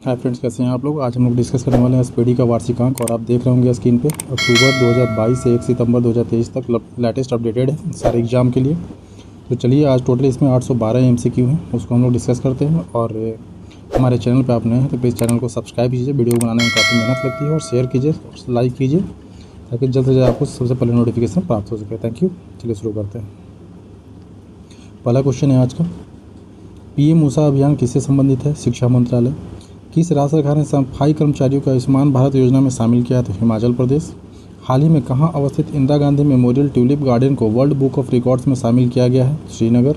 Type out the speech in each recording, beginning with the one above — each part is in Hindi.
हाय फ्रेंड्स, कैसे हैं आप लोग। आज हम लोग डिस्कस करने वाले हैं स्पीडी का वार्षिकांक और आप देख रहे होंगे स्क्रीन पे अक्टूबर 2022 से 1 सितंबर 2023 तक लेटेस्ट अपडेटेड है सारे एग्जाम के लिए। तो चलिए आज टोटल इसमें 812 एमसीक्यू हैं, उसको हम लोग डिस्कस करते हैं। और हमारे चैनल पे आप नए हैं तो प्लीज़ चैनल को सब्सक्राइब कीजिए। वीडियो बनाने में काफ़ी मेहनत लगती है और शेयर कीजिए, लाइक कीजिए ताकि जल्द से जल्द आपको सबसे पहले नोटिफिकेशन प्राप्त हो सके। Thank you. चलिए शुरू करते हैं। पहला क्वेश्चन है आज का, पीएम ऊषा अभियान किससे संबंधित है? शिक्षा मंत्रालय। किस राज्य सरकार ने सफाई कर्मचारियों को आयुष्मान भारत योजना में शामिल किया? तो हिमाचल प्रदेश। हाल ही में कहां अवस्थित Indira Gandhi memorial tulip garden को वर्ल्ड बुक ऑफ रिकॉर्ड्स में शामिल किया गया है? श्रीनगर।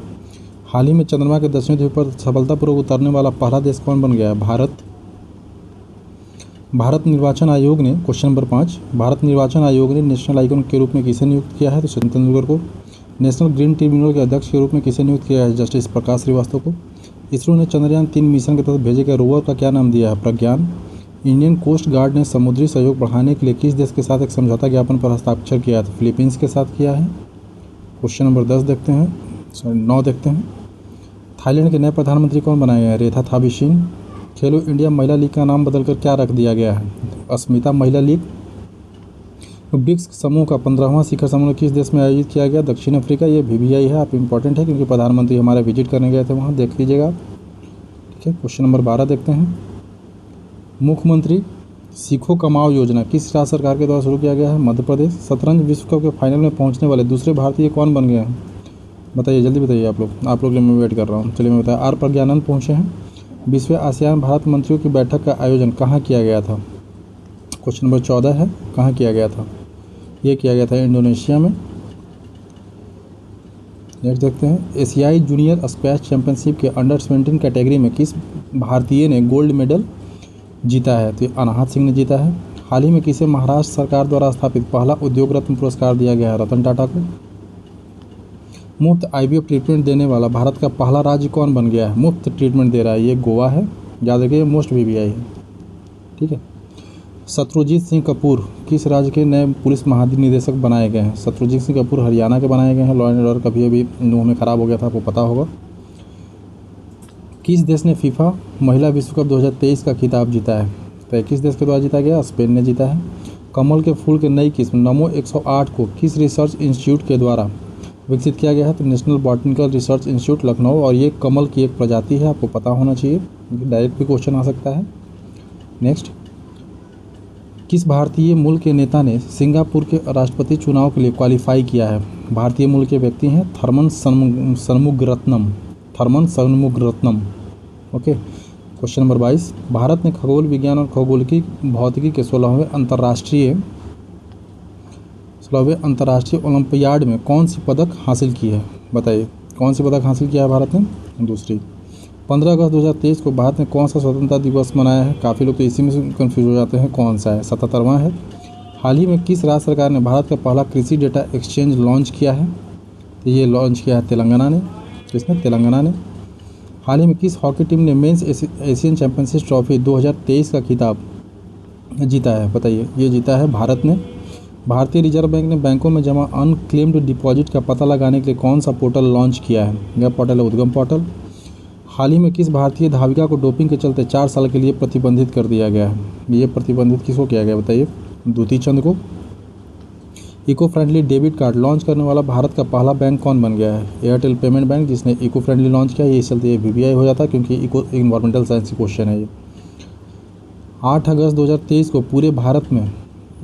हाल ही में चंद्रमा के दक्षिणी ध्रुव पर सफलतापूर्वक उतरने वाला पहला देश कौन बन गया है? भारत। भारत निर्वाचन आयोग ने क्वेश्चन नंबर 5, भारत निर्वाचन आयोग ने नेशनल आइकन के रूप में किसे नियुक्त किया है? तो सचिन तेंदुलकर को। नेशनल ग्रीन ट्रिब्यूनल के अध्यक्ष के रूप में किसे नियुक्त किया है? जस्टिस प्रकाश श्रीवास्तव को। इसरो ने चंद्रयान 3 मिशन के तहत भेजे गए रोवर का क्या नाम दिया है? प्रज्ञान। इंडियन कोस्ट गार्ड ने समुद्री सहयोग बढ़ाने के लिए किस देश के साथ एक समझौता ज्ञापन पर हस्ताक्षर किया है? तो फिलीपींस के साथ किया है। क्वेश्चन नंबर 10 देखते हैं, 9 देखते हैं। थाईलैंड के नए प्रधानमंत्री कौन बनाए गए? रेखा थाविसीन। खेलो इंडिया महिला लीग का नाम बदलकर क्या रख दिया गया है? अस्मिता महिला लीग। ब्रिक्स समूह का 15वां शिखर सम्मेलन किस देश में आयोजित किया गया? दक्षिण अफ्रीका। ये VVI है, आप इंपॉर्टेंट है क्योंकि प्रधानमंत्री हमारे विजिट करने गए थे वहाँ, देख लीजिएगा। ठीक है, क्वेश्चन नंबर 12 देखते हैं। मुख्यमंत्री सीखो कमाओ योजना किस राज्य सरकार के द्वारा शुरू किया गया है? मध्य प्रदेश। शतरंज विश्व कप के फाइनल में पहुँचने वाले दूसरे भारतीय कौन बन गए हैं? बताइए, जल्दी बताइए आप लोग के लिए मैं वेट कर रहा हूँ। चलिए मैं बताया, आर प्रज्ञानंद पहुँचे हैं। 20वें आसियान भारत मंत्रियों की बैठक का आयोजन कहाँ किया गया था? क्वेश्चन नंबर 14 है, कहाँ किया गया था? ये किया गया था इंडोनेशिया में। नेक्स्ट देखते हैं, एशियाई जूनियर स्क्वैश चैंपियनशिप के अंडर 17 कैटेगरी में किस भारतीय ने गोल्ड मेडल जीता है? तो अनाहत सिंह ने जीता है। हाल ही में किसे महाराष्ट्र सरकार द्वारा स्थापित पहला उद्योग रत्न पुरस्कार दिया गया है? रतन टाटा को। मुफ्त IVF ट्रीटमेंट देने वाला भारत का पहला राज्य कौन बन गया है? मुफ्त ट्रीटमेंट दे रहा है, ये गोवा है। याद रखिए, मोस्ट VVI है। ठीक है। शत्रुजीत सिंह कपूर किस राज्य के नए पुलिस महानिदेशक बनाए गए हैं? शत्रुजीत सिंह कपूर हरियाणा के बनाए गए हैं। लॉ एंड ऑर्डर कभी अभी मुंह में ख़राब हो गया था, आपको पता होगा। किस देश ने फीफा महिला विश्व कप 2023 का खिताब जीता है? तो किस देश के द्वारा जीता गया? स्पेन ने जीता है। कमल के फूल की नई किस्म नमो 108 को किस रिसर्च इंस्टीट्यूट के द्वारा विकसित किया गया है? तो national botanical research institute Lucknow. और ये कमल की एक प्रजाति है, आपको पता होना चाहिए, डायरेक्ट भी क्वेश्चन आ सकता है। नेक्स्ट, किस भारतीय मूल के नेता ने सिंगापुर के राष्ट्रपति चुनाव के लिए क्वालिफाई किया है? भारतीय मूल के व्यक्ति हैं Tharman Shanmugaratnam. Okay. Question number 22, Bharat ने खगोल विज्ञान और खगोलिकी भौतिकी के 16वें अंतर्राष्ट्रीय ओलंपियाड में कौन सी पदक हासिल की है? बताइए, कौन सी पदक हासिल किया है भारत ने? दूसरी। 15 अगस्त 2023 को भारत ने कौन सा स्वतंत्रता दिवस मनाया है? काफ़ी लोग तो इसी में कंफ्यूज हो जाते हैं, कौन सा है? 77वां है। हाल ही में किस राज्य सरकार ने भारत का पहला कृषि डेटा एक्सचेंज लॉन्च किया है? तो ये लॉन्च किया है तेलंगाना ने। किसने? तेलंगाना ने। हाल ही में किस हॉकी टीम ने मेंस एशियन चैंपियनशिप ट्रॉफी 2023 का खिताब जीता है? बताइए, ये जीता है भारत ने। भारतीय रिजर्व बैंक ने बैंकों में जमा अनक्लेम्ड डिपॉजिट का पता लगाने के लिए कौन सा पोर्टल लॉन्च किया है? यह पोर्टल है उद्गम पोर्टल। हाल ही में किस भारतीय धाविका को डोपिंग के चलते 4 साल के लिए प्रतिबंधित कर दिया गया है? ये प्रतिबंधित किसको किया गया बताइए? द्युति चंद को। Eco friendly debit card launch करने वाला भारत का पहला बैंक कौन बन गया है? एयरटेल पेमेंट बैंक, जिसने इको फ्रेंडली लॉन्च किया। ये इस चलते VVI हो जाता है क्योंकि इको इन्वायरमेंटल साइंस की क्वेश्चन है ये। 8 अगस्त 2023 को पूरे भारत में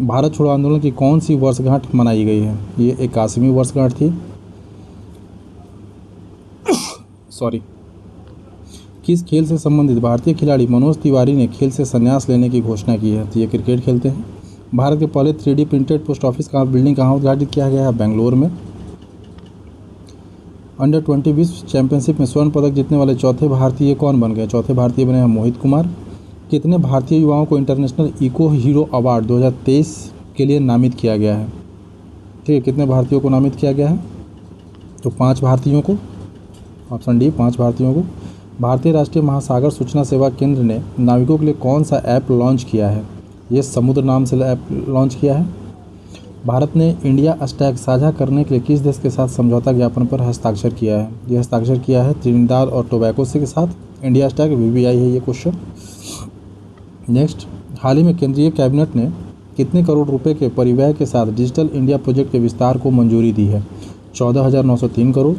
भारत छोड़ो आंदोलन की कौन सी वर्षगांठ मनाई गई है? ये 81वीं वर्षगांठ थी। सॉरी। किस खेल से संबंधित भारतीय खिलाड़ी मनोज तिवारी ने खेल से संन्यास लेने की घोषणा की है? तो ये क्रिकेट खेलते हैं। भारत के पहले 3D प्रिंटेड पोस्ट ऑफिस का बिल्डिंग कहाँ उद्घाटित किया गया है? बेंगलोर में। अंडर 20 विश्व चैंपियनशिप में स्वर्ण पदक जीतने वाले चौथे भारतीय कौन बन गए? चौथे भारतीय बने हैं मोहित कुमार। कितने भारतीय युवाओं को इंटरनेशनल इको हीरो अवार्ड 2023 के लिए नामित किया गया है? ठीक है, कितने भारतीयों को नामित किया गया है? तो 5 भारतीयों को। ऑप्शन डी, 5 भारतीयों को। भारतीय राष्ट्रीय महासागर सूचना सेवा केंद्र ने नाविकों के लिए कौन सा ऐप लॉन्च किया है? ये समुद्र नाम से ऐप लॉन्च किया है। भारत ने इंडिया स्टैक साझा करने के लिए किस देश के साथ समझौता ज्ञापन पर हस्ताक्षर किया है? ये हस्ताक्षर किया है त्रिनिदाद और टोबैगो के साथ। इंडिया स्टैक VVI है ये क्वेश्चन। नेक्स्ट, हाल ही में केंद्रीय कैबिनेट ने कितने करोड़ रुपए के परिव्यय के साथ डिजिटल इंडिया प्रोजेक्ट के विस्तार को मंजूरी दी है? 14,903 करोड़।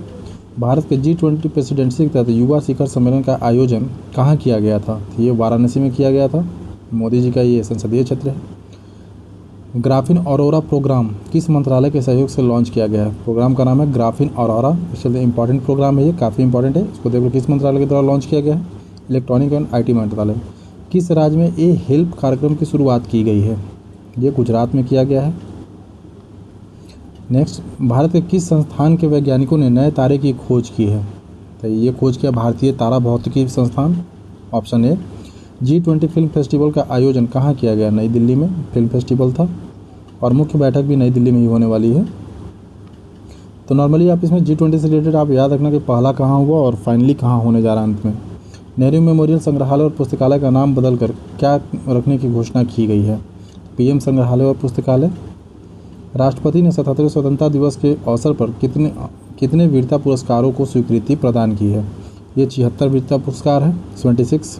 भारत के G20 प्रेसिडेंसी के तहत युवा शिखर सम्मेलन का आयोजन कहाँ किया गया था? ये वाराणसी में किया गया था। मोदी जी का ये संसदीय क्षेत्र है। ग्राफीन ऑरोरा प्रोग्राम किस मंत्रालय के सहयोग से लॉन्च किया गया है? प्रोग्राम का नाम है ग्राफीन ऑरोरा। इसलिए इंपॉर्टेंट प्रोग्राम है, ये काफ़ी इंपॉर्टेंट है। इसको देख लो किस मंत्रालय के द्वारा लॉन्च किया गया है? इलेक्ट्रॉनिक एंड IT मंत्रालय। किस राज्य में ए हेल्प कार्यक्रम की शुरुआत की गई है? ये गुजरात में किया गया है। नेक्स्ट, भारत के किस संस्थान के वैज्ञानिकों ने नए तारे की खोज की है? तो ये खोज किया भारतीय तारा भौतिकी संस्थान। Option A. G20 film festival का आयोजन कहाँ किया गया? नई दिल्ली में फिल्म फेस्टिवल था और मुख्य बैठक भी नई दिल्ली में ही होने वाली है। तो नॉर्मली आप इसमें G20 से रिलेटेड आप याद रखना कि पहला कहाँ हुआ और फाइनली कहाँ होने जा रहा है अंत में। नेहरू मेमोरियल संग्रहालय और पुस्तकालय का नाम बदलकर क्या रखने की घोषणा की गई है? PM संग्रहालय और पुस्तकालय। राष्ट्रपति ने 77वें स्वतंत्रता दिवस के अवसर पर कितने वीरता पुरस्कारों को स्वीकृति प्रदान की है? ये 76 वीरता पुरस्कार है, 76।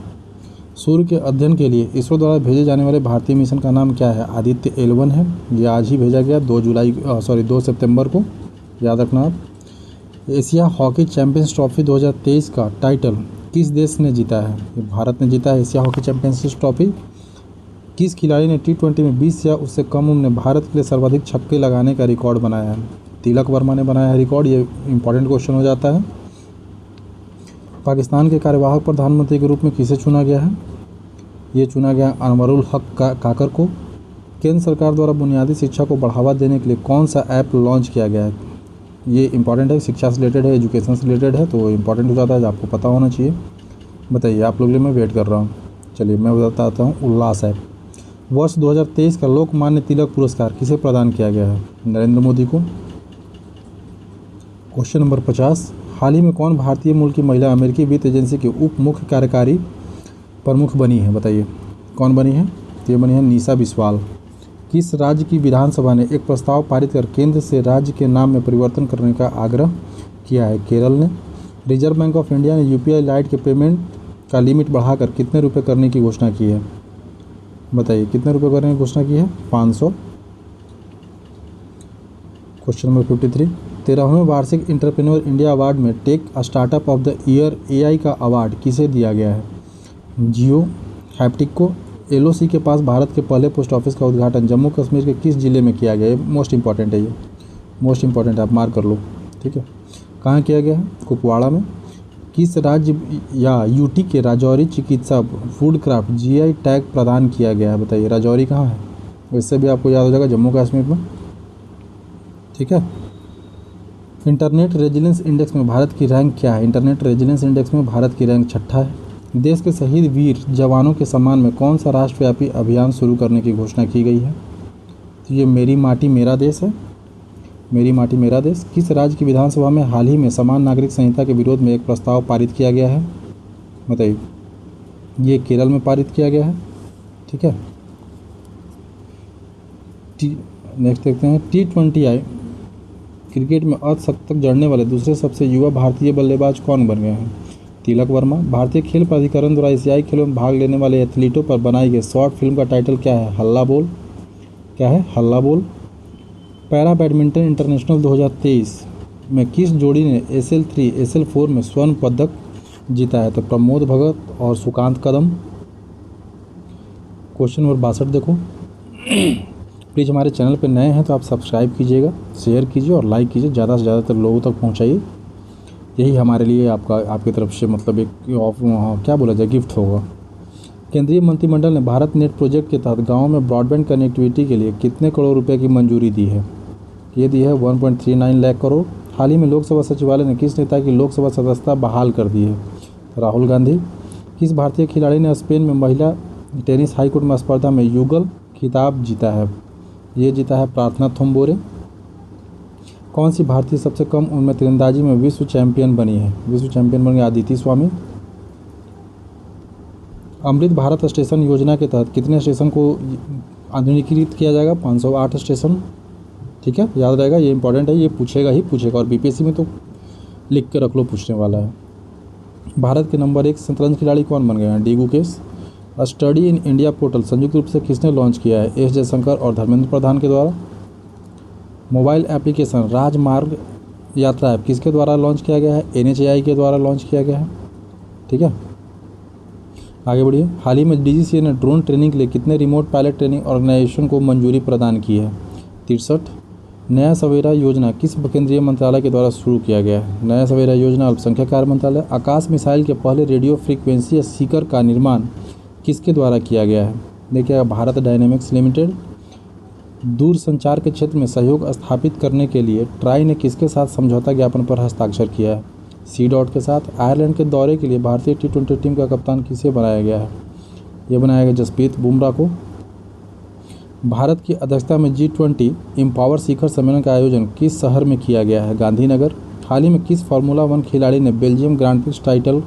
सूर्य के अध्ययन के लिए इसरो द्वारा भेजे जाने वाले भारतीय मिशन का नाम क्या है? आदित्य L1 है। ये आज ही भेजा गया 2 सितंबर को, याद रखना आप। एशिया हॉकी चैंपियंस ट्रॉफी 2023 का टाइटल किस देश ने जीता है? भारत ने जीता है एशिया हॉकी चैंपियंस ट्रॉफी। किस खिलाड़ी ने T20 में 20 या उससे कम उम्र में भारत के लिए सर्वाधिक छक्के लगाने का रिकॉर्ड बनाया है? तिलक वर्मा ने बनाया है रिकॉर्ड। ये इंपॉर्टेंट क्वेश्चन हो जाता है। पाकिस्तान के कार्यवाहक प्रधानमंत्री के रूप में किसे चुना गया है? ये चुना गया अनवरुल हक काकर को। केंद्र सरकार द्वारा बुनियादी शिक्षा को बढ़ावा देने के लिए कौन सा ऐप लॉन्च किया गया है? ये इंपॉर्टेंट है, शिक्षा से रिलेटेड है, एजुकेशन से रिलेटेड है, तो इंपॉर्टेंट हो जाता है, आपको पता होना चाहिए। बताइए, आप लोग लिए मैं वेट कर रहा हूँ। चलिए मैं बताता हूँ। उल्लास ऐप। वर्ष 2023 का लोकमान्य तिलक पुरस्कार किसे प्रदान किया गया है? नरेंद्र मोदी को। क्वेश्चन नंबर 50, हाल ही में कौन भारतीय मूल की महिला अमेरिकी वित्त एजेंसी की उप मुख्य कार्यकारी प्रमुख बनी है? बताइए कौन बनी है? ये बनी है निशा बिस्वाल। किस राज्य की विधानसभा ने एक प्रस्ताव पारित कर केंद्र से राज्य के नाम में परिवर्तन करने का आग्रह किया है? केरल ने। रिजर्व बैंक ऑफ इंडिया ने UPI लाइट के पेमेंट का लिमिट बढ़ाकर कितने रुपये करने की घोषणा की है? बताइए कितने रुपये करने की घोषणा की है? 500। क्वेश्चन नंबर 53, 13वें वार्षिक एंटरप्रेन्योर इंडिया अवार्ड में tech startup of the year AI का अवार्ड किसे दिया गया है? जियो हैप्टिक को। LOC के पास भारत के पहले पोस्ट ऑफिस का उद्घाटन जम्मू कश्मीर के किस जिले में किया गया है? मोस्ट इंपॉर्टेंट है, ये मोस्ट इंपॉर्टेंट है, आप मार्क कर लो, ठीक है। कहाँ किया गया है? कुपवाड़ा में। किस राज्य या UT के राजौरी चिकित्सा फूड क्राफ्ट GI टैग प्रदान किया गया है? बताइए राजौरी कहाँ है? वैसे भी आपको याद हो जाएगा, जम्मू कश्मीर में, ठीक है। इंटरनेट रेजिलेंस इंडेक्स में भारत की रैंक क्या है? इंटरनेट रेजिलेंस इंडेक्स में भारत की रैंक 6ठा है। देश के शहीद वीर जवानों के सम्मान में कौन सा राष्ट्रव्यापी अभियान शुरू करने की घोषणा की गई है? तो ये मेरी माटी मेरा देश है, मेरी माटी मेरा देश। किस राज्य की विधानसभा में हाल ही में समान नागरिक संहिता के विरोध में एक प्रस्ताव पारित किया गया है? बताइए। ये केरल में पारित किया गया है, ठीक है। नेक्स्ट देखते हैं, T20I क्रिकेट में अर्धशतक जड़ने वाले दूसरे सबसे युवा भारतीय बल्लेबाज कौन बन गए हैं? तिलक वर्मा। भारतीय खेल प्राधिकरण द्वारा एशियाई खेलों में भाग लेने वाले एथलीटों पर बनाई गई शॉर्ट फिल्म का टाइटल क्या है? हल्ला बोल। क्या है? हल्ला बोल। पैरा बैडमिंटन इंटरनेशनल 2023 में किस जोड़ी ने SL3 SL4 में स्वर्ण पदक जीता है? तो प्रमोद भगत और सुकांत कदम। क्वेश्चन नंबर 62 देखो। प्लीज़ हमारे चैनल पर नए हैं तो आप सब्सक्राइब कीजिएगा, शेयर कीजिए और लाइक कीजिए, ज़्यादा से ज़्यादातर लोगों तक पहुंचाइए। यही हमारे लिए आपकी तरफ से मतलब एक क्या बोला जाए, गिफ्ट होगा। केंद्रीय मंत्रिमंडल ने भारत नेट प्रोजेक्ट के तहत गाँव में ब्रॉडबैंड कनेक्टिविटी के लिए कितने करोड़ रुपये की मंजूरी दी है? ये दी है 1.39 लाख करोड़। हाल ही में लोकसभा सचिवालय ने किस नेता की लोकसभा सदस्यता बहाल कर दी है? राहुल गांधी। किस भारतीय खिलाड़ी ने स्पेन में महिला टेनिस हाईकोर्ट में स्पर्धा में युगल खिताब जीता है? ये जीता है प्रार्थना थोम्बोरे। कौन सी भारतीय सबसे कम उम्र में तीरंदाजी में विश्व चैंपियन बनी है? विश्व चैंपियन बन गई आदिति स्वामी। अमृत भारत स्टेशन योजना के तहत कितने स्टेशन को आधुनिकीकृत किया जाएगा? 508 स्टेशन, ठीक है, याद रहेगा, ये इंपॉर्टेंट है, ये पूछेगा ही पूछेगा और BPSC में तो लिख के रख लो, पूछने वाला है। भारत के नंबर 1 शतरंज खिलाड़ी कौन बन गए हैं? D Gukesh. Study in India portal संयुक्त रूप से किसने लॉन्च किया है? एस जयशंकर और धर्मेंद्र प्रधान के द्वारा। मोबाइल एप्लीकेशन राजमार्ग यात्रा ऐप किसके द्वारा लॉन्च किया गया है? NHAI के द्वारा लॉन्च किया गया है। ठीक है, आगे बढ़िए। हाल ही में DGCA ने ड्रोन ट्रेनिंग के लिए कितने रिमोट पायलट ट्रेनिंग ऑर्गेनाइजेशन को मंजूरी प्रदान की है? 63। नया सवेरा योजना किस केंद्रीय मंत्रालय के द्वारा शुरू किया गया है? नया सवेरा योजना अल्पसंख्यक कार्य मंत्रालय। आकाश मिसाइल के पहले रेडियो फ्रीक्वेंसी सीकर का निर्माण किसके द्वारा किया गया है? देखिए, भारत डायनेमिक्स लिमिटेड। दूरसंचार के क्षेत्र में सहयोग स्थापित करने के लिए ट्राई ने किसके साथ समझौता ज्ञापन पर हस्ताक्षर किया है? C.डॉट के साथ। आयरलैंड के दौरे के लिए भारतीय T20 टीम का कप्तान किसे बनाया गया है? ये बनाया गया जसप्रीत बुमराह को। भारत की अध्यक्षता में G20 एम्पावर शिखर सम्मेलन का आयोजन किस शहर में किया गया है? गांधीनगर। हाल ही में किस फार्मूला 1 खिलाड़ी ने बेल्जियम ग्रांड प्रिक्स टाइटल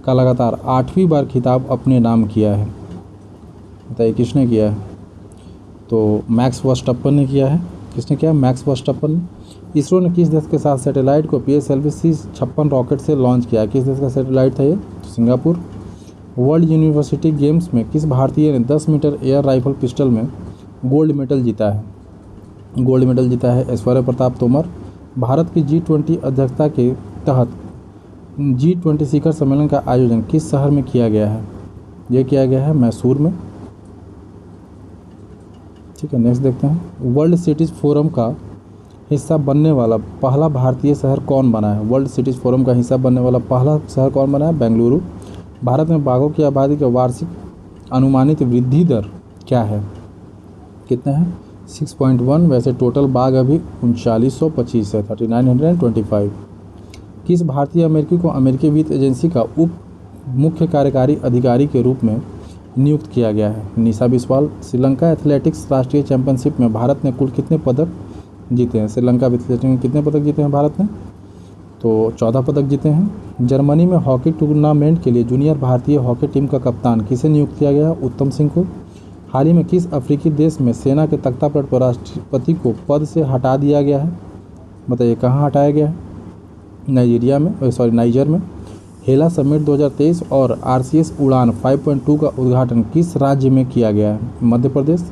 का लगातार 8वीं बार खिताब अपने नाम किया है? बताइए किसने किया है? तो मैक्स वर्स्टप्पन ने किया है। किसने किया? मैक्स वर्स्टप्पन ने। इसरो ने किस देश के साथ सैटेलाइट को PSLV C56 रॉकेट से लॉन्च किया? किस देश का सैटेलाइट था ये? सिंगापुर। वर्ल्ड यूनिवर्सिटी गेम्स में किस भारतीय ने 10 मीटर एयर राइफल पिस्टल में गोल्ड मेडल जीता है? गोल्ड मेडल जीता है ऐश्वर्य प्रताप तोमर। भारत की G20 अध्यक्षता के तहत G20 शिखर सम्मेलन का आयोजन किस शहर में किया गया है? ये किया गया है मैसूर में। ठीक है, नेक्स्ट देखते हैं। वर्ल्ड सिटीज़ फोरम का हिस्सा बनने वाला पहला भारतीय शहर कौन बना है? वर्ल्ड सिटीज़ फोरम का हिस्सा बनने वाला पहला शहर कौन बना है? बेंगलुरु। भारत में बाघों की आबादी का वार्षिक अनुमानित वृद्धि दर क्या है? कितना है? 6.1। वैसे टोटल बाघ अभी 3925 है, 3925। किस भारतीय अमेरिकी को अमेरिकी वित्त एजेंसी का उप मुख्य कार्यकारी अधिकारी के रूप में नियुक्त किया गया है? निशा बिस्वाल। श्रीलंका एथलेटिक्स राष्ट्रीय चैंपियनशिप में भारत ने कुल कितने पदक जीते हैं? श्रीलंका एथलेटिक्स में कितने पदक जीते हैं भारत ने? तो 14 पदक जीते हैं। जर्मनी में हॉकी टूर्नामेंट के लिए जूनियर भारतीय हॉकी टीम का कप्तान किसे नियुक्त किया गया? उत्तम सिंह को। हाल ही में किस अफ्रीकी देश में सेना के तख्तापलट पर राष्ट्रपति को पद से हटा दिया गया है? बताइए कहाँ हटाया गया है? नाइजर में। हेला समिट 2023 और RCS उड़ान 5.2 का उद्घाटन किस राज्य में किया गया है? Madhya Pradesh.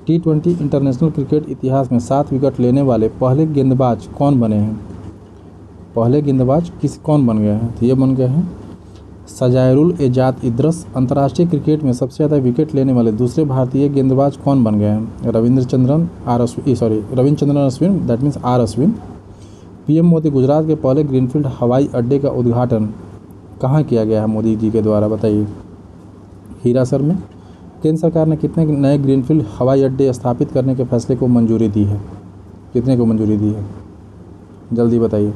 T20 international cricket इतिहास में 7 विकेट लेने वाले पहले गेंदबाज कौन बने हैं? पहले गेंदबाज कौन बन गए हैं? तो ये बन गए हैं सजायरुल एजाद इद्रस। अंतर्राष्ट्रीय क्रिकेट में सबसे ज़्यादा विकेट लेने वाले दूसरे भारतीय गेंदबाज कौन बन गए हैं? Ravichandran Ashwin, that means R Ashwin. PM Modi Gujarat के पहले ग्रीनफील्ड हवाई अड्डे का उद्घाटन कहाँ किया गया है मोदी जी के द्वारा? बताइए। हीरासर में। केंद्र सरकार ने कितने नए ग्रीनफील्ड हवाई अड्डे स्थापित करने के फैसले को मंजूरी दी है? कितने को मंजूरी दी है? जल्दी बताइए।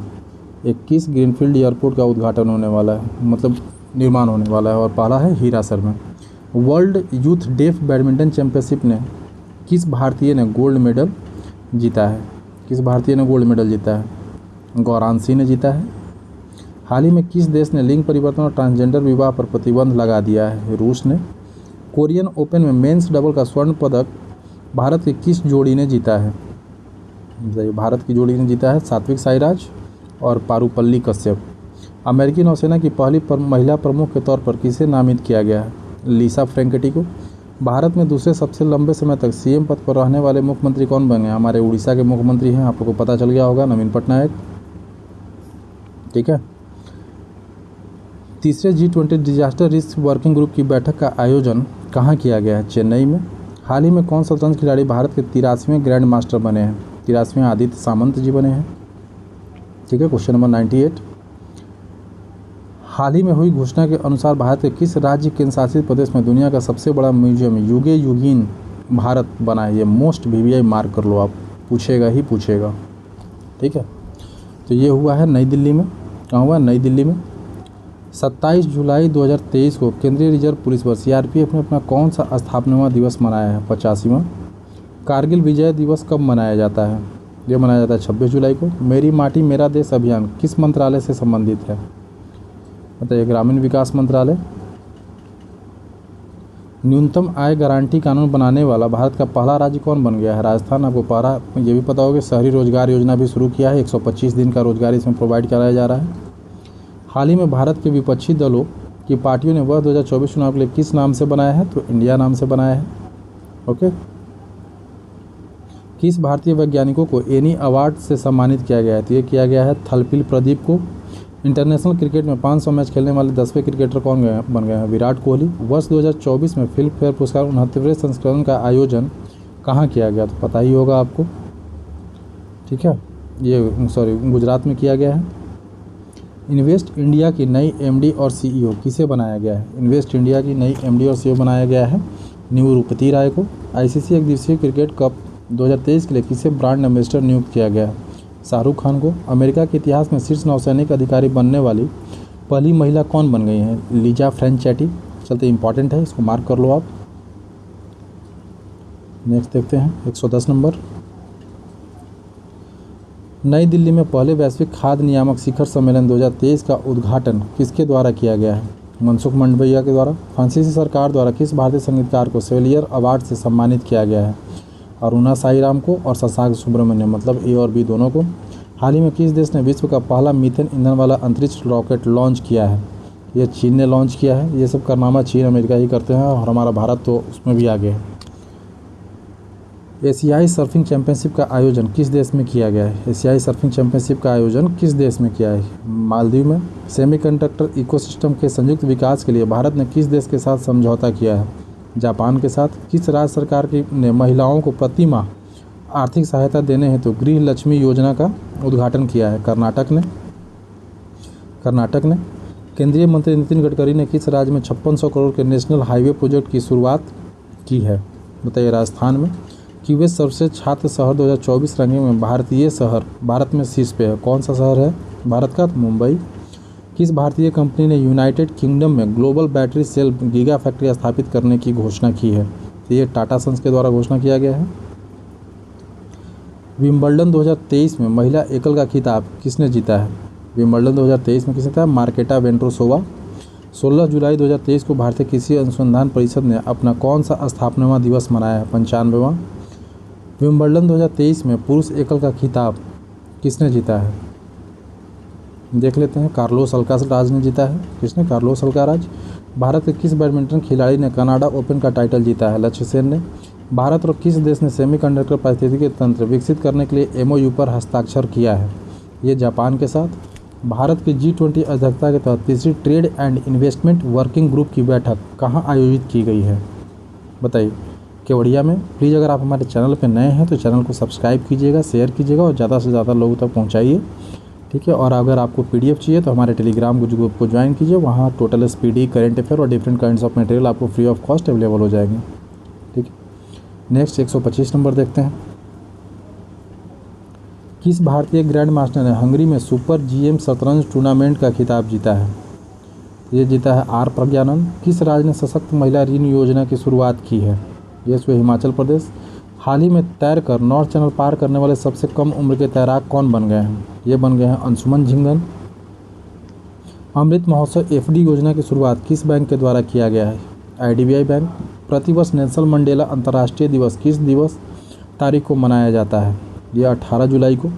21 ग्रीनफील्ड एयरपोर्ट का उद्घाटन होने वाला है, मतलब निर्माण होने वाला है, और पहला है हीरासर में। World youth deaf badminton championship ने किस भारतीय ने गोल्ड मेडल जीता है? किस भारतीय ने गोल्ड मेडल जीता है? गौरांशी ने जीता है। हाल ही में किस देश ने लिंग परिवर्तन और ट्रांसजेंडर विवाह पर प्रतिबंध लगा दिया है? रूस ने। कोरियन ओपन में मेंस डबल का स्वर्ण पदक भारत की किस जोड़ी ने जीता है? भारत की जोड़ी ने जीता है सात्विक साईराज और पारुपल्ली कश्यप। अमेरिकी नौसेना की पहली महिला प्रमुख के तौर पर किसे नामित किया गया है? लिसा फ्रैंकेटी को। भारत में दूसरे सबसे लंबे समय तक CM पद पर रहने वाले मुख्यमंत्री कौन बने? हमारे उड़ीसा के मुख्यमंत्री हैं, आप लोगों को पता चल गया होगा, नवीन पटनायक। ठीक है। तीसरे G20 disaster risk working group की बैठक का आयोजन कहाँ किया गया है? चेन्नई में। हाल ही में कौन शतरंज खिलाड़ी भारत के 83वें ग्रैंड मास्टर बने हैं? 83वें आदित्य सामंत जी बने हैं। ठीक है, क्वेश्चन नंबर 98। हाल ही में हुई घोषणा के अनुसार भारत के किस राज्य केंद्र शासित प्रदेश में दुनिया का सबसे बड़ा म्यूजियम युगे युगीन भारत बना है? ये मोस्ट VVI मार्क कर लो आप, पूछेगा ही पूछेगा। ठीक है, तो ये हुआ है नई दिल्ली में। कहाँ हुआ? नई दिल्ली में। 27 जुलाई 2023 को केंद्रीय रिजर्व पुलिस बल CRPF ने अपना कौन सा स्थापना दिवस मनाया है? 85वां। कारगिल विजय दिवस कब मनाया जाता है? ये मनाया जाता है 26 जुलाई को। मेरी माटी मेरा देश अभियान किस मंत्रालय से संबंधित है? बताइए। ग्रामीण विकास मंत्रालय। न्यूनतम आय गारंटी कानून बनाने वाला भारत का पहला राज्य कौन बन गया है? राजस्थान। आपको पहला ये भी पता होगा, शहरी रोजगार योजना भी शुरू किया है। 125 दिन का रोजगार इसमें प्रोवाइड कराया जा रहा है। हाल ही में भारत के विपक्षी दलों कि पार्टियों ने वर्ष 2024 चुनाव के लिए किस नाम से बनाया है, तो इंडिया नाम से बनाया है। ओके। किस भारतीय वैज्ञानिकों को एनी अवार्ड से सम्मानित किया गया है, तो ये किया गया है थलपिल प्रदीप को। इंटरनेशनल क्रिकेट में 500 मैच खेलने वाले 10वें क्रिकेटर कौन बन गए हैं, विराट कोहली। वर्ष 2024 में फिल्म फेयर पुरस्कार 69वें संस्करण का आयोजन कहाँ किया गया, तो पता ही होगा आपको, ठीक है, ये गुजरात में किया गया है। इन्वेस्ट इंडिया की नई एमडी और सीईओ किसे बनाया गया है, इन्वेस्ट इंडिया की नई एमडी और सीईओ बनाया गया है निवृत्ति राय को। आईसीसी एक दिवसीय क्रिकेट कप 2023 के लिए किसे ब्रांड एम्बेसडर नियुक्त किया गया है, शाहरुख खान को। अमेरिका के इतिहास में शीर्ष नौसैनिक अधिकारी बनने वाली पहली महिला कौन बन गई हैं, लीजा फ्रेंचेटी। चलते इंपॉर्टेंट है, इसको मार्क कर लो आप। नेक्स्ट देखते हैं 110 नंबर। नई दिल्ली में पहले वैश्विक खाद्य नियामक शिखर सम्मेलन 2023 का उद्घाटन किसके द्वारा किया गया है, मनसुख मंडाविया के द्वारा। फ्रांसीसी सरकार द्वारा किस भारतीय संगीतकार को सेविलियर अवार्ड से सम्मानित किया गया है, अरुणा साईराम को और शशांक सुब्रमण्यम, मतलब ए और बी दोनों को। हाल ही में किस देश ने विश्व का पहला मीथेन ईंधन वाला अंतरिक्ष रॉकेट लॉन्च किया है, ये चीन ने लॉन्च किया है। ये सब कारनामा चीन अमेरिका ही करते हैं और हमारा भारत तो उसमें भी आगे है। एशियाई सर्फिंग चैंपियनशिप का आयोजन किस देश में किया गया है, एशियाई सर्फिंग चैंपियनशिप का आयोजन किस देश में किया है, मालदीव में। सेमीकंडक्टर इकोसिस्टम के संयुक्त विकास के लिए भारत ने किस देश के साथ समझौता किया है, जापान के साथ। किस राज्य सरकार की ने महिलाओं को प्रति माह आर्थिक सहायता देने हेतु गृह लक्ष्मी योजना का उद्घाटन किया है, कर्नाटक ने। केंद्रीय मंत्री नितिन गडकरी ने किस राज्य में 5600 करोड़ के नेशनल हाईवे प्रोजेक्ट की शुरुआत की है, बताइए, राजस्थान में। क्यूएस सर्वश्रेष्ठ छात्र शहर 2024 रैंकिंग में भारतीय शहर भारत में शीर्ष पे है, कौन सा शहर है भारत का, तो मुंबई। किस भारतीय कंपनी ने यूनाइटेड किंगडम में global battery cell giga factory स्थापित करने की घोषणा की है, तो ये टाटा सन्स के द्वारा घोषणा किया गया है। विंबलडन 2023 में महिला एकल का खिताब किसने जीता है, विंबलडन 2023 में किसने था, मार्केटा वेंड्रोसोवा। 16 जुलाई 2023 को भारतीय कृषि अनुसंधान परिषद ने अपना कौन सा स्थापना दिवस मनाया है, 95वां। विंबलडन 2023 में पुरुष एकल का खिताब किसने जीता है, देख लेते हैं, कार्लोस अल्काराज ने जीता है। किसने, कार्लोस अल्काराज। भारत के किस बैडमिंटन खिलाड़ी ने कनाडा ओपन का टाइटल जीता है, लक्ष्य सेन ने। भारत और किस देश ने सेमीकंडक्टर पारिस्थितिकी तंत्र विकसित करने के लिए एमओयू पर हस्ताक्षर किया है, ये जापान के साथ। भारत की G20 अध्यक्षता के तहत तीसरी trade and investment working group की बैठक कहाँ आयोजित की गई है, बताइए, केवड़िया में। प्लीज़ अगर आप हमारे चैनल पर नए हैं तो चैनल को सब्सक्राइब कीजिएगा, शेयर कीजिएगा और ज़्यादा से ज़्यादा लोगों तक पहुँचाइए, ठीक है। और अगर आपको PDF चाहिए तो हमारे टेलीग्राम ग्रुप को ज्वाइन कीजिए, वहाँ टोटल SPD, करंट अफेयर और डिफरेंट काइंड्स ऑफ मटेरियल आपको फ्री ऑफ कॉस्ट अवेलेबल हो जाएंगे, ठीक है। नेक्स्ट 125 नंबर देखते हैं। किस भारतीय ग्रैंड मास्टर ने हंगरी में सुपर GM शतरंज टूर्नामेंट का खिताब जीता है, ये जीता है आर प्रज्ञानंद। किस राज्य ने सशक्त महिला ऋण योजना की शुरुआत की है, ये हिमाचल प्रदेश। हाल ही में तैरकर नॉर्थ चैनल पार करने वाले सबसे कम उम्र के तैराक कौन बन गए हैं, ये बन गए हैं अंशुमन झिंगन। अमृत महोत्सव FD योजना की शुरुआत किस बैंक के द्वारा किया गया है, IDBI बैंक। प्रतिवर्ष नेल्सन मंडेला अंतर्राष्ट्रीय दिवस किस दिवस तारीख को मनाया जाता है, ये 18 जुलाई को।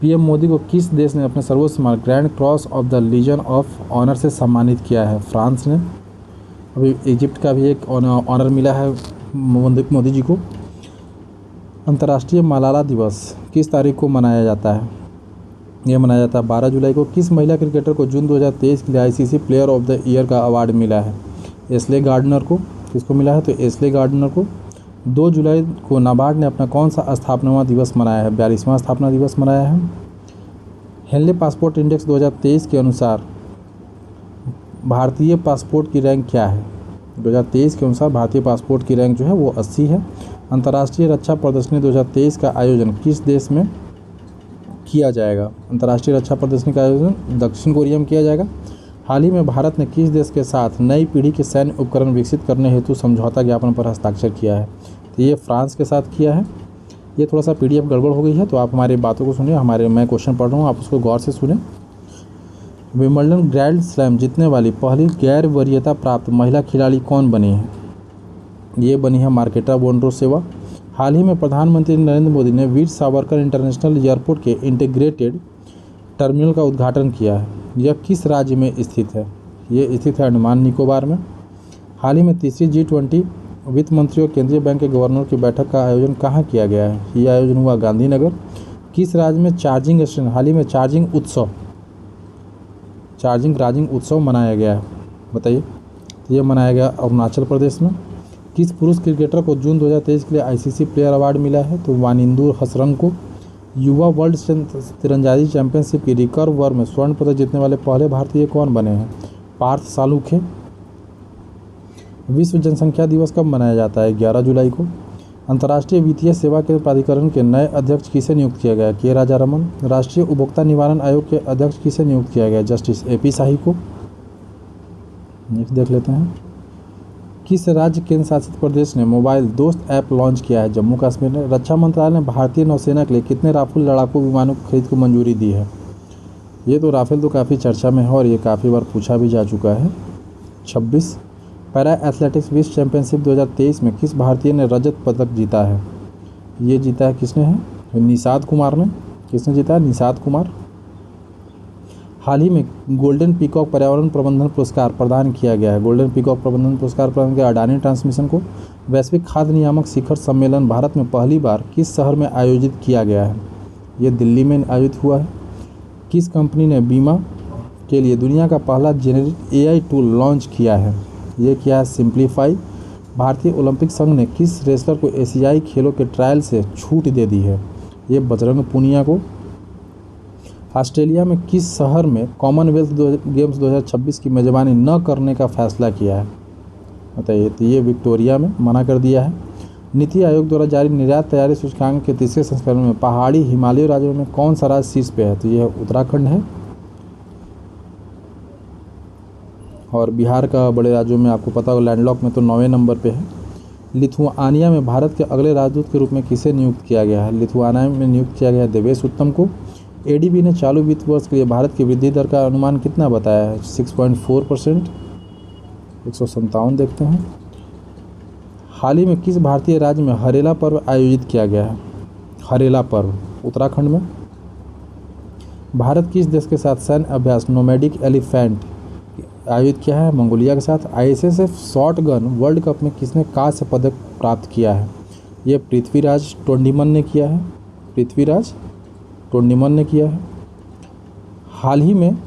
PM मोदी को किस देश ने अपने सर्वोच्च सम्मान Grand Cross of the Legion of Honour से सम्मानित किया है, फ्रांस ने। अभी इजिप्ट का भी एक ऑनर मिला है मोदी जी को। अंतर्राष्ट्रीय मलाला दिवस किस तारीख को मनाया जाता है, यह मनाया जाता है 12 जुलाई को। किस महिला क्रिकेटर को जून 2023 के लिए ICC player of the year का अवार्ड मिला है, एस्ले गार्डनर को। किसको मिला है, तो एस्ले गार्डनर को। 2 जुलाई को नाबार्ड ने अपना कौन सा स्थापना दिवस मनाया है, 42वां स्थापना दिवस मनाया है। हेनले पासपोर्ट इंडेक्स 2023 के अनुसार भारतीय पासपोर्ट की रैंक क्या है, 2023 के अनुसार भारतीय पासपोर्ट की रैंक जो है वो 80 है। अंतर्राष्ट्रीय रक्षा प्रदर्शनी 2023 का आयोजन किस देश में किया जाएगा, अंतर्राष्ट्रीय रक्षा प्रदर्शनी का आयोजन दक्षिण कोरिया में किया जाएगा। हाल ही में भारत ने किस देश के साथ नई पीढ़ी के सैन्य उपकरण विकसित करने हेतु समझौता ज्ञापन पर हस्ताक्षर किया है, तो ये फ्रांस के साथ किया है। ये थोड़ा सा PDF गड़बड़ हो गई है, तो आप हमारी बातों को सुनिए, मैं क्वेश्चन पढ़ रहा हूँ, आप उसको गौर से सुने। विंबलडन ग्रैंड स्लैम जीतने वाली पहली गैर वरीयता प्राप्त महिला खिलाड़ी कौन बनी है, ये बनी है मार्केटा वेंड्रोसोवा। हाल ही में प्रधानमंत्री नरेंद्र मोदी ने वीर सावरकर इंटरनेशनल एयरपोर्ट के इंटीग्रेटेड टर्मिनल का उद्घाटन किया है, यह किस राज्य में स्थित है, ये स्थित है अंडमान निकोबार में। हाल ही में तीसरी G20 वित्त मंत्री और केंद्रीय बैंक के गवर्नर की बैठक का आयोजन कहाँ किया गया है? ये आयोजन हुआ गांधीनगर। किस राज्य में चार्जिंग स्टेशन हाल ही में चार्जिंग उत्सव मनाया गया है? बताइए। ये मनाया गया अरुणाचल प्रदेश में। किस पुरुष क्रिकेटर को जून 2023 के लिए ICC प्लेयर अवार्ड मिला है? तो वानिंदु हसरंग को। युवा वर्ल्ड तीरंदाजी चैंपियनशिप की रिकर्व वर्ग में स्वर्ण पदक जीतने वाले पहले भारतीय कौन बने हैं? पार्थ सालुखे। विश्व जनसंख्या दिवस कब मनाया जाता है? 11 जुलाई को। अंतर्राष्ट्रीय वित्तीय सेवा के प्राधिकरण के नए अध्यक्ष किसे नियुक्त किया गया? के राजारमन। राष्ट्रीय उपभोक्ता निवारण आयोग के अध्यक्ष किसे नियुक्त किया गया? जस्टिस AP शाही को। नेक्स्ट देख लेते हैं। किस राज्य केंद्र शासित प्रदेश ने मोबाइल दोस्त ऐप लॉन्च किया है? जम्मू कश्मीर ने। रक्षा मंत्रालय ने भारतीय नौसेना के लिए कितने राफेल लड़ाकू विमानों की खरीद को मंजूरी दी है? ये तो राफेल तो काफ़ी चर्चा में है और ये काफ़ी बार पूछा भी जा चुका है। 26। पैरा एथलेटिक्स विश्व चैंपियनशिप 2023 में किस भारतीय ने रजत पदक जीता है? ये जीता है किसने है? निषाद कुमार ने। किसने जीता है? निषाद कुमार। हाल ही में गोल्डन पीकॉक पर्यावरण प्रबंधन पुरस्कार प्रदान किया गया है। गोल्डन पीकॉक प्रबंधन पुरस्कार प्रदान किया अडानी ट्रांसमिशन को। वैश्विक खाद्य नियामक शिखर सम्मेलन भारत में पहली बार किस शहर में आयोजित किया गया है? ये दिल्ली में आयोजित हुआ है। किस कंपनी ने बीमा के लिए दुनिया का पहला जेनेरिक AI टूल लॉन्च किया है? ये क्या है? सिंप्लीफाई। भारतीय ओलंपिक संघ ने किस रेसलर को एशियाई खेलों के ट्रायल से छूट दे दी है? ये बजरंग पूनिया को। ऑस्ट्रेलिया में किस शहर में कॉमनवेल्थ गेम्स 2026 की मेज़बानी न करने का फैसला किया है? बताइए। तो ये विक्टोरिया में मना कर दिया है। नीति आयोग द्वारा जारी निर्यात तैयारी सूचकांक के तीसरे संस्करण में पहाड़ी हिमालयी राज्यों में कौन सा राज्य शीर्ष पे है? तो यह उत्तराखंड है। और बिहार का बड़े राज्यों में आपको पता होगा लैंडलॉक में तो 9वें नंबर पे है। लिथुआनिया में भारत के अगले राजदूत के रूप में किसे नियुक्त किया गया है? लिथुआनिया में नियुक्त किया गया है देवेश उत्तम को। ADB ने चालू वित्त वर्ष के लिए भारत की वृद्धि दर का अनुमान कितना बताया है? 6.4%। 157 देखते हैं। हाल ही में किस भारतीय राज्य में हरेला पर्व आयोजित किया गया है? हरेला पर्व उत्तराखंड में। भारत किस देश के साथ सैन्य अभ्यास नोमैडिक एलिफेंट आयोजित किया है? मंगोलिया के साथ। ISSF short gun world cup में किसने कांस्य पदक प्राप्त किया है? ये पृथ्वीराज टोंडीमन ने किया है। पृथ्वीराज टोंडीमन ने किया है। हाल ही में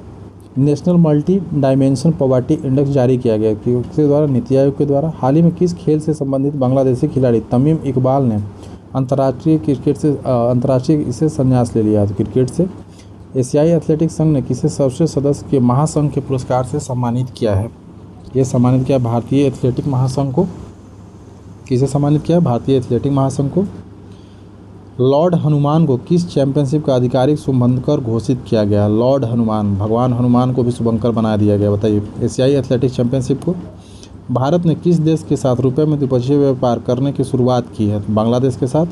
national multi dimension poverty index जारी किया गया किसके द्वारा? नीति आयोग के द्वारा। हाल ही में किस खेल से संबंधित बांग्लादेशी खिलाड़ी तमीम इकबाल ने अंतर्राष्ट्रीय इसे संन्यास ले लिया है? तो क्रिकेट से। एशियाई एथलेटिक्स संघ ने किसे सर्वश्रेष्ठ सदस्य के महासंघ के पुरस्कार से सम्मानित किया है? ये सम्मानित किया भारतीय एथलेटिक महासंघ को। किसे सम्मानित किया? भारतीय एथलेटिक महासंघ को। लॉर्ड हनुमान को किस चैंपियनशिप का आधिकारिक शुभंकर घोषित किया गया? लॉर्ड हनुमान, भगवान हनुमान को भी शुभंकर बना दिया गया। बताइए। एशियाई एथलेटिक्स चैंपियनशिप को। भारत ने किस देश के साथ रुपये में द्विपक्षीय व्यापार करने की शुरुआत की है? बांग्लादेश के साथ।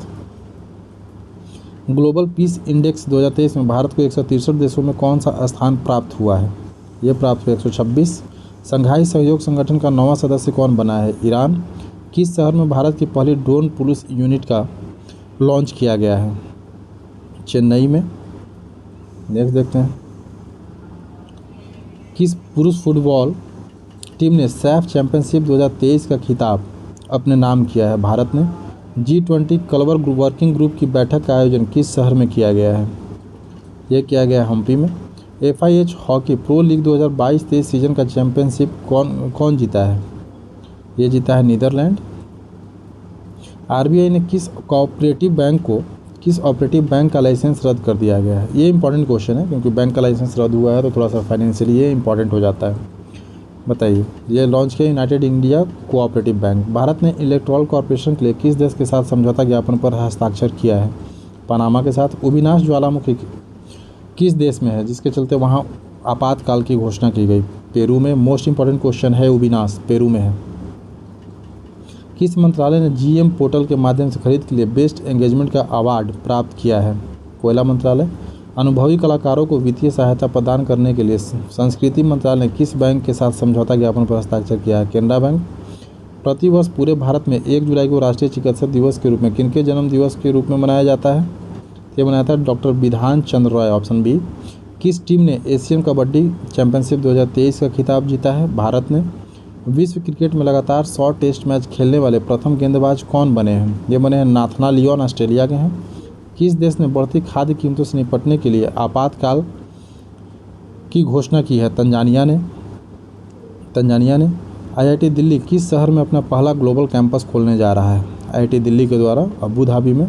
ग्लोबल पीस इंडेक्स 2023 में भारत को 163 देशों में कौन सा स्थान प्राप्त हुआ है? ये प्राप्त हुआ 126। संघाई सहयोग संगठन का 9वां सदस्य कौन बना है? ईरान। किस शहर में भारत की पहली ड्रोन पुलिस यूनिट का लॉन्च किया गया है? चेन्नई में। नेक्स्ट देखते हैं। किस पुरुष फुटबॉल टीम ने सैफ चैंपियनशिप 2023 का खिताब अपने नाम किया है? भारत ने। G20 क्लबर वर्किंग ग्रुप की बैठक का आयोजन किस शहर में किया गया है? यह किया गया हम्पी में। FIH hockey pro league 2022-23 season का चैंपियनशिप कौन जीता है? ये जीता है नीदरलैंड। RBI ने किस ऑपरेटिव बैंक का लाइसेंस रद्द कर दिया गया है? ये इंपॉर्टेंट क्वेश्चन है क्योंकि बैंक का लाइसेंस रद्द हुआ है तो थोड़ा सा फाइनेंशियली ये इंपॉर्टेंट हो जाता है। बताइए। ये लॉन्च किया United India cooperative bank. Bharat ने इलेक्ट्रॉल कॉर्पोरेशन के लिए किस देश के साथ समझौता ज्ञापन पर हस्ताक्षर किया है? पनामा के साथ। अविनाश ज्वालामुखी किस देश में है जिसके चलते वहाँ आपातकाल की घोषणा की गई? पेरू में। मोस्ट इंपॉर्टेंट क्वेश्चन है अविनाश, पेरू में है। किस मंत्रालय ने GM पोर्टल के माध्यम से खरीद के लिए बेस्ट एंगेजमेंट का अवार्ड प्राप्त किया है? कोयला मंत्रालय। अनुभवी कलाकारों को वित्तीय सहायता प्रदान करने के लिए संस्कृति मंत्रालय ने किस बैंक के साथ समझौता ज्ञापन पर हस्ताक्षर किया है? केनरा बैंक। प्रतिवर्ष पूरे भारत में 1 जुलाई को राष्ट्रीय चिकित्सक दिवस के रूप में किनके जन्म दिवस के रूप में मनाया जाता है? ये मनाया था doctor Bidhan Chandra Roy. Option B. किस टीम ने एशियन कबड्डी चैंपियनशिप 2023 का खिताब जीता है? भारत ने। विश्व क्रिकेट में लगातार 100 टेस्ट मैच खेलने वाले प्रथम गेंदबाज कौन बने हैं? ये बने हैं नाथना लियोन, ऑस्ट्रेलिया के हैं। किस देश ने बढ़ती खाद्य कीमतों से निपटने के लिए आपातकाल की घोषणा की है? तंजानिया ने। आईआईटी दिल्ली किस शहर में अपना पहला ग्लोबल कैंपस खोलने जा रहा है? आईआईटी दिल्ली के द्वारा अबू धाबी में।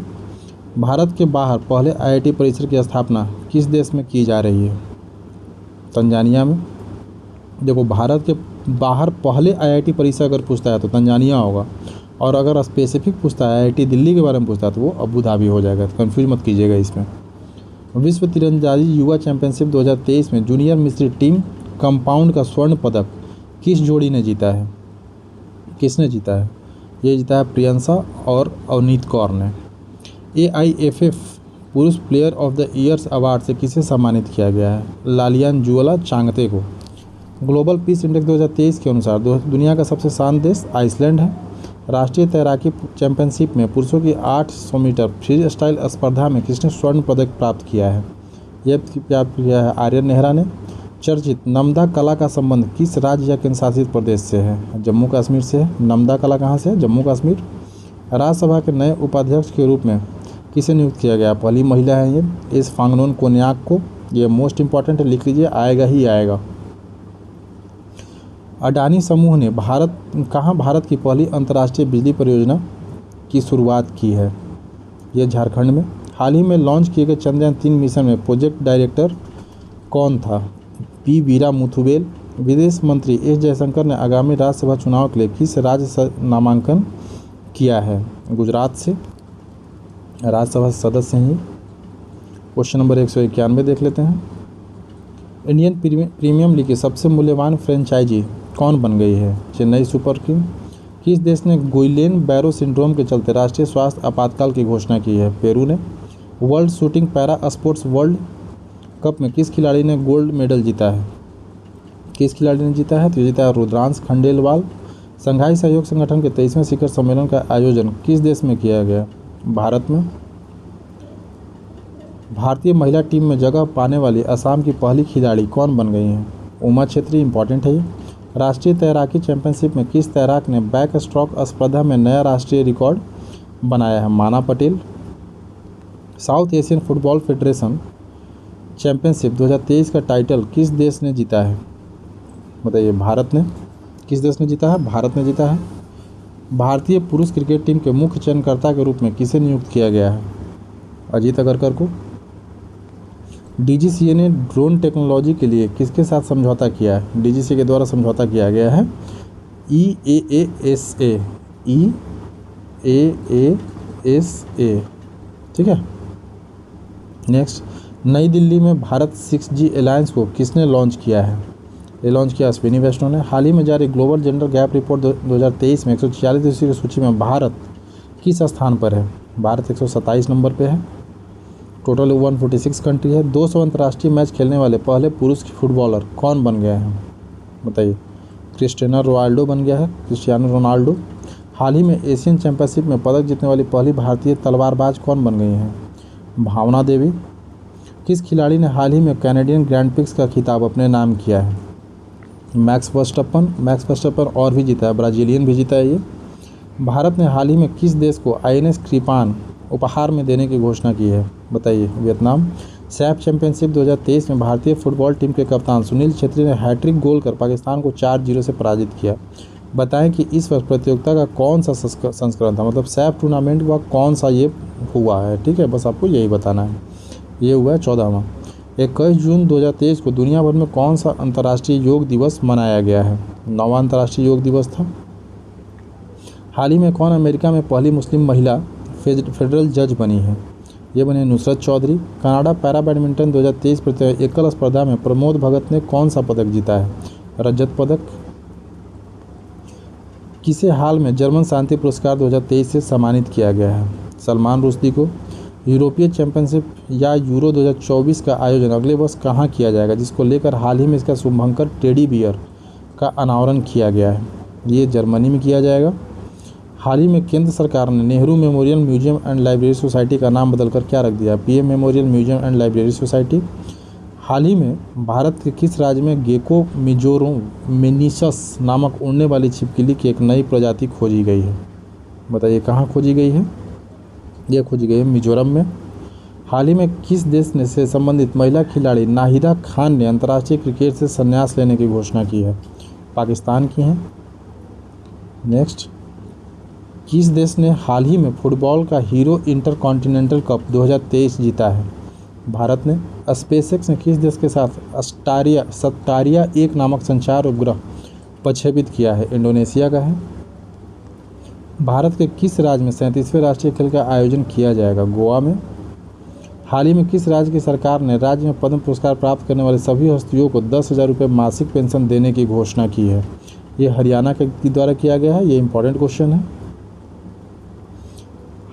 भारत के बाहर पहले आईआईटी परिसर की स्थापना किस देश में की जा रही है? तंजानिया में। देखो, भारत के बाहर पहले आईआईटी परिसर अगर पूछता है तो तंजानिया होगा, और अगर स्पेसिफिक पूछता है आईआईटी दिल्ली के बारे में पूछता है तो वो अबू धाबी हो जाएगा। तो कन्फ्यूज मत कीजिएगा इसमें। विश्व तीरंदाजी युवा चैंपियनशिप 2023 में जूनियर मिश्रित टीम कंपाउंड का स्वर्ण पदक किस जोड़ी ने जीता है? किसने जीता है? ये जीता है प्रियंसा और अवनीत कौर ने। AIFF पुरुष player of the years award से किसे सम्मानित किया गया है? लालियान जुअला चांगते को। ग्लोबल पीस इंडेक्स 2023 के अनुसार दुनिया का सबसे शांत देश आइसलैंड है। राष्ट्रीय तैराकी चैंपियनशिप में पुरुषों की 800 मीटर फ्री स्टाइल स्पर्धा में किसने स्वर्ण पदक प्राप्त किया है? यह प्राप्त किया है आर्यन नेहरा ने। चर्चित नमदा कला का संबंध किस राज्य या केंद्र शासित प्रदेश से है? जम्मू कश्मीर से है। नमदा कला कहाँ से है? जम्मू कश्मीर। राज्यसभा के नए उपाध्यक्ष के रूप में किसे नियुक्त किया गया? पहली महिला है ये, इस फांगनोन कोन्याक को। ये मोस्ट इंपॉर्टेंट है, लिख लीजिए, आएगा ही आएगा। अडानी समूह ने भारत की पहली अंतर्राष्ट्रीय बिजली परियोजना की शुरुआत की है? ये झारखंड में। हाल ही में लॉन्च किए गए चंद्रयान 3 मिशन में प्रोजेक्ट डायरेक्टर कौन था? पी वीरा मुथुवेल। विदेश मंत्री एस जयशंकर ने आगामी राज्यसभा चुनाव के लिए किस राज्य से नामांकन किया है? गुजरात से। राज्यसभा सदस्य हैं। क्वेश्चन नंबर 191 देख लेते हैं। इंडियन प्रीमियर लीग की सबसे मूल्यवान फ्रेंचाइजी कौन बन गई है? Chennai super king. किस देश ने गुइलेन बैरो सिंड्रोम के चलते राष्ट्रीय स्वास्थ्य आपातकाल की घोषणा की है? पेरू ने। World shooting para sports world cup में किस खिलाड़ी ने गोल्ड मेडल जीता है? किस खिलाड़ी ने जीता है? तो जीता है रुद्रांश खंडेलवाल। संघाई सहयोग संगठन के 23वें शिखर सम्मेलन का आयोजन किस देश में किया गया? भारत में। भारतीय महिला टीम में जगह पाने वाली असम की पहली खिलाड़ी कौन बन गई हैं? उमा छेत्री। इंपॉर्टेंट है ये। राष्ट्रीय तैराकी चैंपियनशिप में किस तैराक ने बैक स्ट्रोक स्पर्धा में नया राष्ट्रीय रिकॉर्ड बनाया है? माना Patel. South Asian football federation championship 2023 का टाइटल किस देश ने जीता है? बताइए। भारत ने। किस देश ने जीता है? भारत ने जीता है। भारतीय पुरुष क्रिकेट टीम के मुख्य चयनकर्ता के रूप में किसे नियुक्त किया गया है? अजीत अगरकर को। DGCA ने ड्रोन टेक्नोलॉजी के लिए किसके साथ समझौता किया है? DGCA के द्वारा समझौता किया गया है EAASA। ठीक है। नेक्स्ट, नई दिल्ली में भारत 6G अलायंस को किसने लॉन्च किया है? ये लॉन्च किया अश्विनी वैष्णव ने। हाल ही में जारी ग्लोबल जेंडर गैप रिपोर्ट 2023 में 146 देशों की सूची में भारत किस स्थान पर है? भारत 127 नंबर पे है। टोटल 146 कंट्री है। 200 अंतर्राष्ट्रीय मैच खेलने वाले पहले पुरुष फुटबॉलर कौन बन गए हैं? बताइए। Cristiano Ronaldo. हाल ही में एशियन चैंपियनशिप में पदक जीतने वाली पहली भारतीय तलवारबाज कौन बन गई हैं? भावना देवी। किस खिलाड़ी ने हाल ही में कैनेडियन ग्रैंड प्रिक्स का खिताब अपने नाम किया है? मैक्स वर्स्टप्पन और भी जीता है, ब्राज़ीलियन भी जीता है ये। भारत ने हाल ही में किस देश को INS कृपान उपहार में देने की घोषणा की है? बताइए। वियतनाम। सैफ चैंपियनशिप 2023 में भारतीय फुटबॉल टीम के कप्तान सुनील छेत्री ने हैट्रिक गोल कर पाकिस्तान को 4-0 से पराजित किया। बताएं कि इस वर्ष प्रतियोगिता का कौन सा संस्करण था? मतलब सैफ टूर्नामेंट का कौन सा ये हुआ है? ठीक है, बस आपको यही बताना है। ये हुआ है 14वां। 21 जून 2023 को दुनिया भर में कौन सा अंतर्राष्ट्रीय योग दिवस मनाया गया है? 9वां अंतर्राष्ट्रीय योग दिवस था। हाल ही में कौन अमेरिका में पहली मुस्लिम महिला फेडरल जज बनी है? ये बने Nusrat Chaudhary. Canada para badminton 2023 प्रतियोगिता एकल स्पर्धा में प्रमोद भगत ने कौन सा पदक जीता है? रजत पदक। किसे हाल में जर्मन शांति पुरस्कार 2023 से सम्मानित किया गया है? सलमान रुश्दी को। यूरोपीय चैंपियनशिप या यूरो 2024 का आयोजन अगले वर्ष कहाँ किया जाएगा, जिसको लेकर हाल ही में इसका शुभंकर टेडी बियर का अनावरण किया गया है? ये जर्मनी में किया जाएगा। हाल ही में केंद्र सरकार ने Nehru memorial museum and library society का नाम बदलकर क्या रख दिया? PM memorial museum and library society. हाल ही में भारत के किस राज्य में गेको मिजोरोमेनिसस नामक उड़ने वाली छिपकली की एक नई प्रजाति खोजी गई है? बताइए कहाँ खोजी गई है? यह खोजी गई है मिजोरम में। हाल ही में किस देश ने से संबंधित महिला खिलाड़ी नाहिदा खान ने अंतर्राष्ट्रीय क्रिकेट से संन्यास लेने की घोषणा की है? पाकिस्तान की हैं। नेक्स्ट, किस देश ने हाल ही में फुटबॉल का हीरो इंटरकॉन्टिनेंटल कप 2023 जीता है? भारत ने। स्पेसएक्स ने किस देश के साथ सत्तारिया 1 नामक संचार उपग्रह प्रक्षेपित किया है? इंडोनेशिया का है। भारत के किस राज्य में 37वें राष्ट्रीय खेल का आयोजन किया जाएगा? गोवा में। हाल ही में किस राज्य की सरकार ने राज्य में पद्म पुरस्कार प्राप्त करने वाले सभी हस्तियों को 10,000 रुपये मासिक पेंशन देने की घोषणा की है? ये हरियाणा के द्वारा किया गया है। ये इंपॉर्टेंट क्वेश्चन है।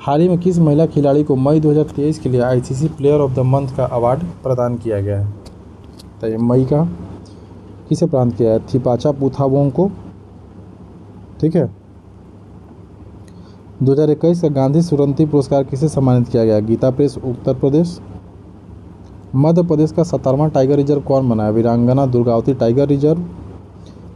हाल ही में किस महिला खिलाड़ी को मई 2023 के लिए ICC player of the month का अवार्ड प्रदान किया गया है? तो ये मई का किसे प्रदान किया है? थिपाचा पुथावोंग को। ठीक है। 2021 का गांधी सुरंती पुरस्कार किसे सम्मानित किया गया? गीता प्रेस उत्तर प्रदेश। मध्य प्रदेश का 17वां टाइगर रिजर्व कौन बनाया? वीरांगना दुर्गावती टाइगर रिजर्व।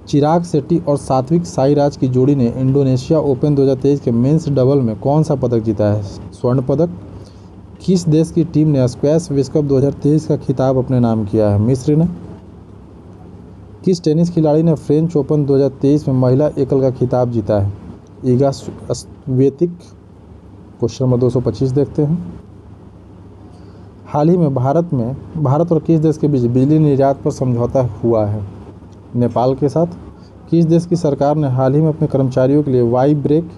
चिराग शेट्टी और सात्विक साईराज की जोड़ी ने इंडोनेशिया ओपन 2023 के मेंस डबल में कौन सा पदक जीता है? स्वर्ण पदक। किस देश की टीम ने स्क्वैश विश्व कप 2023 का खिताब अपने नाम किया है? मिस्र ने। किस टेनिस खिलाड़ी ने फ्रेंच ओपन 2023 में महिला एकल का खिताब जीता है? ईगा स्वीतेक। क्वेश्चन नंबर 225 देखते हैं। हाल ही में भारत और किस देश के बीच बिजली निर्यात पर समझौता हुआ है? नेपाल के साथ। किस देश की सरकार ने हाल ही में अपने कर्मचारियों के लिए वाई ब्रेक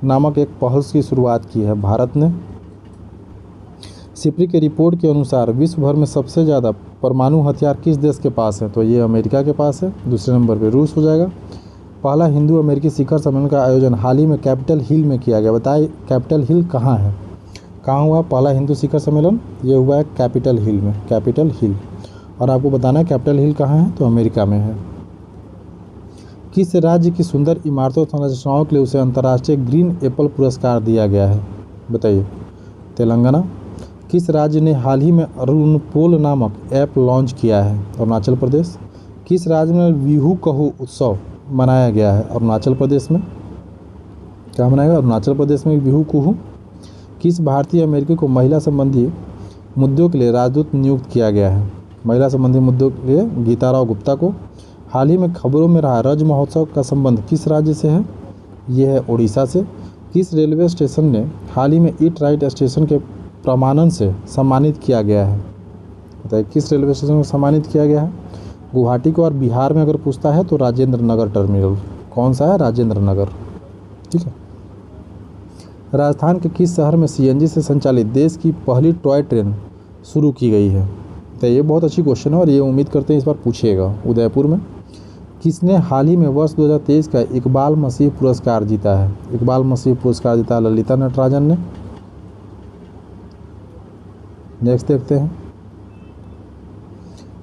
नामक एक पहल की शुरुआत की है? भारत ने। सिप्री के रिपोर्ट के अनुसार विश्व भर में सबसे ज़्यादा परमाणु हथियार किस देश के पास है? तो ये अमेरिका के पास है। दूसरे नंबर पे रूस हो जाएगा। पहला हिंदू अमेरिकी शिखर सम्मेलन का आयोजन हाल ही में कैपिटल हिल में किया गया। बताइए कैपिटल हिल कहाँ है? कहाँ हुआ पहला हिंदू शिखर सम्मेलन? ये हुआ है कैपिटल हिल में। Capitol Hill. और आपको बताना है कैपिटल हिल कहाँ है? तो अमेरिका में है। किस राज्य की सुंदर इमारतों संरचनाओं के लिए उसे अंतर्राष्ट्रीय ग्रीन एप्पल पुरस्कार दिया गया है? बताइए। तेलंगाना। किस राज्य ने हाल ही में अरुणपोल नामक ऐप लॉन्च किया है? अरुणाचल प्रदेश। किस राज्य में बिहू कहू उत्सव मनाया गया है? अरुणाचल प्रदेश में। क्या मनाएगा? अरुणाचल प्रदेश में बिहू कहू। किस भारतीय अमेरिकी को महिला संबंधी मुद्दों के लिए राजदूत नियुक्त किया गया है? महिला संबंधी मुद्दों के लिए गीता राव गुप्ता को। हाल ही में खबरों में रहा रज महोत्सव का संबंध किस राज्य से है? ये है उड़ीसा से। किस रेलवे स्टेशन ने हाल ही में ईट राइट स्टेशन के प्रमाणन से सम्मानित किया गया है? बताइए किस रेलवे स्टेशन को सम्मानित किया गया है? गुवाहाटी को। और बिहार में अगर पूछता है तो राजेंद्र नगर टर्मिनल। कौन सा है? राजेंद्र नगर। ठीक है। राजस्थान के किस शहर में सीएनजी से संचालित देश की पहली टॉय ट्रेन शुरू की गई है? तो ये बहुत अच्छी क्वेश्चन है और ये उम्मीद करते हैं इस बार पूछिएगा। उदयपुर में। किसने हाल ही में वर्ष 2023 का इकबाल मसीह पुरस्कार जीता है? इकबाल मसीह पुरस्कार जीता ललिता नटराजन ने। नेक्स्ट देखते हैं।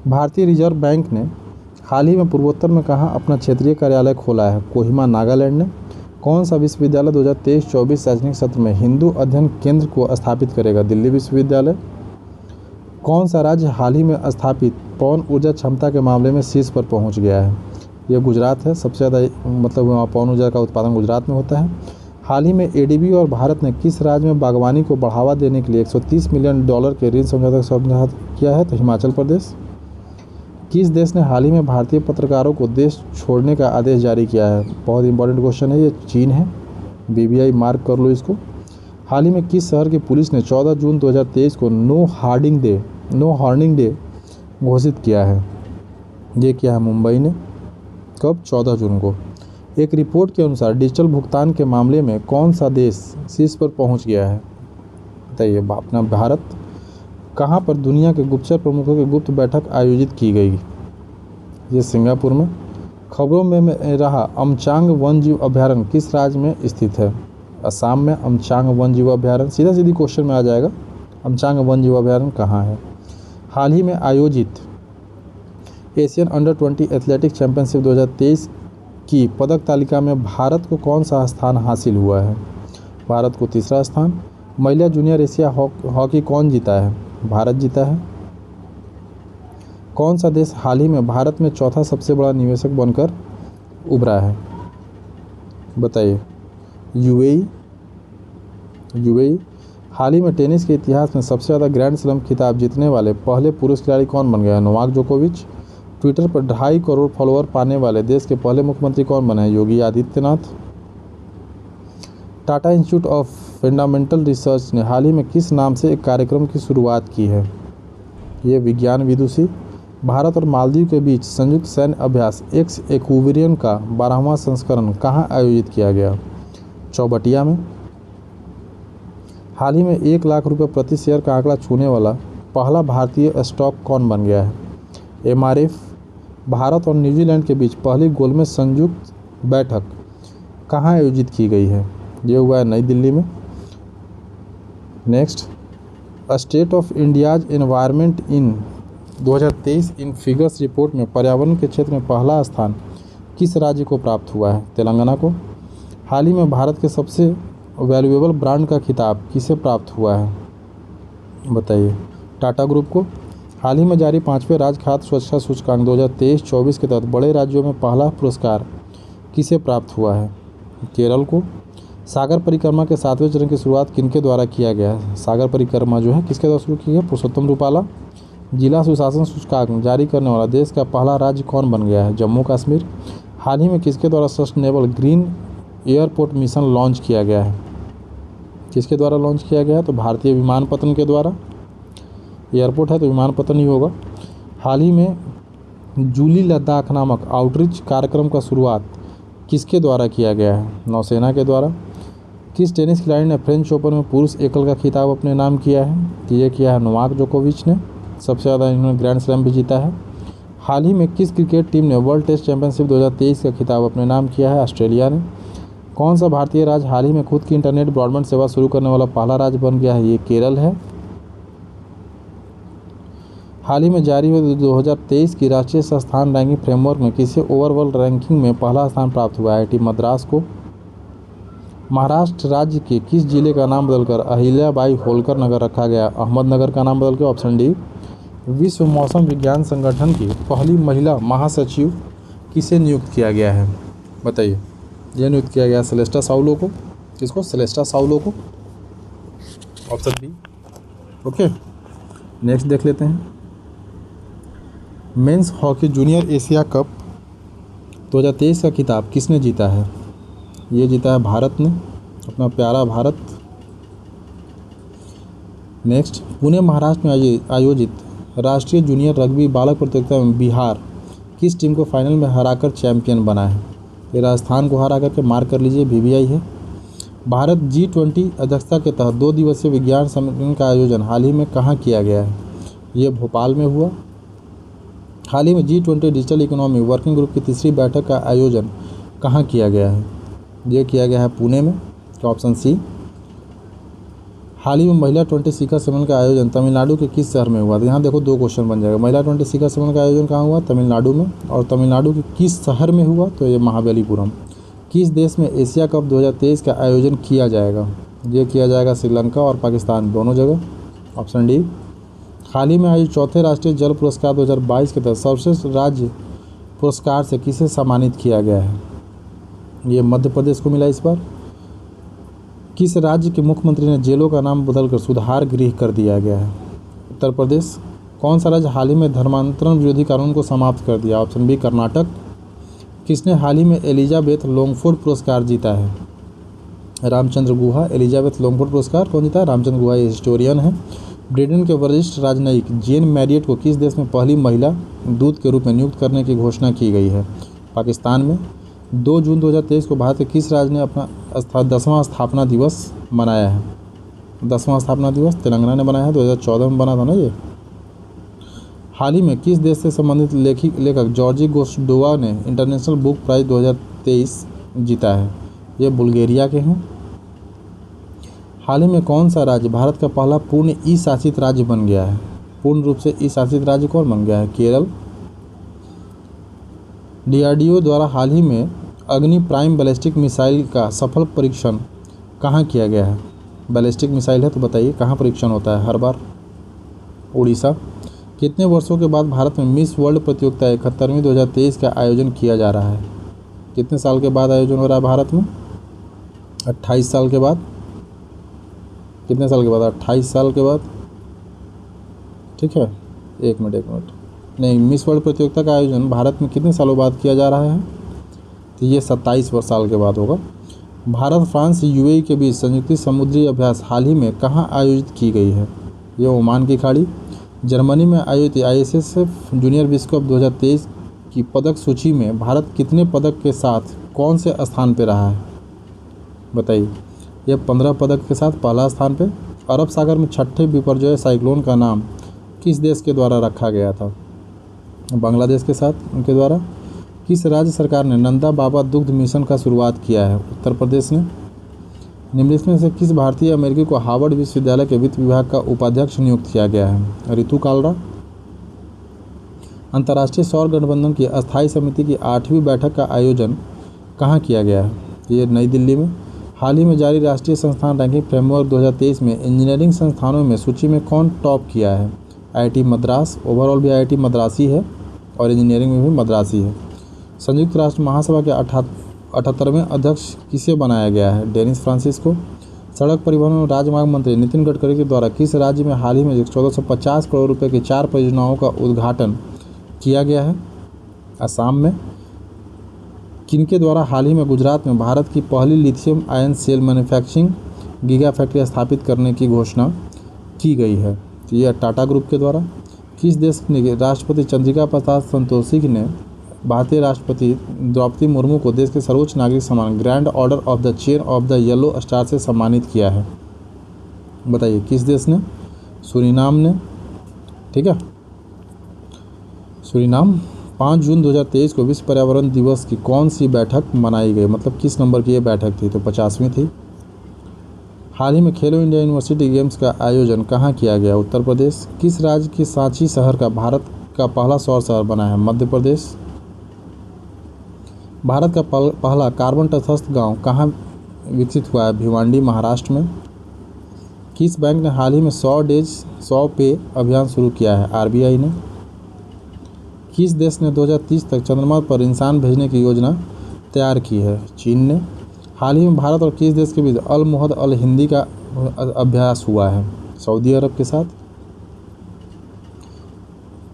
भारतीय रिजर्व बैंक ने हाल ही में पूर्वोत्तर में कहाँ अपना क्षेत्रीय कार्यालय खोला है? कोहिमा नागालैंड ने। कौन सा विश्वविद्यालय 2023-24 शैक्षणिक सत्र में हिंदू अध्ययन केंद्र को स्थापित करेगा? दिल्ली विश्वविद्यालय। कौन सा राज्य हाल ही में स्थापित पवन ऊर्जा क्षमता के मामले में शीर्ष पर पहुंच गया है? यह गुजरात है। सबसे ज़्यादा मतलब पवन ऊर्जा का उत्पादन गुजरात में होता है। हाल ही में एडीबी और भारत ने किस राज्य में बागवानी को बढ़ावा देने के लिए $130 मिलियन के ऋण समझौता किया है? तो हिमाचल प्रदेश। किस देश ने हाल ही में भारतीय पत्रकारों को देश छोड़ने का आदेश जारी किया है? बहुत इंपॉर्टेंट क्वेश्चन है ये। चीन है। बीबीआई मार्क कर लो इसको। हाल ही में किस शहर की पुलिस ने 14 जून 2023 को नो हॉर्निंग डे घोषित किया है? ये क्या है? मुंबई ने। कब? 14 जून को। एक रिपोर्ट के अनुसार डिजिटल भुगतान के मामले में कौन सा देश शीर्ष पर पहुंच गया है? बताइए। अपना भारत। कहाँ पर दुनिया के गुप्तचर प्रमुखों की गुप्त बैठक आयोजित की गई? ये सिंगापुर में। खबरों में रहा अमचांग वन्यजीव अभयारण्य किस राज्य में स्थित है? असम में। अमचांग वन्यजीव अभयारण्य सीधा सीधी क्वेश्चन में आ जाएगा। अमचांग वन्यजीव अभयारण्य कहाँ है? हाल ही में आयोजित एशियन अंडर 20 एथलेटिक्स चैंपियनशिप 2023 की पदक तालिका में भारत को कौन सा स्थान हासिल हुआ है? भारत को तीसरा स्थान। महिला जूनियर एशिया हॉकी कौन जीता है? भारत जीता है। कौन सा देश हाल ही में भारत में चौथा सबसे बड़ा निवेशक बनकर उभरा है? बताइए। यूएई। हाल ही में टेनिस के इतिहास में सबसे ज़्यादा ग्रैंड स्लैम खिताब जीतने वाले पहले पुरुष खिलाड़ी कौन बन गए हैं? नोवाक जोकोविच। ट्विटर पर 2.5 करोड़ फॉलोअर पाने वाले देश के पहले मुख्यमंत्री कौन बने हैं? Yogi Adityanath. Tata institute of fundamental research ने हाल ही में किस नाम से एक कार्यक्रम की शुरुआत की है? ये विज्ञान विदुषी। भारत और मालदीव के बीच संयुक्त सैन्य अभ्यास एक्स एक्विरियन का 12वां संस्करण कहाँ आयोजित किया गया? चौबटिया में। हाल ही में 1 लाख रुपये प्रति शेयर का आंकड़ा छूने वाला पहला भारतीय स्टॉक कौन बन गया है? एमआरएफ। भारत और न्यूजीलैंड के बीच पहली गोलमेज संयुक्त बैठक कहाँ आयोजित की गई है? ये हुआ है नई दिल्ली में। Next, state of India's environment in 2023 in figures report में पर्यावरण के क्षेत्र में पहला स्थान किस राज्य को प्राप्त हुआ है? तेलंगाना को। हाल ही में भारत के सबसे वैल्यूएबल ब्रांड का खिताब किसे प्राप्त हुआ है? बताइए। टाटा ग्रुप को। हाल ही में जारी 5वें राज्य खाद्य सुरक्षा सूचकांक 2023-24 के तहत बड़े राज्यों में पहला पुरस्कार किसे प्राप्त हुआ है? केरल को। सागर परिक्रमा के 7वें चरण की शुरुआत किनके द्वारा किया गया है? सागर परिक्रमा जो है किसके द्वारा शुरू की गई? पुरुषोत्तम रूपाला। जिला सुशासन सूचकांक जारी करने वाला देश का पहला राज्य कौन बन गया है? जम्मू कश्मीर। हाल ही में किसके द्वारा sustainable green airport mission launch किया गया है? किसके द्वारा लॉन्च किया गया है? तो भारतीय विमानपत्तन के द्वारा। एयरपोर्ट है तो विमानपत्तन ही होगा। हाल ही में जूली लद्दाख नामक आउटरीच कार्यक्रम का शुरुआत किसके द्वारा किया गया है? नौसेना के द्वारा। किस टेनिस खिलाड़ी ने फ्रेंच ओपन में पुरुष एकल का खिताब अपने नाम किया है? तो ये किया है नोवाक जोकोविच ने। सबसे ज़्यादा इन्होंने ग्रैंड स्लैम भी जीता है। हाल ही में किस क्रिकेट टीम ने वर्ल्ड टेस्ट चैंपियनशिप 2023 का खिताब अपने नाम किया है? ऑस्ट्रेलिया ने। कौन सा भारतीय राज्य हाल ही में खुद की इंटरनेट ब्रॉडबैंड सेवा शुरू करने वाला पहला राज्य बन गया है? ये केरल है। हाल ही में जारी हुई 2023 की राष्ट्रीय संस्थान रैंकिंग फ्रेमवर्क में किसे ओवरऑल रैंकिंग में पहला स्थान प्राप्त हुआ है? आईआईटी मद्रास को। महाराष्ट्र राज्य के किस जिले का नाम बदलकर अहिल्याबाई होलकर नगर रखा गया? अहमदनगर का नाम बदलकर। Option D. विश्व मौसम विज्ञान संगठन की पहली महिला महासचिव किसे नियुक्त किया गया है? बताइए। यह नियुक्त किया गया सेलेस्टा साउलो को। किसको? सेलेस्टा साउलो को। Option B. ओके, नेक्स्ट देख लेते हैं। Men's hockey junior Asia cup 2023 का खिताब किसने जीता है? ये जीता है भारत ने, अपना प्यारा भारत। नेक्स्ट, पुणे महाराष्ट्र में आयोजित राष्ट्रीय जूनियर रग्बी बालक प्रतियोगिता में बिहार किस टीम को फाइनल में हराकर चैंपियन बना है? ये राजस्थान को हरा करके मार्क कर लीजिए, बीबीआई है। भारत G20 अध्यक्षता के तहत 2 दिवसीय विज्ञान सम्मेलन का आयोजन हाल ही में कहाँ किया गया है? ये भोपाल में हुआ। हाल ही में G20 digital economy working group की 3री बैठक का आयोजन कहाँ किया गया है? ये किया गया है पुणे में। तो ऑप्शन सी। हाल ही में महिला 20 शिखर सम्मेलन का आयोजन तमिलनाडु के किस शहर में हुआ? तो यहाँ देखो 2 क्वेश्चन बन जाएगा। महिला 20 शिखर सम्मेलन का आयोजन कहाँ हुआ? तमिलनाडु में। और तमिलनाडु के किस शहर में हुआ? तो ये महाबलीपुरम। किस देश में एशिया कप 2023 का आयोजन किया जाएगा? ये किया जाएगा श्रीलंका और पाकिस्तान दोनों जगह। Option D. हाल ही में आयोजित 4थे राष्ट्रीय जल पुरस्कार 2022 के तहत सर्वश्रेष्ठ राज्य पुरस्कार से किसे सम्मानित किया गया है? ये मध्य प्रदेश को मिला इस बार। किस राज्य के मुख्यमंत्री ने जेलों का नाम बदलकर सुधार गृह कर दिया गया है? उत्तर प्रदेश। कौन सा राज्य हाल ही में धर्मांतरण विरोधी कानून को समाप्त कर दिया? Option B Karnataka. किसने हाल ही में एलिजाबेथ लॉन्गफोर्ड पुरस्कार जीता है? रामचंद्र गुहा। एलिजाबेथ लॉन्गफोर्ड पुरस्कार कौन जीता है? रामचंद्र गुहा, ये हिस्टोरियन है। ब्रिटेन के वरिष्ठ राजनयिक जेन मैरियट को किस देश में पहली महिला दूत के रूप में नियुक्त करने की घोषणा की गई है? पाकिस्तान में। 2 जून 2023 को भारत के किस राज्य ने अपना 10वां स्थापना दिवस मनाया है? 10वां स्थापना दिवस तेलंगाना ने बनाया है। 2014 में बना था ना ये। हाल ही में किस देश से संबंधित लेखक जॉर्जी गोस्डोवा ने इंटरनेशनल बुक प्राइज 2023 जीता है? ये बुल्गारिया के हैं। हाल ही में कौन सा राज्य भारत का पहला पूर्ण ई शासित राज्य बन गया है? पूर्ण रूप से ई शासित राज्य कौन बन गया है? केरल। DRDO द्वारा हाल ही में अग्नि प्राइम बैलिस्टिक मिसाइल का सफल परीक्षण कहाँ किया गया है? बैलिस्टिक मिसाइल है तो बताइए कहाँ परीक्षण होता है हर बार? उड़ीसा। कितने वर्षों के बाद भारत में मिस वर्ल्ड प्रतियोगिता 71वीं 2023 का आयोजन किया जा रहा है? कितने साल के बाद आयोजन हो रहा है भारत में? 28 साल के बाद। कितने साल के बाद? 28 साल के बाद। ठीक है, एक मिनट नहीं, मिस वर्ल्ड प्रतियोगिता का आयोजन भारत में कितने सालों बाद किया जा रहा है? तो ये 27 साल के बाद होगा। भारत फ्रांस यूएई के बीच संयुक्त समुद्री अभ्यास हाल ही में कहाँ आयोजित की गई है? ये ओमान की खाड़ी। जर्मनी में आयोजित आईएसएसएफ जूनियर विश्व कप 2023 की पदक सूची में भारत कितने पदक के साथ कौन से स्थान पर रहा है? बताइए। यह 15 पदक के साथ पहला स्थान पे। अरब सागर में छठे विपर्जय साइक्लोन का नाम किस देश के द्वारा रखा गया था? बांग्लादेश के साथ उनके द्वारा। किस राज्य सरकार ने नंदा बाबा दुग्ध मिशन का शुरुआत किया है? उत्तर प्रदेश ने। निम्नलिखित में से किस भारतीय अमेरिकी को हार्वर्ड विश्वविद्यालय के वित्त विभाग का उपाध्यक्ष नियुक्त किया गया है? रितु कालरा। अंतर्राष्ट्रीय सौर गठबंधन की अस्थायी समिति की 8वीं बैठक का आयोजन कहाँ किया गया है? ये नई दिल्ली में। हाल ही में जारी राष्ट्रीय संस्थान रैंकिंग फ्रेमवर्क 2023 में इंजीनियरिंग संस्थानों में सूची में कौन टॉप किया है? आईआईटी मद्रास। ओवरऑल भी आईआईटी मद्रासी है और इंजीनियरिंग में भी मद्रासी है। संयुक्त राष्ट्र महासभा के 78वें अध्यक्ष किसे बनाया गया है? Dennis Francisco. सड़क परिवहन और राजमार्ग मंत्री नितिन गडकरी के द्वारा किस राज्य में हाल ही में 1450 करोड़ रुपए की 4 परियोजनाओं का उद्घाटन किया गया है? असम में। किनके द्वारा हाल ही में गुजरात में भारत की पहली lithium ion cell manufacturing giga factory स्थापित करने की घोषणा की गई है? तो यह टाटा ग्रुप के द्वारा। किस देश के राष्ट्रपति चंद्रिका प्रसाद संतोषी ने भारतीय राष्ट्रपति द्रौपदी मुर्मू को देश के सर्वोच्च नागरिक सम्मान grand order of the chain of the yellow star से सम्मानित किया है? बताइए किस देश ने? सूरीनाम ने। ठीक है, सूरीनाम। 5 जून 2023 को विश्व पर्यावरण दिवस की कौन सी बैठक मनाई गई? मतलब किस नंबर की ये बैठक थी? तो 50वीं थी। हाल ही में खेलो इंडिया यूनिवर्सिटी गेम्स का आयोजन कहाँ किया गया? उत्तर प्रदेश। किस राज्य के सांची शहर का भारत का पहला सौर शहर बना है? मध्य प्रदेश। भारत का पहला कार्बन तटस्थ गांव कहाँ विकसित हुआ है? भिवांडी, महाराष्ट्र में। किस बैंक ने हाल ही में 100 डेज 100 पे अभियान शुरू किया है? आरबीआई ने। किस देश ने 2030 तक चंद्रमा पर इंसान भेजने की योजना तैयार की है? चीन ने। हाल ही में भारत और किस देश के बीच अल मुहद अल हिंदी का अभ्यास हुआ है? सऊदी अरब के साथ।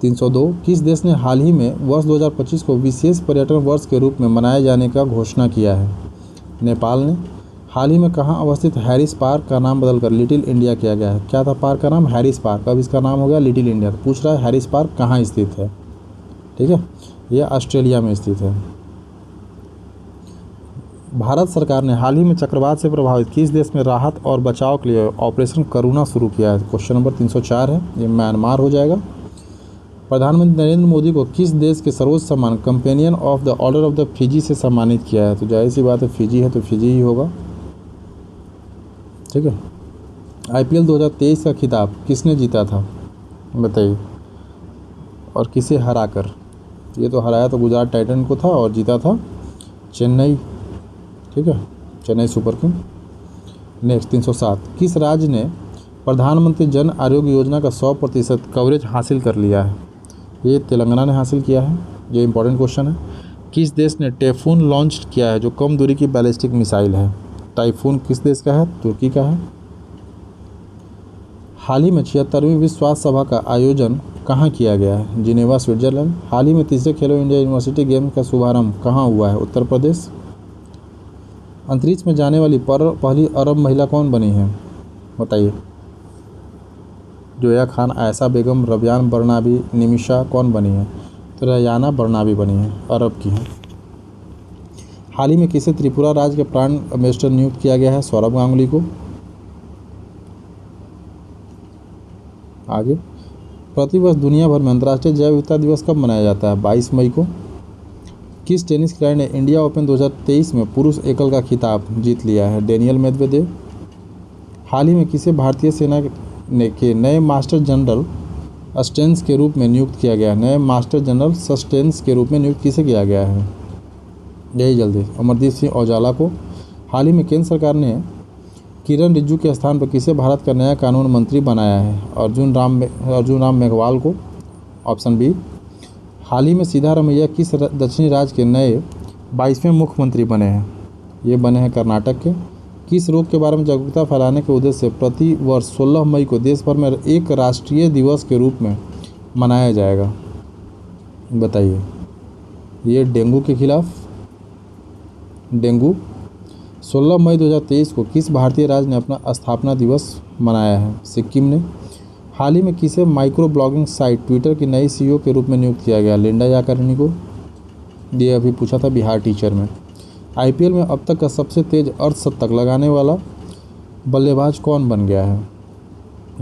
302। किस देश ने हाल ही में वर्ष 2025 को विशेष पर्यटन वर्ष के रूप में मनाए जाने का घोषणा किया है? नेपाल ने। हाल ही में कहाँ अवस्थित हैरिस पार्क का नाम बदलकर लिटिल इंडिया किया गया है? क्या था पार्क का नाम? Harris park. अब इसका नाम हो गया लिटिल इंडिया। तो पूछ रहा है हैरिस पार्क कहाँ स्थित है? ठीक है, यह ऑस्ट्रेलिया में स्थित है। भारत सरकार ने हाल ही में चक्रवात से प्रभावित किस देश में राहत और बचाव के लिए ऑपरेशन करुणा शुरू किया है? क्वेश्चन नंबर 304 है, ये म्यांमार हो जाएगा। प्रधानमंत्री नरेंद्र मोदी को किस देश के सर्वोच्च सम्मान companion of the order of the Fiji से सम्मानित किया है? तो जाहिर सी बात है, फिजी है तो फिजी ही होगा। ठीक है। आईपीएल 2023 का खिताब किसने जीता था? बताइए। और किसे हराकर? ये तो हराया तो गुजरात टाइटन को था और जीता था चेन्नई। ठीक है, चेन्नई सुपर किंग। नेक्स्ट 307। किस राज्य ने प्रधानमंत्री जन आरोग्य योजना का 100% कवरेज हासिल कर लिया है? ये तेलंगाना ने हासिल किया है। ये इंपॉर्टेंट क्वेश्चन है। किस देश ने टाइफून लॉन्च किया है जो कम दूरी की बैलिस्टिक मिसाइल है? टाइफून किस देश का है? तुर्की का है। हाल ही में 76वीं विश्व स्वास्थ्य सभा का आयोजन कहाँ किया गया है? Geneva, Switzerland. हाल ही में तीसरे खेलो इंडिया यूनिवर्सिटी गेम का शुभारंभ कहाँ हुआ है? उत्तर प्रदेश। अंतरिक्ष में जाने वाली पहली अरब महिला कौन बनी है? बताइए। जोया खान, आयशा बेगम, रबियान बरनाबी, निमिषा कौन बनी है? तो रयाना बरनाबी बनी है, अरब की है। हाल ही में किसे त्रिपुरा राज्य के प्रांड एम्बेसडर नियुक्त किया गया है? सौरभ गांगुली को। आगे, प्रतिवर्ष दुनिया भर में अंतर्राष्ट्रीय जैव विविधता दिवस कब मनाया जाता है? 22 मई को। किस टेनिस खिलाड़ी ने इंडिया ओपन 2023 में पुरुष एकल का खिताब जीत लिया है? Daniel Medvedev. हाल ही में किसे भारतीय सेना के नए मास्टर जनरल सस्टेंस के रूप में नियुक्त किया गया है? नए मास्टर जनरल सस्टेंस के रूप में नियुक्त किसे किया गया है? यही जल्दी, अमरदीप सिंह औजाला को। हाल ही में केंद्र सरकार ने किरण रिजिजू के स्थान पर किसे भारत का नया कानून मंत्री बनाया है? अर्जुन राम मेघवाल को। Option B. हाल ही में सिद्धारमैया किस दक्षिणी राज्य के नए 22वें मुख्यमंत्री बने हैं? ये बने हैं कर्नाटक के। किस रोग के बारे में जागरूकता फैलाने के उद्देश्य से प्रति वर्ष 16 मई को देश भर में एक राष्ट्रीय दिवस के रूप में मनाया जाएगा? बताइए। ये डेंगू के खिलाफ। डेंगू 16 मई 2023 को किस भारतीय राज्य ने अपना स्थापना दिवस मनाया है? सिक्किम ने। हाल ही में किसे माइक्रो ब्लॉगिंग साइट ट्विटर की नई सीईओ के रूप में नियुक्त किया गया? लिंडा याकार्नी को। ये अभी पूछा था बिहार टीचर में। आईपीएल में अब तक का सबसे तेज अर्धशतक लगाने वाला बल्लेबाज कौन बन गया है?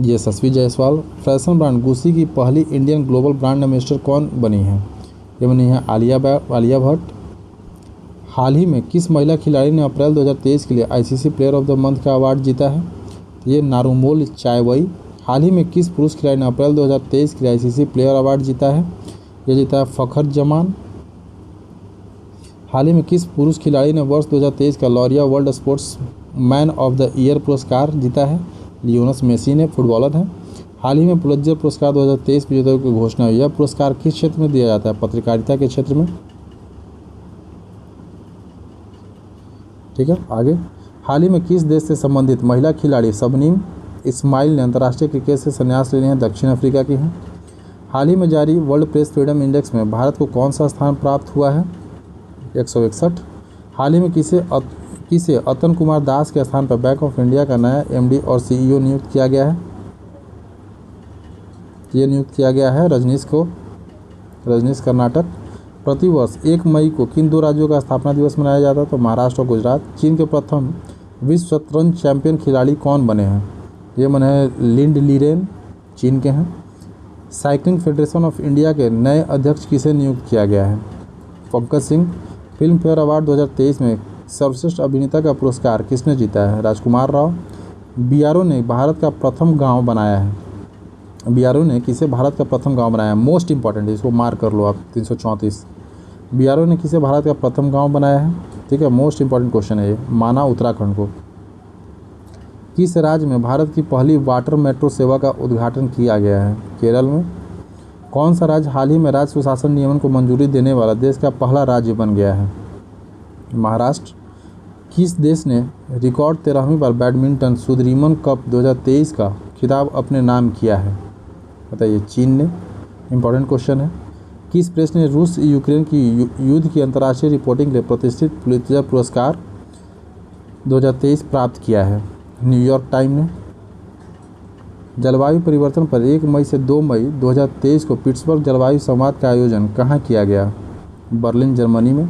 यशस्वी जायसवाल। फैशन ब्रांड गुस्सी की पहली इंडियन ग्लोबल ब्रांड एम्बेसडर कौन बनी है? ये बनी है आलिया भट्ट। हाल ही में किस महिला खिलाड़ी ने अप्रैल 2023 के लिए ICC player of the month का अवार्ड जीता है? ये नारुमोल चायवई। हाल ही में किस पुरुष खिलाड़ी ने अप्रैल 2023 के लिए आईसीसी प्लेयर अवार्ड जीता है? यह जीता है फखर जमान। हाल ही में किस पुरुष खिलाड़ी ने वर्ष 2023 का Laureus world sports man of the year पुरस्कार जीता है? लियोनेल मेसी ने, फुटबॉलर हैं। हाल ही में पुलित्जर पुरस्कार 2023 विजेताओं की घोषणा हुई। यह पुरस्कार किस क्षेत्र में दिया जाता है? पत्रकारिता के क्षेत्र में। ठीक है, आगे। हाल ही में किस देश से संबंधित महिला खिलाड़ी शबनीम इस्माइल ने अंतर्राष्ट्रीय क्रिकेट से संन्यास लेने हैं? दक्षिण अफ्रीका की हैं। हाल ही में जारी वर्ल्ड प्रेस फ्रीडम इंडेक्स में भारत को कौन सा स्थान प्राप्त हुआ है? 161। हाल ही में किसे अतन कुमार दास के स्थान पर बैंक ऑफ इंडिया का नया एमडी और सीईओ नियुक्त किया गया है? ये नियुक्त किया गया है रजनीश को। रजनीश कर्नाटक। प्रतिवर्ष 1 मई को किन 2 राज्यों का स्थापना दिवस मनाया जाता है? तो महाराष्ट्र और गुजरात। चीन के प्रथम विश्व शतरंज चैंपियन खिलाड़ी कौन बने हैं? ये बने हैं लिंड लीरेन, चीन के हैं। साइकिलिंग फेडरेशन ऑफ इंडिया के नए अध्यक्ष किसे नियुक्त किया गया है? Pankaj Singh. Film fair award 2023 में सर्वश्रेष्ठ अभिनेता का पुरस्कार किसने जीता है? राजकुमार राव। बीआरओ ने भारत का प्रथम गांव बनाया है। बीआरओ ने किसे भारत का प्रथम गांव बनाया है? मोस्ट इंपॉर्टेंट, इसको मार्क कर लो आप। 334। बीआरओ ने किसे भारत का प्रथम गांव बनाया है? ठीक है, मोस्ट इंपॉर्टेंट क्वेश्चन है ये। माना उत्तराखंड को। किस राज्य में भारत की पहली वाटर मेट्रो सेवा का उद्घाटन किया गया है? केरल में। कौन सा राज्य हाल ही में राज्य सुशासन नियमन को मंजूरी देने वाला देश का पहला राज्य बन गया है? महाराष्ट्र। किस देश ने रिकॉर्ड 13वीं बार बैडमिंटन सुदरीमन कप 2023 का खिताब अपने नाम किया है? बताइए। चीन ने। इंपॉर्टेंट क्वेश्चन है। किस प्रेस ने रूस यूक्रेन की युद्ध की अंतर्राष्ट्रीय रिपोर्टिंग के लिए प्रतिष्ठित पुलित्जर पुरस्कार 2023 प्राप्त किया है? न्यूयॉर्क टाइम ने। जलवायु परिवर्तन पर 1 मई से 2 मई 2023 को पिट्सबर्ग जलवायु संवाद का आयोजन कहाँ किया गया? बर्लिन, जर्मनी में।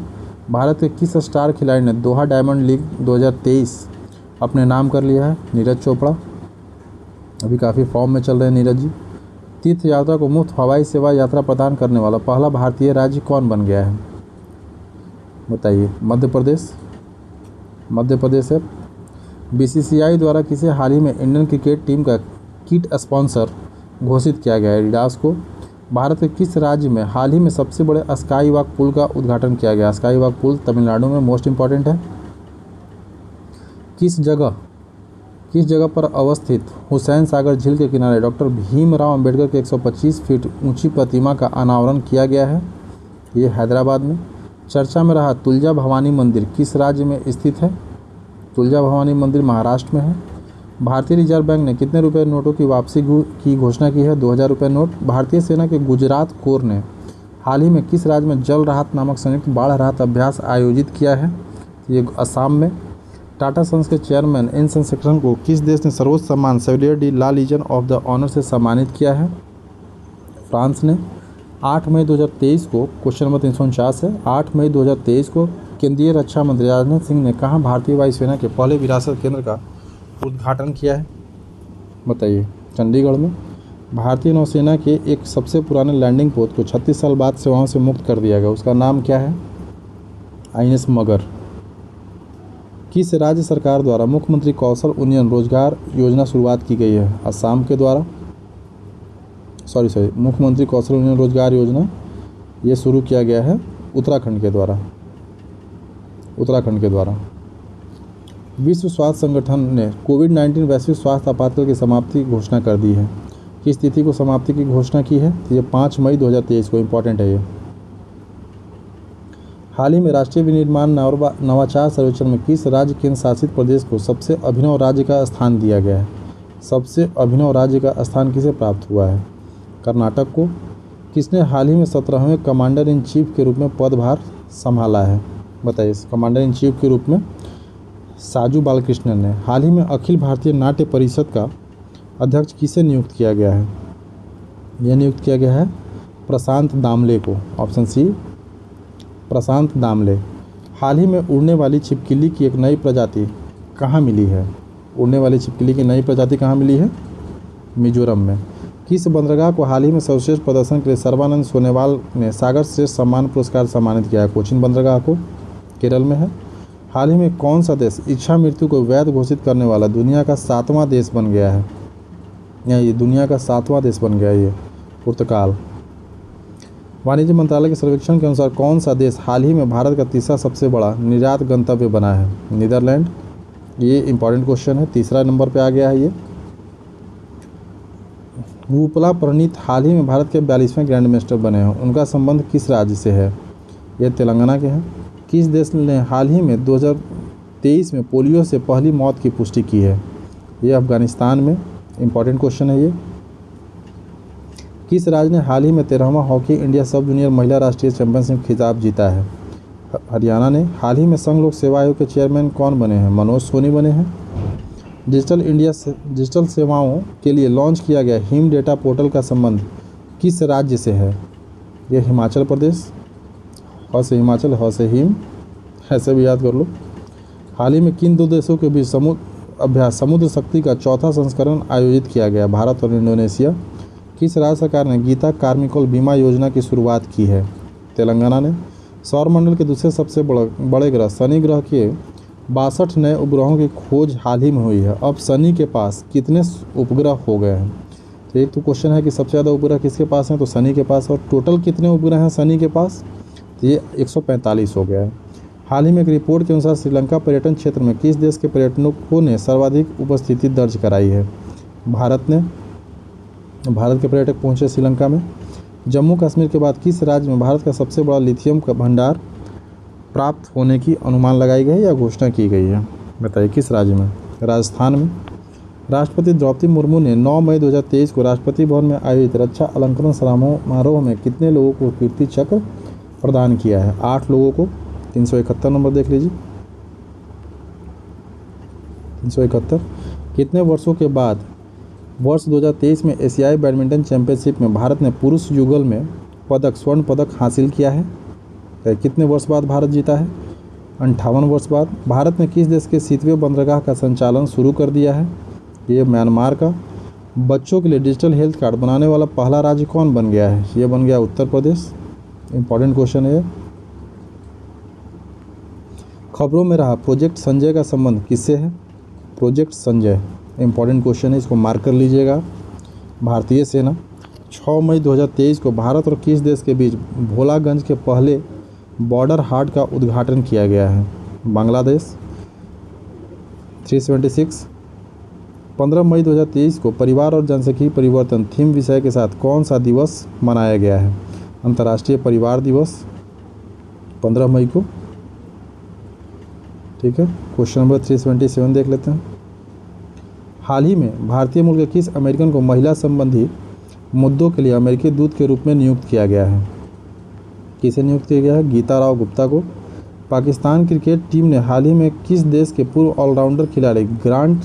भारत के किस स्टार खिलाड़ी ने दोहा डायमंड लीग 2023 अपने नाम कर लिया है? नीरज चोपड़ा। अभी काफ़ी फॉर्म में चल रहे हैं नीरज जी। तीर्थ यात्रा को मुफ्त हवाई सेवा यात्रा प्रदान करने वाला पहला भारतीय राज्य कौन बन गया है? बताइए। मध्य प्रदेश। मध्य प्रदेश है। बीसीसीआई द्वारा किसे हाल ही में इंडियन क्रिकेट टीम का किट स्पॉन्सर घोषित किया गया है? एडिडास को। भारत के किस राज्य में हाल ही में सबसे बड़े स्काई वॉक पुल का उद्घाटन किया गया? स्काई वॉक पुल तमिलनाडु में। मोस्ट इंपॉर्टेंट है। किस जगह पर अवस्थित हुसैन सागर झील के किनारे डॉक्टर भीमराव अंबेडकर के 125 फीट ऊंची प्रतिमा का अनावरण किया गया है? ये हैदराबाद में। चर्चा में रहा तुलजा भवानी मंदिर किस राज्य में स्थित है? तुलजा भवानी मंदिर महाराष्ट्र में है। भारतीय रिजर्व बैंक ने कितने रुपए नोटों की वापसी की घोषणा की है? 2000 रुपये नोट। भारतीय सेना के गुजरात कोर ने हाल ही में किस राज्य में जल राहत नामक संयुक्त बाढ़ राहत अभ्यास आयोजित किया है? ये असम में। टाटा सन्स के चेयरमैन एन चंद्रशेखरन को किस देश ने सर्वोच्च सम्मान Chevalier de la Legion of the Honour से सम्मानित किया है? फ्रांस ने। 8 मई 2023 को, क्वेश्चन नंबर 349 है, 8 मई 2023 को केंद्रीय रक्षा मंत्री राजनाथ सिंह ने कहाँ भारतीय वायुसेना के पहले विरासत केंद्र का उद्घाटन किया है? बताइए। चंडीगढ़ में। भारतीय नौसेना के एक सबसे पुराने लैंडिंग पोत को 36 साल बाद सेवाओं से मुक्त कर दिया गया, उसका नाम क्या है? आईएनएस मगर। किस राज्य सरकार द्वारा मुख्यमंत्री कौशल उन्नयन रोजगार योजना शुरुआत की गई है? असम के द्वारा। मुख्यमंत्री कौशल उन्नयन रोजगार योजना ये शुरू किया गया है उत्तराखंड के द्वारा। विश्व स्वास्थ्य संगठन ने कोविड-19 वैश्विक स्वास्थ्य आपातकाल की समाप्ति की घोषणा कर दी है। किस तिथि को समाप्ति की घोषणा की है? तो ये 5 मई 2023 को, इम्पॉर्टेंट है ये। हाल ही में राष्ट्रीय विनिर्माण नवाचार सर्वेक्षण में किस राज्य केंद्र शासित प्रदेश को सबसे अभिनव राज्य का स्थान दिया गया है? सबसे अभिनव राज्य का स्थान किसे प्राप्त हुआ है? कर्नाटक को। किसने हाल ही में 17वें कमांडर इन चीफ के रूप में पदभार संभाला है? बताइए। कमांडर इन चीफ के रूप में साजू बालकृष्णन ने। हाल ही में अखिल भारतीय नाट्य परिषद का अध्यक्ष किसे नियुक्त किया गया है? यह नियुक्त किया गया है प्रशांत दामले को। Option C, Prashant Damle. हाल ही में उड़ने वाली छिपकली की एक नई प्रजाति कहाँ मिली है? उड़ने वाली छिपकली की नई प्रजाति कहाँ मिली है? मिजोरम में। किस बंदरगाह को हाल ही में सर्वश्रेष्ठ प्रदर्शन के लिए सर्बानंद सोनोवाल ने सागर श्रेष्ठ सम्मान पुरस्कार सम्मानित किया है? कोचीन बंदरगाह को, केरल में है। हाल ही में कौन सा देश इच्छा मृत्यु को वैध घोषित करने वाला दुनिया का 7वां देश बन गया है? ये दुनिया का 7वां देश बन गया ये पुर्तगाल। वाणिज्य मंत्रालय के सर्वेक्षण के अनुसार कौन सा देश हाल ही में भारत का तीसरा सबसे बड़ा निर्यात गंतव्य बना है? नीदरलैंड। ये इंपॉर्टेंट क्वेश्चन है, तीसरा नंबर पे आ गया है ये। रूपला प्रणीत हाल ही में भारत के 42वें ग्रैंड मास्टर बने हैं, उनका संबंध किस राज्य से है? ये तेलंगाना के हैं। किस देश ने हाल ही में 2023 में पोलियो से पहली मौत की पुष्टि की है? ये अफगानिस्तान में। इंपॉर्टेंट क्वेश्चन है ये। किस राज्य ने हाल ही में 13वां हॉकी इंडिया सब जूनियर महिला राष्ट्रीय चैंपियनशिप खिताब जीता है? हरियाणा ने। हाल ही में संघ लोक सेवा आयोग के चेयरमैन कौन बने हैं? मनोज सोनी बने हैं। डिजिटल सेवाओं के लिए लॉन्च किया गया हिम डेटा पोर्टल का संबंध किस राज्य से है? ये हिमाचल प्रदेश। ह से हिमाचल, ह से हिम, ऐसे भी याद कर लो। हाल ही में किन दो देशों के बीच समुद्र शक्ति का चौथा संस्करण आयोजित किया गया? भारत और इंडोनेशिया। किस राज्य सरकार ने गीता कार्मिकोल बीमा योजना की शुरुआत की है? तेलंगाना ने। सौरमंडल के दूसरे सबसे बड़े ग्रह शनि ग्रह के 62 नए उपग्रहों की खोज हाल ही में हुई है। अब शनि के पास कितने उपग्रह हो गए हैं? तो एक तो क्वेश्चन है कि सबसे ज़्यादा उपग्रह किसके पास हैं? तो शनि के पास। और टोटल कितने उपग्रह हैं शनि के पास? तो ये 145 हो गया है। हाल ही में एक रिपोर्ट के अनुसार श्रीलंका पर्यटन क्षेत्र में किस देश के पर्यटकों ने सर्वाधिक उपस्थिति दर्ज कराई है? भारत ने। भारत के पर्यटक पहुंचे श्रीलंका में। जम्मू कश्मीर के बाद किस राज्य में भारत का सबसे बड़ा लिथियम का भंडार प्राप्त होने की अनुमान लगाई गई है या घोषणा की गई है? बताइए किस राज्य में? राजस्थान में। राष्ट्रपति द्रौपदी मुर्मू ने 9 मई 2023 को राष्ट्रपति भवन में आयोजित रक्षा अलंकरण समारोह में कितने लोगों को कीर्ति चक्र प्रदान किया है? 8 लोगों को। 371 नंबर देख लीजिए। 371। कितने वर्षों के बाद वर्ष 2023 में एशियाई बैडमिंटन चैंपियनशिप में भारत ने पुरुष युगल में स्वर्ण पदक हासिल किया है? कितने वर्ष बाद भारत जीता है? 58 वर्ष बाद। भारत ने किस देश के 7वें बंदरगाह का संचालन शुरू कर दिया है? ये म्यांमार का। बच्चों के लिए डिजिटल हेल्थ कार्ड बनाने वाला पहला राज्य कौन बन गया है? ये बन गया उत्तर प्रदेश। इंपॉर्टेंट क्वेश्चन है। खबरों में रहा प्रोजेक्ट संजय का संबंध किससे है? प्रोजेक्ट संजय इंपॉर्टेंट क्वेश्चन है, इसको मार्क कर लीजिएगा। भारतीय सेना। 6 मई 2023 को भारत और किस देश के बीच भोलागंज के पहले बॉर्डर हाट का उद्घाटन किया गया है? बांग्लादेश। 376। 15 मई 2023 को परिवार और जनसांख्यिकीय परिवर्तन थीम विषय के साथ कौन सा दिवस मनाया गया है? अंतर्राष्ट्रीय परिवार दिवस 15 मई को। ठीक है। क्वेश्चन नंबर 377 देख लेते हैं। हाल ही में भारतीय मूल के किस अमेरिकन को महिला संबंधी मुद्दों के लिए अमेरिकी दूत के रूप में नियुक्त किया गया है? किसे नियुक्त किया गया है? गीता राव गुप्ता को। पाकिस्तान क्रिकेट टीम ने हाल ही में किस देश के पूर्व ऑलराउंडर खिलाड़ी ग्रांट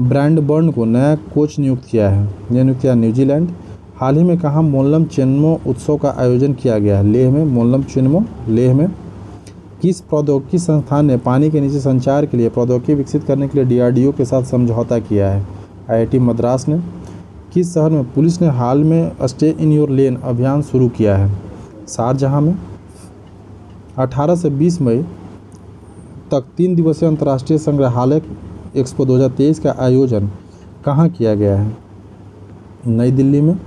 ब्रैडबर्न को नया कोच नियुक्त किया है? यह नियुक्त किया न्यूजीलैंड। हाल ही में कहाँ मोल्लम चेन्मो उत्सव का आयोजन किया गया है? लेह में। मोल्लम चेन्मो लेह में। किस प्रौद्योगिकी संस्थान ने पानी के नीचे संचार के लिए प्रौद्योगिकी विकसित करने के लिए डीआरडीओ के साथ समझौता किया है? आईआईटी मद्रास ने। किस शहर में पुलिस ने हाल में स्टे इन योर लेन अभियान शुरू किया है? शारजहाँ में। 18 से 20 मई तक 3 दिवसीय अंतर्राष्ट्रीय संग्रहालय एक्सपो 2023 का आयोजन कहाँ किया गया है? नई दिल्ली में।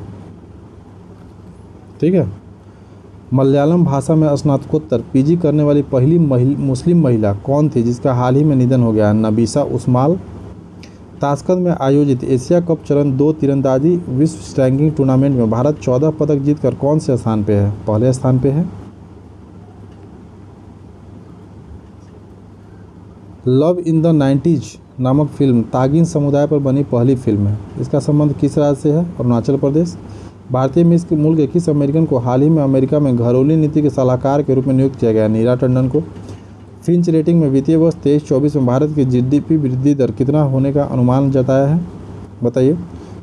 ठीक है। मलयालम भाषा में स्नातकोत्तर पीजी करने वाली पहली मुस्लिम महिला कौन थी जिसका हाल ही में निधन हो गया है? नबीसा उस्माल। ताशकंद में आयोजित एशिया कप चरण 2 तीरंदाजी विश्व रैंकिंग टूर्नामेंट में भारत 14 पदक जीतकर कौन से स्थान पे है? पहले स्थान पे है। लव इन द 90s नामक फिल्म तागिन समुदाय पर बनी पहली फिल्म है। इसका संबंध किस राज्य से है? अरुणाचल प्रदेश। भारतीय मूल के किस अमेरिकन को हाल ही में अमेरिका में घरेलू नीति के सलाहकार के रूप में नियुक्त किया गया? नीरा टंडन को। फिंच रेटिंग में वित्तीय वर्ष 23-24 में भारत की जीडीपी वृद्धि दर कितना होने का अनुमान जताया है? बताइए।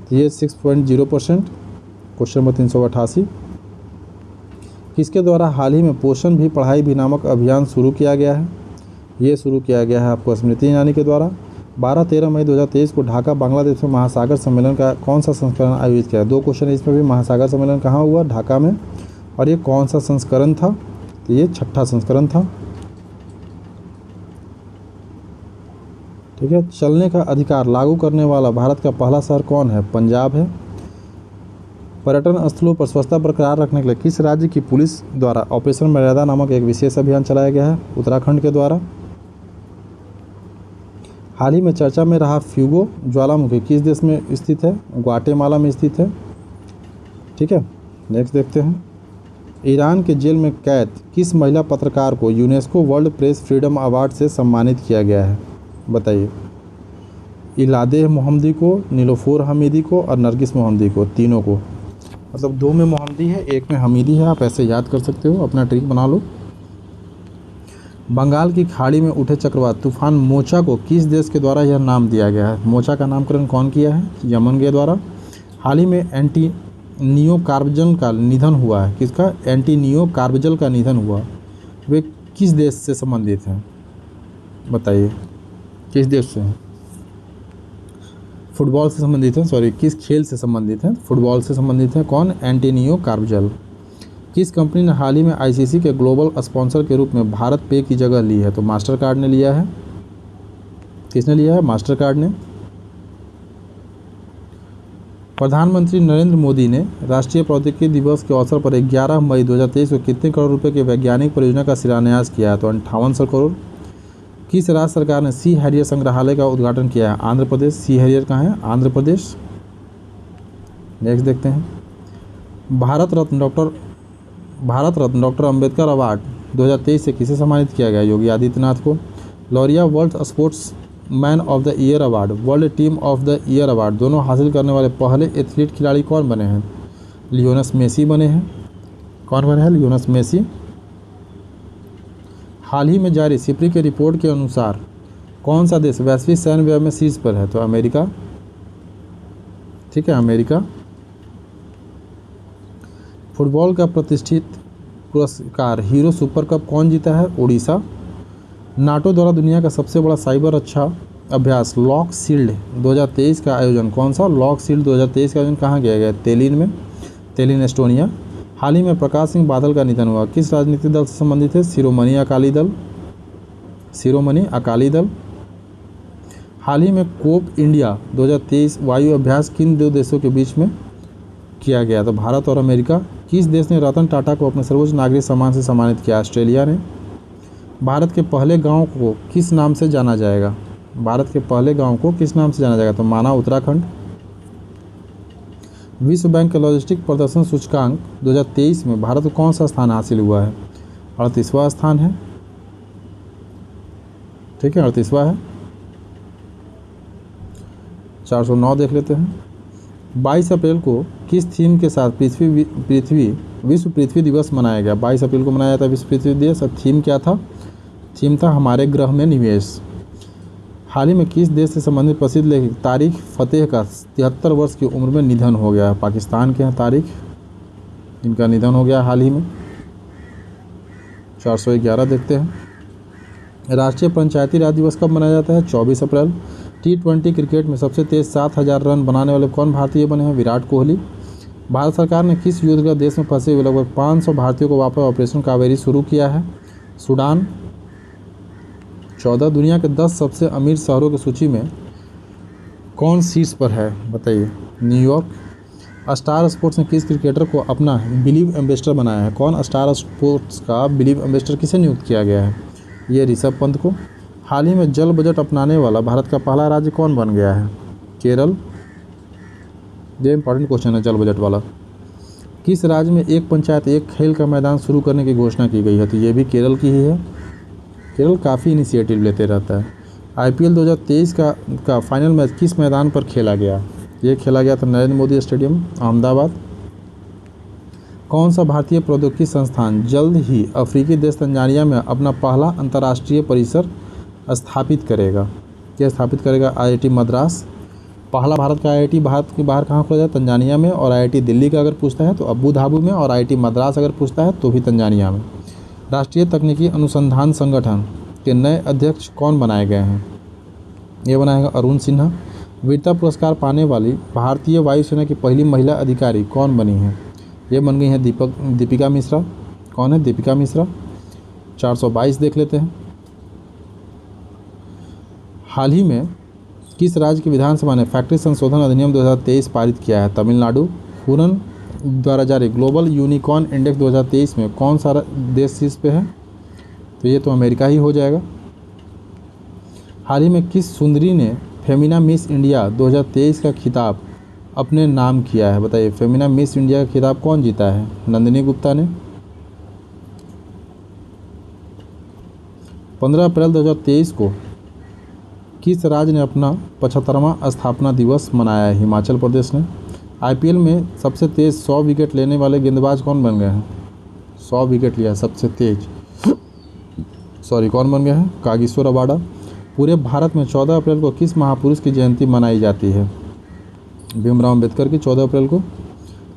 तो ये 6.0%। Question number 388। किसके द्वारा हाल ही में पोषण भी पढ़ाई भी नामक अभियान शुरू किया गया है? ये शुरू किया गया है आपको स्मृति ईरानी के द्वारा। 12-13 मई 2023 को ढाका बांग्लादेश में महासागर सम्मेलन का कौन सा संस्करण आयोजित किया? 2 क्वेश्चन है इसमें भी। महासागर सम्मेलन कहाँ हुआ? ढाका में। और ये कौन सा संस्करण था? तो ये 6ठा संस्करण था। ठीक है। चलने का अधिकार लागू करने वाला भारत का पहला शहर कौन है? पंजाब है। पर्यटन स्थलों पर स्वच्छता बरकरार रखने के लिए किस राज्य की पुलिस द्वारा ऑपरेशन मर्यादा नामक एक विशेष अभियान चलाया गया है? उत्तराखंड के द्वारा। हाल ही में चर्चा में रहा फ्यूगो ज्वालामुखी किस देश में स्थित है? ग्वाटेमाला में स्थित है। ठीक है। नेक्स्ट देखते हैं। ईरान के जेल में कैद किस महिला पत्रकार को UNESCO world press freedom award से सम्मानित किया गया है? बताइए। इलादे मोहम्मदी को, नीलोफर हमीदी को और नरगिस मोहम्मदी को, तीनों को। मतलब 2 में मोहम्मदी है, 1 में हमीदी है। आप ऐसे याद कर सकते हो, अपना ट्रिक बना लो। बंगाल की खाड़ी में उठे चक्रवात तूफान मोचा को किस देश के द्वारा यह नाम दिया गया है? मोचा का नामकरण कौन किया है? यमन के द्वारा। हाल ही में एंटोनियो कार्बजल का निधन हुआ है। किसका? एंटोनियो कार्बजल का निधन हुआ। वे किस देश से संबंधित हैं? बताइए। किस देश से हैं? फुटबॉल से संबंधित हैं। सॉरी, किस खेल से संबंधित हैं? फुटबॉल से संबंधित हैं। कौन? एंटोनियो कार्बजल। किस कंपनी ने हाल ही में आईसीसी के ग्लोबल स्पॉन्सर के रूप में भारत पे की जगह ली है? तो मास्टर कार्ड ने लिया है। किसने लिया है? मास्टर कार्ड ने। प्रधानमंत्री नरेंद्र मोदी ने राष्ट्रीय प्रौद्योगिकी दिवस के अवसर पर 11 मई 2023 को कितने करोड़ रुपए की वैज्ञानिक परियोजना का शिलान्यास किया है? तो 5800 करोड़। किस राज्य सरकार ने सी हैरियर संग्रहालय का उद्घाटन किया है? आंध्र प्रदेश। सी हैरियर कहाँ है? आंध्र प्रदेश। नेक्स्ट देखते हैं। भारत रत्न डॉक्टर अंबेडकर अवार्ड 2023 से किसे सम्मानित किया गया? योगी आदित्यनाथ को। Laureus world sports man of the year award, world team of the year award दोनों हासिल करने वाले पहले एथलीट खिलाड़ी कौन बने हैं? लियोनेल मेसी बने हैं। कौन बने हैं? Lionel Messi. हाल ही में जारी सिप्री के रिपोर्ट के अनुसार कौन सा देश वैश्विक सैन्य व्यय में शीर्ष पर है? तो अमेरिका। ठीक है, अमेरिका। फुटबॉल का प्रतिष्ठित पुरस्कार हीरो सुपर कप कौन जीता है? ओडिशा। नाटो द्वारा दुनिया का सबसे बड़ा साइबर रक्षा अभ्यास लॉक शील्ड 2023 का आयोजन कौन सा? लॉक शील्ड 2023 का आयोजन कहाँ किया गया? तेलिन में। तेलिन एस्टोनिया। हाल ही में प्रकाश सिंह बादल का निधन हुआ। किस राजनीतिक दल से संबंधित है? शिरोमणि अकाली दल। शिरोमणि अकाली दल। हाल ही में कोप इंडिया 2023 वायु अभ्यास किन 2 देशों के बीच में किया गया? तो भारत और अमेरिका। किस देश ने रतन टाटा को अपने सर्वोच्च नागरिक सम्मान से सम्मानित किया? ऑस्ट्रेलिया ने। भारत के पहले गांव को किस नाम से जाना जाएगा? भारत के पहले गांव को किस नाम से जाना जाएगा? तो माना उत्तराखंड। विश्व बैंक के लॉजिस्टिक प्रदर्शन सूचकांक 2023 में भारत को कौन सा स्थान हासिल हुआ है? 38वां स्थान है। ठीक है, 38वां है। 409 देख लेते हैं। 22 अप्रैल को किस थीम के साथ विश्व पृथ्वी दिवस मनाया गया? 22 अप्रैल को मनाया जाता है विश्व पृथ्वी दिवस। और थीम क्या था? थीम था हमारे ग्रह में निवेश। हाल ही में किस देश से संबंधित प्रसिद्ध लेखक तारिक फतेह का 73 वर्ष की उम्र में निधन हो गया? पाकिस्तान के हैं तारिक, इनका निधन हो गया हाल ही में। 411 देखते हैं। राष्ट्रीय पंचायती राज दिवस कब मनाया जाता है? 24 अप्रैल। T20 क्रिकेट में सबसे तेज 7000 रन बनाने वाले कौन भारतीय बने हैं? विराट कोहली। भारत सरकार ने किस युद्धग्रस्त देश में फंसे हुए लगभग 500 भारतीयों को वापस ऑपरेशन कावेरी शुरू किया है? सूडान। 14 दुनिया के 10 सबसे अमीर शहरों की सूची में कौन शीर्ष पर है? बताइए। न्यूयॉर्क। स्टार स्पोर्ट्स ने किस क्रिकेटर को अपना बिलीव एम्बेसडर बनाया है? कौन? स्टार स्पोर्ट्स का बिलीव एम्बेसडर किसे नियुक्त किया गया है? ये ऋषभ पंत को। हाल ही में जल बजट अपनाने वाला भारत का पहला राज्य कौन बन गया है? केरल। ये इंपॉर्टेंट क्वेश्चन है जल बजट वाला। किस राज्य में एक पंचायत एक खेल का मैदान शुरू करने की घोषणा की गई है? तो ये भी केरल की ही है। केरल काफ़ी इनिशिएटिव लेते रहता है। आईपीएल 2023 का फाइनल मैच किस मैदान पर खेला गया? ये खेला गया था नरेंद्र मोदी स्टेडियम, अहमदाबाद। कौन सा भारतीय प्रौद्योगिकी संस्थान जल्द ही अफ्रीकी देश तंजानिया में अपना पहला अंतर्राष्ट्रीय परिसर स्थापित करेगा? क्या स्थापित करेगा? आईआईटी मद्रास। पहला भारत का आईआईटी भारत के बाहर कहाँ खोला जाए? तंजानिया में। और आईआईटी दिल्ली का अगर पूछता है तो अबू धाबी में, और आईआईटी मद्रास अगर पूछता है तो भी तंजानिया में। राष्ट्रीय तकनीकी अनुसंधान संगठन के नए अध्यक्ष कौन बनाए गए हैं? ये बनाएगा अरुण सिन्हा। वीरता पुरस्कार पाने वाली भारतीय वायुसेना की पहली महिला अधिकारी कौन बनी है? ये बन गई हैं दीपिका मिश्रा। कौन है? दीपिका मिश्रा। 422 देख लेते हैं। हाल ही में किस राज्य की विधानसभा ने फैक्ट्री संशोधन अधिनियम 2023 पारित किया है? तमिलनाडु। हुरन द्वारा जारी ग्लोबल यूनिकॉर्न इंडेक्स 2023 में कौन सा देश शीर्ष पे है? तो ये तो अमेरिका ही हो जाएगा। हाल ही में किस सुंदरी ने फेमिना मिस इंडिया 2023 का खिताब अपने नाम किया है? बताइए, फेमिना मिस इंडिया का खिताब कौन जीता है? नंदिनी गुप्ता ने। 15 अप्रैल 2023 को किस राज्य ने अपना 75वां स्थापना दिवस मनाया है? हिमाचल प्रदेश ने। आईपीएल में सबसे तेज़ 100 विकेट लेने वाले गेंदबाज कौन बन गए हैं? 100 विकेट लिया सबसे तेज, कौन बन गया है? Kagiso Rabada. पूरे भारत में 14 अप्रैल को किस महापुरुष की जयंती मनाई जाती है? भीमराव अम्बेडकर की 14 अप्रैल को।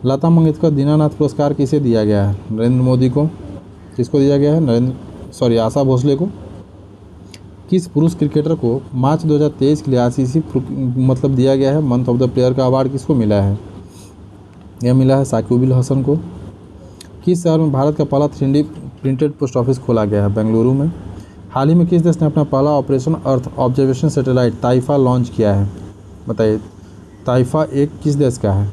लता मंगेशकर दीनानाथ पुरस्कार किसे दिया गया है? नरेंद्र मोदी को। किसको दिया गया है? आशा भोसले को। किस पुरुष क्रिकेटर को मार्च 2023 के लिए आईसीसी दिया गया है मंथ ऑफ द प्लेयर का अवार्ड? किसको मिला है? यह मिला है साकिब अल हसन को। किस शहर में भारत का पहला 3D प्रिंटेड पोस्ट ऑफिस खोला गया है? बेंगलुरु में। हाल ही में किस देश ने अपना पहला operation earth observation satellite Taifa launch किया है? बताइए, ताइफा 1 किस देश का है?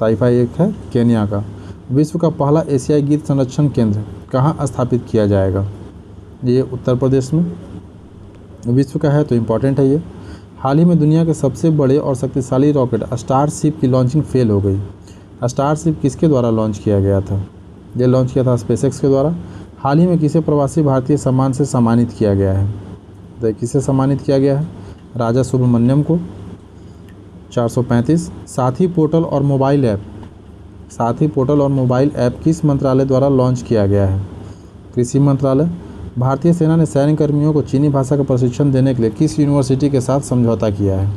ताइफा 1 है केन्या का। विश्व का पहला एशियाई गीत संरक्षण केंद्र कहाँ स्थापित किया जाएगा? ये उत्तर प्रदेश में। विश्व का है तो इम्पॉर्टेंट है ये। हाल ही में दुनिया के सबसे बड़े और शक्तिशाली रॉकेट स्टारशिप की लॉन्चिंग फेल हो गई। स्टारशिप किसके द्वारा लॉन्च किया गया था? ये लॉन्च किया था स्पेसएक्स के द्वारा। हाल ही में किसे प्रवासी भारतीय सम्मान से सम्मानित किया गया है? तो किसे सम्मानित किया गया है? राजा सुब्रमण्यम को। 435 साथी पोर्टल और मोबाइल ऐप किस मंत्रालय द्वारा लॉन्च किया गया है? कृषि मंत्रालय। भारतीय सेना ने सैन्य कर्मियों को चीनी भाषा का प्रशिक्षण देने के लिए किस यूनिवर्सिटी के साथ समझौता किया है?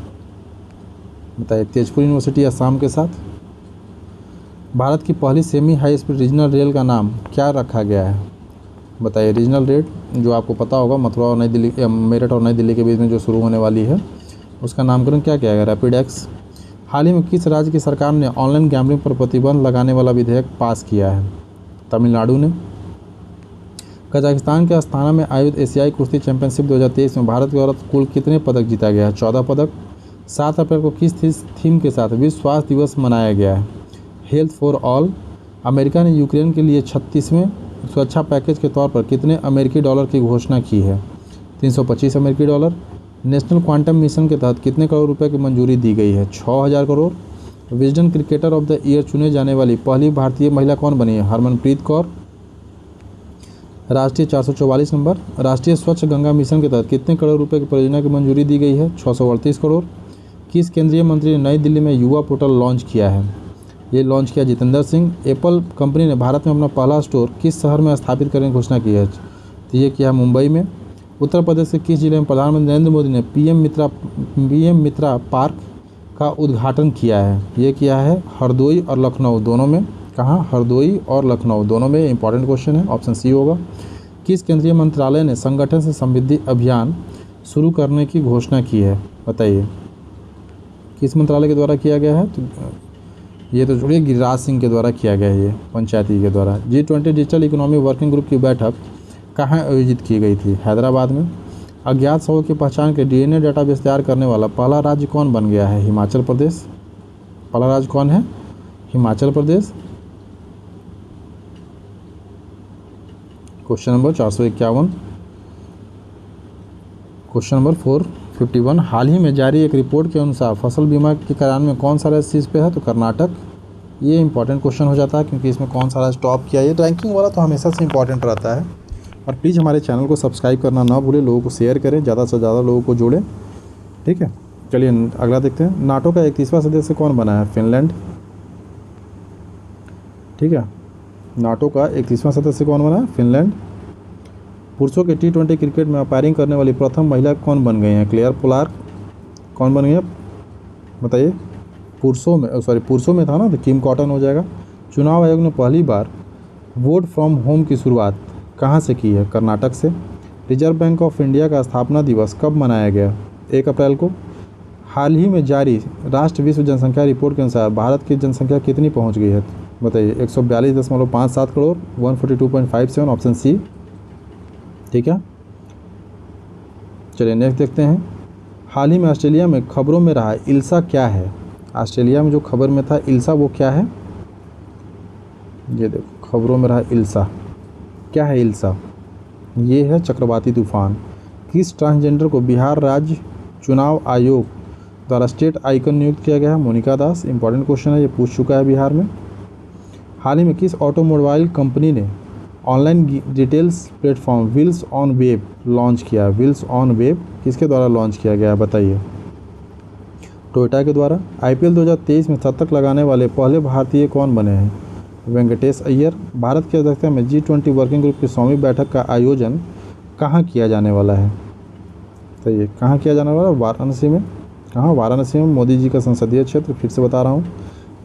बताइए, तेजपुर यूनिवर्सिटी असम के साथ। भारत की पहली semi high speed regional rail का नाम क्या रखा गया है? बताइए, रीजनल रेल जो आपको पता होगा मथुरा और नई दिल्ली, मेरठ और नई दिल्ली के बीच में जो शुरू होने वाली है, उसका नामकरण क्या किया गया? Rapid x. हाल ही में किस राज्य की सरकार ने ऑनलाइन गैम्बलिंग पर प्रतिबंध लगाने वाला विधेयक पास किया है? तमिलनाडु ने। कजाकिस्तान के अस्ताना में आयोजित एशियाई कुश्ती चैंपियनशिप 2023 में भारत की ओर कुल कितने पदक जीता गया है? 14 पदक। 7 अप्रैल को किस थीम के साथ विश्व स्वास्थ्य दिवस मनाया गया है? Health for all. अमेरिका ने यूक्रेन के लिए 36वें सुरक्षा पैकेज के तौर पर कितने अमेरिकी डॉलर की घोषणा की है? 325 अमेरिकी डॉलर। नेशनल क्वांटम मिशन के तहत कितने करोड़ रुपए की मंजूरी दी गई है? 6000 crore. Wisden cricketer of the year चुने जाने वाली पहली भारतीय महिला कौन बनी है? हरमनप्रीत कौर। राष्ट्रीय 444 नंबर। राष्ट्रीय स्वच्छ गंगा मिशन के तहत कितने करोड़ रुपए की परियोजना की मंजूरी दी गई है? 638 करोड़। किस केंद्रीय मंत्री ने नई दिल्ली में युवा पोर्टल लॉन्च किया है? ये लॉन्च किया जितेंद्र सिंह। एप्पल कंपनी ने भारत में अपना पहला स्टोर किस शहर में स्थापित करने की घोषणा की है? तो ये किया मुंबई में। उत्तर प्रदेश के किस जिले में प्रधानमंत्री नरेंद्र मोदी ने पीएम मित्रा पार्क का उद्घाटन किया है? ये किया है हरदोई और लखनऊ दोनों में। कहाँ? हरदोई और लखनऊ दोनों में। इंपॉर्टेंट क्वेश्चन है, ऑप्शन सी होगा। किस केंद्रीय मंत्रालय ने संगठन से समृद्धि अभियान शुरू करने की घोषणा की है? बताइए, किस मंत्रालय के द्वारा किया गया है? तो ये तो जुड़िए गिरिराज सिंह के द्वारा किया गया है, ये पंचायती के द्वारा। G20 digital economy working group की बैठक कहाँ आयोजित की गई थी? हैदराबाद में। अज्ञात शवों की पहचान के डीएनए डेटाबेस तैयार करने वाला पहला राज्य कौन बन गया है? हिमाचल प्रदेश। पहला राज्य कौन है? Himachal Pradesh. Question number 451। Question number 4 51 हाल ही में जारी एक रिपोर्ट के अनुसार फसल बीमा के करान में कौन सा राज्य शीर्ष पे है? तो कर्नाटक। ये इंपॉर्टेंट क्वेश्चन हो जाता है क्योंकि इसमें कौन सा राज्य टॉप किया। ये रैंकिंग वाला तो हमेशा से इंपॉर्टेंट रहता है। और प्लीज़ हमारे चैनल को सब्सक्राइब करना ना भूलें, लोगों को शेयर करें, ज़्यादा से ज़्यादा लोगों को जोड़ें। ठीक है, चलिए अगला देखते हैं। नाटो का 31वां सदस्य कौन बना है? फिनलैंड। ठीक है, नाटो का 31वां सदस्य कौन बना है? फिनलैंड। पुरुषों के T20 क्रिकेट में अंपायरिंग करने वाली प्रथम महिला कौन बन गई हैं? क्लेयर पोलार्क। कौन बन गई है बताइए? पुरुषों में था ना, तो किम कॉटन हो जाएगा। चुनाव आयोग ने पहली बार वोट फ्रॉम होम की शुरुआत कहाँ से की है? कर्नाटक से। रिजर्व बैंक ऑफ इंडिया का स्थापना दिवस कब मनाया गया? 1 अप्रैल को। हाल ही में जारी राष्ट्रीय विश्व जनसंख्या रिपोर्ट के अनुसार भारत की जनसंख्या कितनी पहुँच गई है? बताइए। 142.57 करोड़, 142.57, ऑप्शन सी। ठीक है, चलिए नेक्स्ट देखते हैं। हाल ही में ऑस्ट्रेलिया में खबरों में रहा इल्सा क्या है? ऑस्ट्रेलिया में जो खबर में था इल्सा, वो क्या है? ये देखो, खबरों में रहा इल्सा। क्या है इल्सा? ये है चक्रवाती तूफान। किस ट्रांसजेंडर को बिहार राज्य चुनाव आयोग द्वारा स्टेट आइकन नियुक्त किया गया है? मोनिका दास। इंपॉर्टेंट क्वेश्चन है, ये पूछ चुका है बिहार में। हाल ही में किस ऑटोमोबाइल कंपनी ने online details platform wheels on web launch किया? व्हील्स ऑन वेब किसके द्वारा लॉन्च किया गया है? बताइए। टोयोटा के द्वारा। IPL 2023 में शतक लगाने वाले पहले भारतीय कौन बने हैं? वेंकटेश अय्यर। भारत की अध्यक्षता में G20 वर्किंग ग्रुप की 100वीं बैठक का आयोजन कहाँ किया जाने वाला है? तो ये कहाँ किया जाने वाला है? वाराणसी में। कहाँ? वाराणसी में, मोदी जी का संसदीय क्षेत्र। फिर से बता रहा हूँ।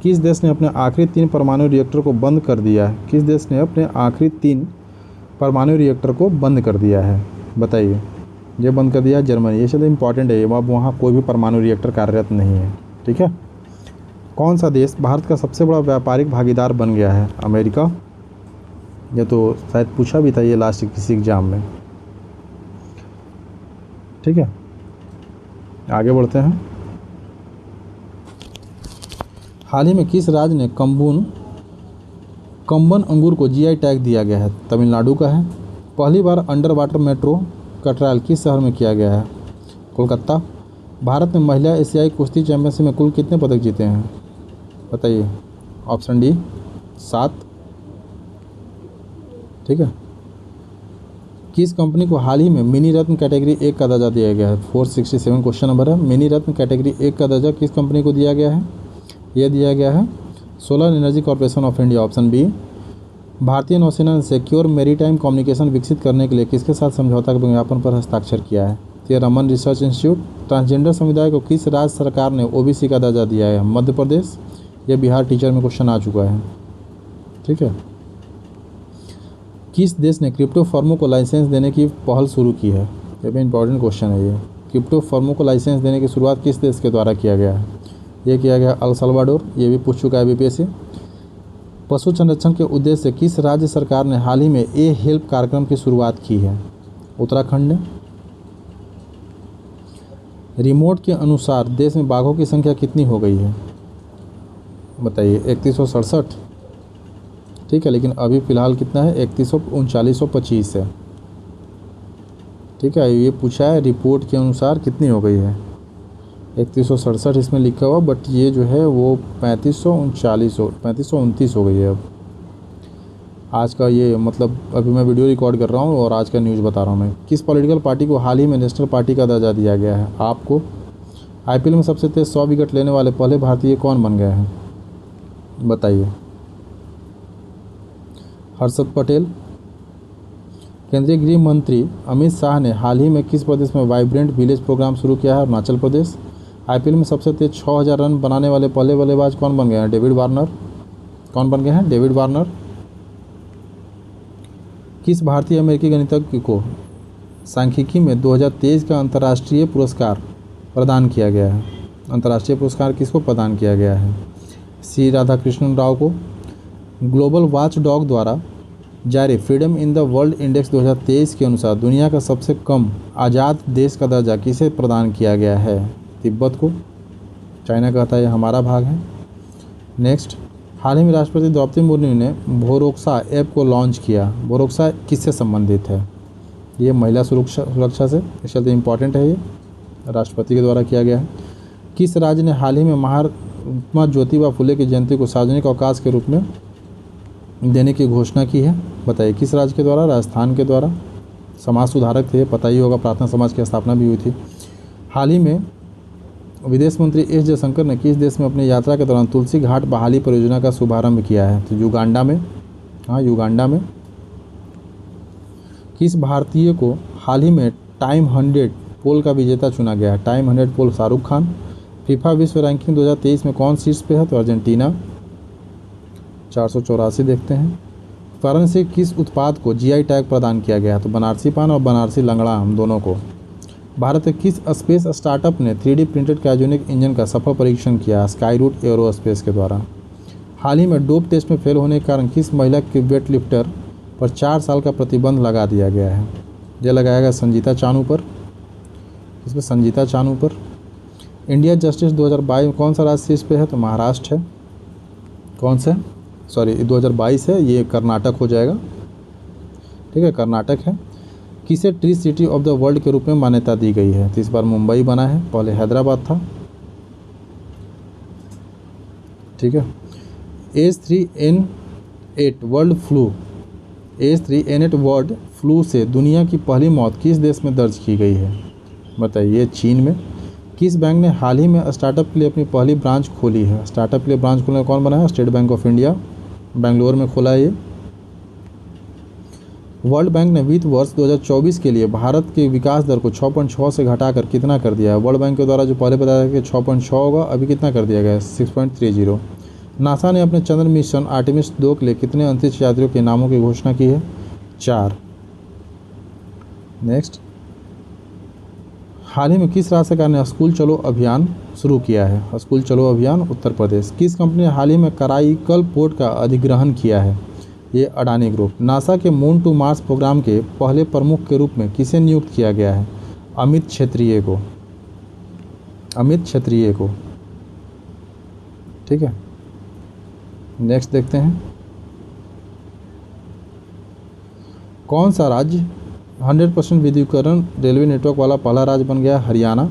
किस देश ने अपने आखिरी 3 परमाणु रिएक्टर को बंद कर दिया है? किस देश ने अपने आखिरी 3 परमाणु रिएक्टर को बंद कर दिया है? बताइए। ये बंद कर दिया है जर्मनी। ये चलो इंपॉर्टेंट है, अब वहाँ कोई भी परमाणु रिएक्टर कार्यरत नहीं है। ठीक है। कौन सा देश भारत का सबसे बड़ा व्यापारिक भागीदार बन गया है? अमेरिका। ये तो शायद पूछा भी था ये लास्ट किसी एग्जाम में। ठीक है, आगे बढ़ते हैं। हाल ही में किस राज्य ने कम्बन अंगूर को GI टैग दिया गया है? तमिलनाडु का है। पहली बार अंडर वाटर मेट्रो का ट्रायल किस शहर में किया गया है? कोलकाता। भारत ने महिला एशियाई कुश्ती चैंपियनशिप में कुल कितने पदक जीते हैं? बताइए। Option D 7। ठीक है। किस कंपनी को हाल ही में मिनी रत्न कैटेगरी 1 का दर्जा दिया गया है? 467 क्वेश्चन नंबर है। मिनी रत्न कैटेगरी 1 का दर्जा किस कंपनी को दिया गया है? यह दिया गया है solar energy corporation of India, option B. भारतीय नौसेना ने सिक्योर मैरीटाइम कम्युनिकेशन विकसित करने के लिए किसके साथ समझौता के विज्ञापन पर हस्ताक्षर किया है? ये रमन रिसर्च इंस्टीट्यूट। ट्रांसजेंडर समुदाय को किस राज्य सरकार ने OBC का दर्जा दिया है? मध्य प्रदेश। यह बिहार टीचर में क्वेश्चन आ चुका है। ठीक है। किस देश ने क्रिप्टो फर्मों को लाइसेंस देने की पहल शुरू की है? ये भी इंपॉर्टेंट क्वेश्चन है। ये क्रिप्टो फर्मों को लाइसेंस देने की शुरुआत किस देश के द्वारा किया गया है? ये किया गया अल सल्वाडोर। ये भी पूछ चुका है BPSC। पशु संरक्षण के उद्देश्य से किस राज्य सरकार ने हाल ही में हेल्प कार्यक्रम की शुरुआत की है? उत्तराखंड ने। रिमोट के अनुसार देश में बाघों की संख्या कितनी हो गई है? बताइए। 3167। ठीक है, लेकिन अभी फ़िलहाल कितना है? 3925 है। ठीक है, ये पूछा है रिपोर्ट के अनुसार कितनी हो गई है? 3167 इसमें लिखा हुआ, बट ये जो है वो 3529 हो गई है। अब आज का ये मतलब अभी मैं वीडियो रिकॉर्ड कर रहा हूँ और आज का न्यूज़ बता रहा हूँ मैं। किस पॉलिटिकल पार्टी को हाल ही में नेशनल पार्टी का दर्जा दिया गया है? आपको। IPL में सबसे तेज 100 विकेट लेने वाले पहले भारतीय कौन बन गए हैं? बताइए। हर्षद पटेल। केंद्रीय गृह मंत्री अमित शाह ने हाल ही में किस प्रदेश में वाइब्रेंट विलेज प्रोग्राम शुरू किया है? अरुणाचल प्रदेश। IPL में सबसे तेज 6000 रन बनाने वाले पहले बल्लेबाज कौन बन गए हैं? David Warner. कौन बन गए हैं? David Warner. किस भारतीय अमेरिकी गणितज्ञ को सांख्यिकी में 2023 का अंतर्राष्ट्रीय पुरस्कार प्रदान किया गया है? अंतर्राष्ट्रीय पुरस्कार किसको प्रदान किया गया है? C राधाकृष्णन राव को। ग्लोबल वॉच डॉग द्वारा जारी freedom in the world index 2023 के अनुसार दुनिया का सबसे कम आज़ाद देश का दर्जा किसे प्रदान किया गया है? तिब्बत को। चाइना कहता है ये हमारा भाग है। नेक्स्ट। हाल ही में राष्ट्रपति द्रौपदी मुर्मू ने भोरोक्सा ऐप को लॉन्च किया। भोरोक्सा किससे संबंधित है? ये महिला सुरक्षा से, इसलिए इंपॉर्टेंट है ये। राष्ट्रपति के द्वारा किया गया है। किस राज्य ने हाल ही में महात्मा ज्योतिबा फुले की जयंती को सार्वजनिक अवकाश के रूप में देने की घोषणा की है? बताइए किस राज्य के द्वारा? राजस्थान के द्वारा। समाज सुधारक थे, पता ही होगा, प्रार्थना समाज की स्थापना भी हुई थी। हाल ही में विदेश मंत्री एस जयशंकर ने किस देश में अपनी यात्रा के दौरान तुलसी घाट बहाली परियोजना का शुभारंभ किया है? तो युगांडा में। हाँ, युगांडा में। किस भारतीय को हाल ही में टाइम 100 पोल का विजेता चुना गया है? टाइम 100 पोल शाहरुख खान। फीफा विश्व रैंकिंग 2023 में कौन शीर्ष पे है? तो अर्जेंटीना 484। देखते हैं वाराणसी किस उत्पाद को जीआई टैग प्रदान किया गया? तो बनारसी पान और बनारसी लंगड़ा, हम दोनों को। भारत के किस स्पेस स्टार्टअप ने 3D प्रिंटेड क्रायोजेनिक इंजन का सफल परीक्षण किया? स्काई रूट एरोस्पेस के द्वारा। हाल ही में डोप टेस्ट में फेल होने के कारण किस महिला के वेट लिफ्टर पर 4 साल का प्रतिबंध लगा दिया गया है? यह लगाया गया संजीता चानू पर। इसमें संजीता चानू पर। इंडिया जस्टिस 2022 में कौन सा राज्य शीर्ष पे है? तो महाराष्ट्र है। कौन सा? सॉरी, 2022 है, ये कर्नाटक हो जाएगा। ठीक है, कर्नाटक है। किसे tree city of the world के रूप में मान्यता दी गई है? तो इस बार मुंबई बना है, पहले हैदराबाद था। ठीक है। H3N8 world flu, H3N8 world flu से दुनिया की पहली मौत किस देश में दर्ज की गई है? बताइए, चीन में। किस बैंक ने हाल ही में स्टार्टअप के लिए अपनी पहली ब्रांच खोली है? स्टार्टअप के लिए ब्रांच खोलने का कौन बना है? State bank of India, Bangalore में खोला है ये। वर्ल्ड बैंक ने वित्त वर्ष 2024 के लिए भारत के विकास दर को 6.6 से घटाकर कितना कर दिया है? वर्ल्ड बैंक के द्वारा जो पहले बताया था कि 6.6 होगा, अभी कितना कर दिया गया है? 6.30। नासा ने अपने चंद्र मिशन आर्टेमिस 2 के लिए कितने अंतरिक्ष यात्रियों के नामों की घोषणा की है? 4। नेक्स्ट, हाल ही में किस राज्य सरकार ने स्कूल चलो अभियान शुरू किया है? स्कूल चलो अभियान, उत्तर प्रदेश। किस कंपनी ने हाल ही में कराईकल पोर्ट का अधिग्रहण किया है? ये अडानी ग्रुप। नासा के मून टू मार्स प्रोग्राम के पहले प्रमुख के रूप में किसे नियुक्त किया गया है? अमित क्षेत्रीय को। अमित क्षेत्रीय को। ठीक है। नेक्स्ट देखते हैं, कौन सा राज्य 100% विद्युतीकरण रेलवे नेटवर्क वाला पहला राज्य बन गया? हरियाणा।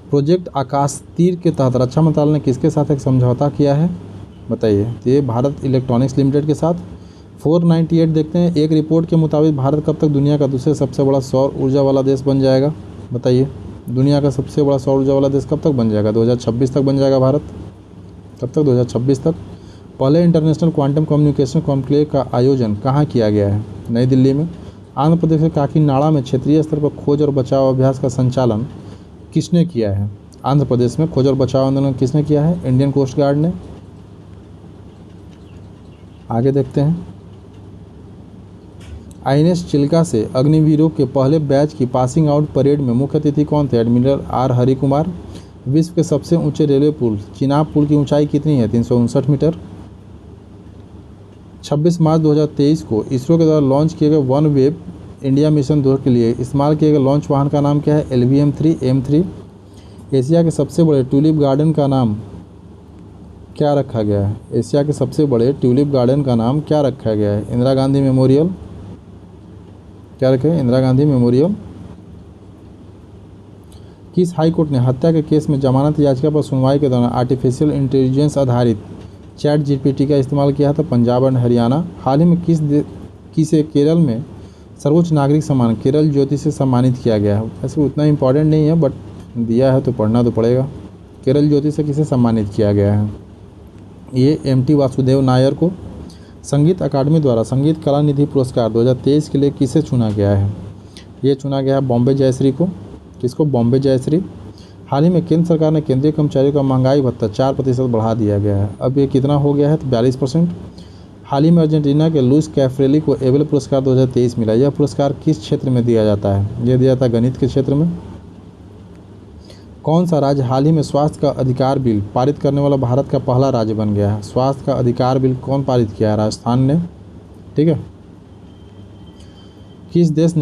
प्रोजेक्ट आकाश तीर के तहत रक्षा मंत्रालय ने किसके साथ एक समझौता किया है? बताइए। तो ये भारत इलेक्ट्रॉनिक्स लिमिटेड के साथ। 498 देखते हैं, एक रिपोर्ट के मुताबिक भारत कब तक दुनिया का दूसरे सबसे बड़ा सौर ऊर्जा वाला देश बन जाएगा? बताइए, दुनिया का सबसे बड़ा सौर ऊर्जा वाला देश कब तक बन जाएगा? 2026 तक बन जाएगा भारत। कब तक? 2026 तक। पहले इंटरनेशनल क्वांटम कम्युनिकेशन कॉन्क्लेव का आयोजन कहाँ किया गया है? नई दिल्ली में। आंध्र प्रदेश के काकीनाड़ा में क्षेत्रीय स्तर पर खोज और बचाव अभ्यास का संचालन किसने किया है? आंध्र प्रदेश में खोज और बचाव आंदोलन किसने किया है? इंडियन कोस्ट गार्ड ने। आगे देखते हैं, INS चिल्का से अग्निवीरों के पहले बैच की पासिंग आउट परेड में मुख्य अतिथि कौन थे? Admiral R Harikumar. विश्व के सबसे ऊंचे रेलवे पुल चिनाब पुल की ऊंचाई कितनी है? 359 मीटर। 26 मार्च 2023 को इसरो के द्वारा लॉन्च किए गए वन वेब इंडिया मिशन 2 के लिए इस्तेमाल किए गए लॉन्च वाहन का नाम क्या है? LVM-3 एशिया के सबसे बड़े ट्यूलिप गार्डन का नाम क्या रखा गया है? एशिया के सबसे बड़े ट्यूलिप गार्डन का नाम क्या रखा गया है? इंदिरा गांधी मेमोरियल। क्या रखे? इंदिरा गांधी मेमोरियल। किस हाई कोर्ट ने हत्या के केस में जमानत याचिका पर सुनवाई के दौरान आर्टिफिशियल इंटेलिजेंस आधारित ChatGPT का इस्तेमाल किया था? पंजाब और हरियाणा। हाल ही में किसे केरल में सर्वोच्च नागरिक सम्मान केरल ज्योति से सम्मानित किया गया है? ऐसे उतना इम्पोर्टेंट नहीं है, बट दिया है तो पढ़ना तो पड़ेगा। केरल ज्योति से किसे सम्मानित किया गया है? ये MT वासुदेव नायर को। संगीत अकादमी द्वारा संगीत कला निधि पुरस्कार 2023 के लिए किसे चुना गया है? ये चुना गया है बॉम्बे जयश्री को। किसको? बॉम्बे जयश्री। हाल ही में केंद्र सरकार ने केंद्रीय कर्मचारियों का महंगाई भत्ता 4% बढ़ा दिया गया है। अब ये कितना हो गया है? तो 42%। हाल ही में अर्जेंटीना के लुइस कैफ्रेली को एबेल पुरस्कार 2023 मिला। यह पुरस्कार किस क्षेत्र में दिया जाता है? यह दिया जाता है गणित के क्षेत्र में। कौन सा राज्य हाल ही में स्वास्थ्य का अधिकार बिल पारित करने वाला भारत का पहला राज्य बन गया है? स्वास्थ्य का अधिकार बिल कौन पारित किया है? राजस्थान ने। ठीक है। किस देश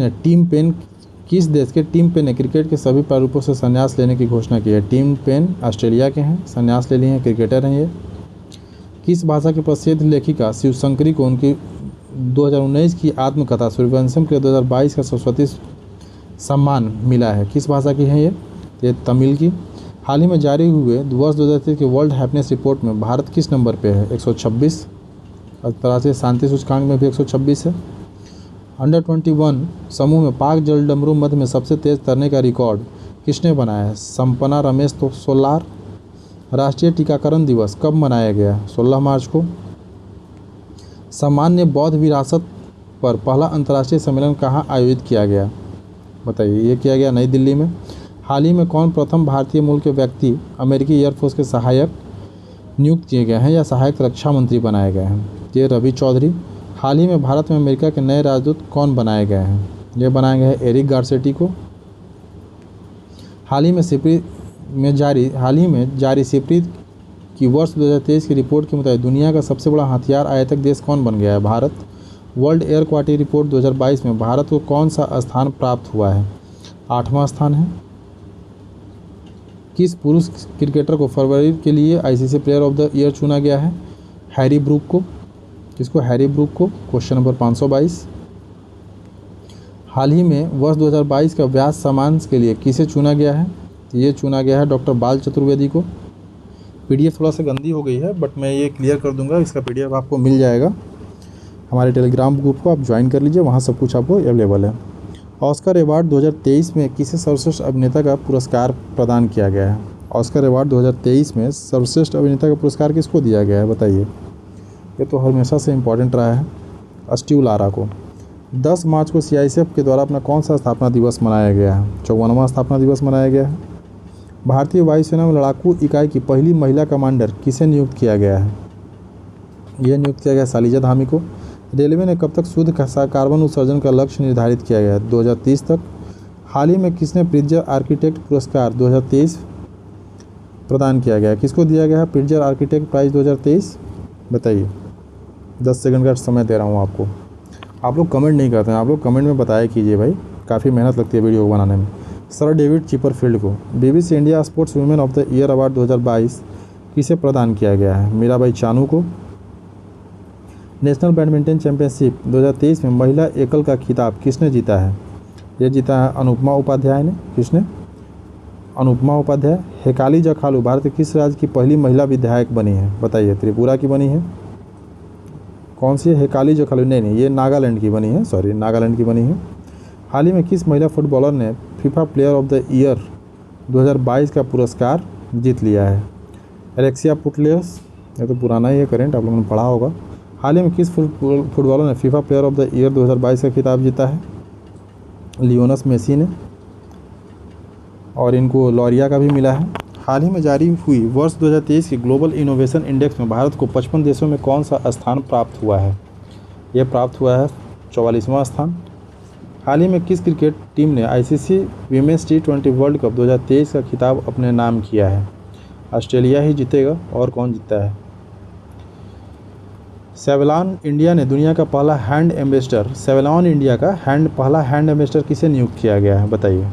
के टीम पेन ने क्रिकेट के सभी प्रारूपों से संन्यास लेने की घोषणा की है? टीम पेन ऑस्ट्रेलिया के हैं, संन्यास ले लिए हैं, क्रिकेटर हैं ये। किस भाषा की प्रसिद्ध लेखिका शिवशंकरी को उनकी 2019 की आत्मकथा सूर्यवंशम के लिए 2022 का सरस्वती सम्मान मिला है, किस भाषा की है ये तमिल की। हाल ही में जारी हुए वर्ष 2023 के वर्ल्ड हैप्पीनेस रिपोर्ट में भारत किस नंबर पे है? 126। अंतर्राष्ट्रीय शांति सूचकांक में भी 126 है। अंडर 21 समूह में पाक जलडमरू मध्य में सबसे तेज तैरने का रिकॉर्ड किसने बनाया है? संपना रमेश तो सोलार। राष्ट्रीय टीकाकरण दिवस कब मनाया गया? 16 मार्च को। सामान्य बौद्ध विरासत पर पहला अंतर्राष्ट्रीय सम्मेलन कहाँ आयोजित किया गया? बताइए। ये किया गया नई दिल्ली में। हाल ही में कौन प्रथम भारतीय मूल के व्यक्ति अमेरिकी एयरफोर्स के सहायक नियुक्त किए गए हैं या सहायक रक्षा मंत्री बनाए गए हैं? ये रवि चौधरी। हाल ही में भारत में अमेरिका के नए राजदूत कौन बनाए गए हैं? ये बनाए गए हैं एरिक गारसेटी को। हाल ही में जारी सिप्री की वर्ष 2023 की रिपोर्ट के मुताबिक दुनिया का सबसे बड़ा हथियार आयातक देश कौन बन गया है? Bharat. World air quality report 2022 में भारत को कौन सा स्थान प्राप्त हुआ है? 8वां स्थान है। किस पुरुष क्रिकेटर को फरवरी के लिए ICC player of the year चुना गया है? हैरी ब्रूक को। किसको? हैरी ब्रूक को। Question number 522। हाल ही में वर्ष 2022 का व्यास सम्मान के लिए किसे चुना गया है? ये चुना गया है डॉक्टर बाल चतुर्वेदी को। पीडीएफ थोड़ा सा गंदी हो गई है बट मैं ये क्लियर कर दूंगा, इसका पीडीएफ आपको मिल जाएगा हमारे टेलीग्राम ग्रुप को, आप ज्वाइन कर लीजिए, वहाँ सब कुछ आपको अवेलेबल है। ऑस्कर अवार्ड 2023 में किसे सर्वश्रेष्ठ अभिनेता का पुरस्कार प्रदान किया गया है? ऑस्कर अवार्ड 2023 में सर्वश्रेष्ठ अभिनेता का पुरस्कार किसको दिया गया है? बताइए। ये तो हमेशा से इम्पॉर्टेंट रहा है, स्टीव लारा को। 10 मार्च को सीआईएसएफ के द्वारा अपना कौन सा स्थापना दिवस मनाया गया है? 54वां स्थापना दिवस मनाया गया है। भारतीय वायुसेना में लड़ाकू इकाई की पहली महिला कमांडर किसे नियुक्त किया गया है? यह नियुक्त किया गया सालिजा धामी को। रेलवे ने कब तक शुद्ध कार्बन उत्सर्जन का लक्ष्य निर्धारित किया गया है? 2030 तक। हाल ही में किसने प्रिट्जर आर्किटेक्ट पुरस्कार 2023 प्रदान किया गया है? किसको दिया गया है प्रिट्जर आर्किटेक्ट प्राइज़ 2023? बताइए। 10 सेकंड का समय दे रहा हूँ आपको। आप लोग कमेंट नहीं करते हैं, आप लोग कमेंट में बताया कीजिए भाई, काफ़ी मेहनत लगती है वीडियो को बनाने में। सर डेविड चिपरफील्ड को। BBC India sports women of the year award 2022 किसे प्रदान किया गया है? मीराबाई चानू को। नेशनल बैडमिंटन चैंपियनशिप 2023 में महिला एकल का खिताब किसने जीता है? यह जीता है अनुपमा उपाध्याय ने। किसने? अनुपमा उपाध्याय। हेकाली जखालू भारत के किस राज्य की पहली महिला विधायक बनी है? बताइए। त्रिपुरा की बनी है। कौन सी है हेकाली जखालू? नहीं, ये नागालैंड की बनी है, सॉरी नागालैंड की बनी है। हाल ही में किस महिला फुटबॉलर ने FIFA player of the year 2022 का पुरस्कार जीत लिया है? एलेक्सिया पुटलेस। ये तो पुराना ही है, करेंट, आप लोगों ने पढ़ा होगा। हाल ही में किस फुटबॉलर ने FIFA player of the year 2022 का खिताब जीता है? लियोनस मेसी ने। और इनको लॉरिया का भी मिला है। हाल ही में जारी हुई वर्ष 2023 की ग्लोबल इनोवेशन इंडेक्स में भारत को 55 देशों में कौन सा स्थान प्राप्त हुआ है? यह प्राप्त हुआ है 44वां स्थान। हाल ही में किस क्रिकेट टीम ने ICC women's T20 world cup 2023 का खिताब अपने नाम किया है? ऑस्ट्रेलिया ही जीतेगा, और कौन जीतता है? सेवलॉन इंडिया ने दुनिया का पहला हैंड एम्बेसडर, सेवलॉन इंडिया का पहला हैंड एम्बेसडर किसे नियुक्त किया गया है? बताइए।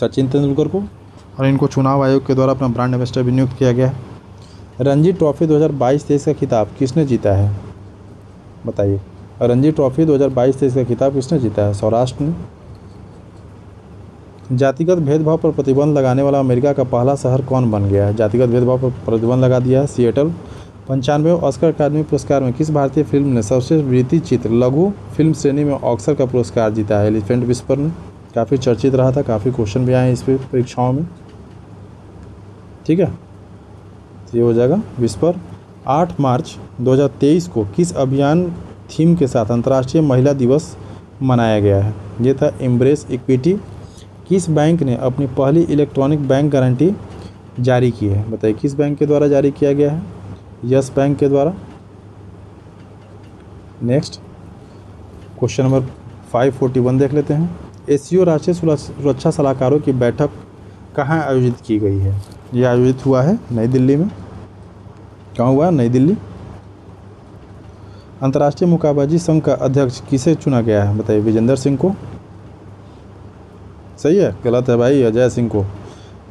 सचिन तेंदुलकर को। और इनको चुनाव आयोग के द्वारा अपना ब्रांड एम्बेसडर भी नियुक्त किया गया है। रणजी ट्रॉफी 2022-23 का खिताब किसने जीता है? बताइए। रणजी ट्रॉफी 2022-23 का खिताब किसने जीता है? सौराष्ट्र ने। जातिगत भेदभाव पर प्रतिबंध लगाने वाला अमेरिका का पहला शहर कौन बन गया है? जातिगत भेदभाव पर प्रतिबंध लगा दिया है सिएटल। 95वें ऑस्कर अकादमी पुरस्कार में किस भारतीय फिल्म ने सर्वश्रेष्ठ वृत्ति चित्र लघु फिल्म श्रेणी में ऑस्कर का पुरस्कार जीता है? एलिफेंट विस्पर ने। काफ़ी चर्चित रहा था, काफ़ी क्वेश्चन भी आए इस पर परीक्षाओं में। ठीक है, तो ये हो जाएगा विस्पर। 8 मार्च 2023 को किस अभियान थीम के साथ अंतर्राष्ट्रीय महिला दिवस मनाया गया है? ये था एम्ब्रेस इक्विटी। किस बैंक ने अपनी पहली इलेक्ट्रॉनिक बैंक गारंटी जारी की है? बताइए। किस बैंक के द्वारा जारी किया गया है? यस बैंक के द्वारा। नेक्स्ट क्वेश्चन नंबर 541 देख लेते हैं। एससीओ राष्ट्रीय सुरक्षा सलाहकारों की बैठक कहाँ आयोजित की गई है? ये आयोजित हुआ है नई दिल्ली में। कहाँ हुआ? नई दिल्ली। अंतर्राष्ट्रीय मुक्केबाजी संघ का अध्यक्ष किसे चुना गया है? बताइए। विजेंदर सिंह को। सही है? गलत है भाई, अजय सिंह को।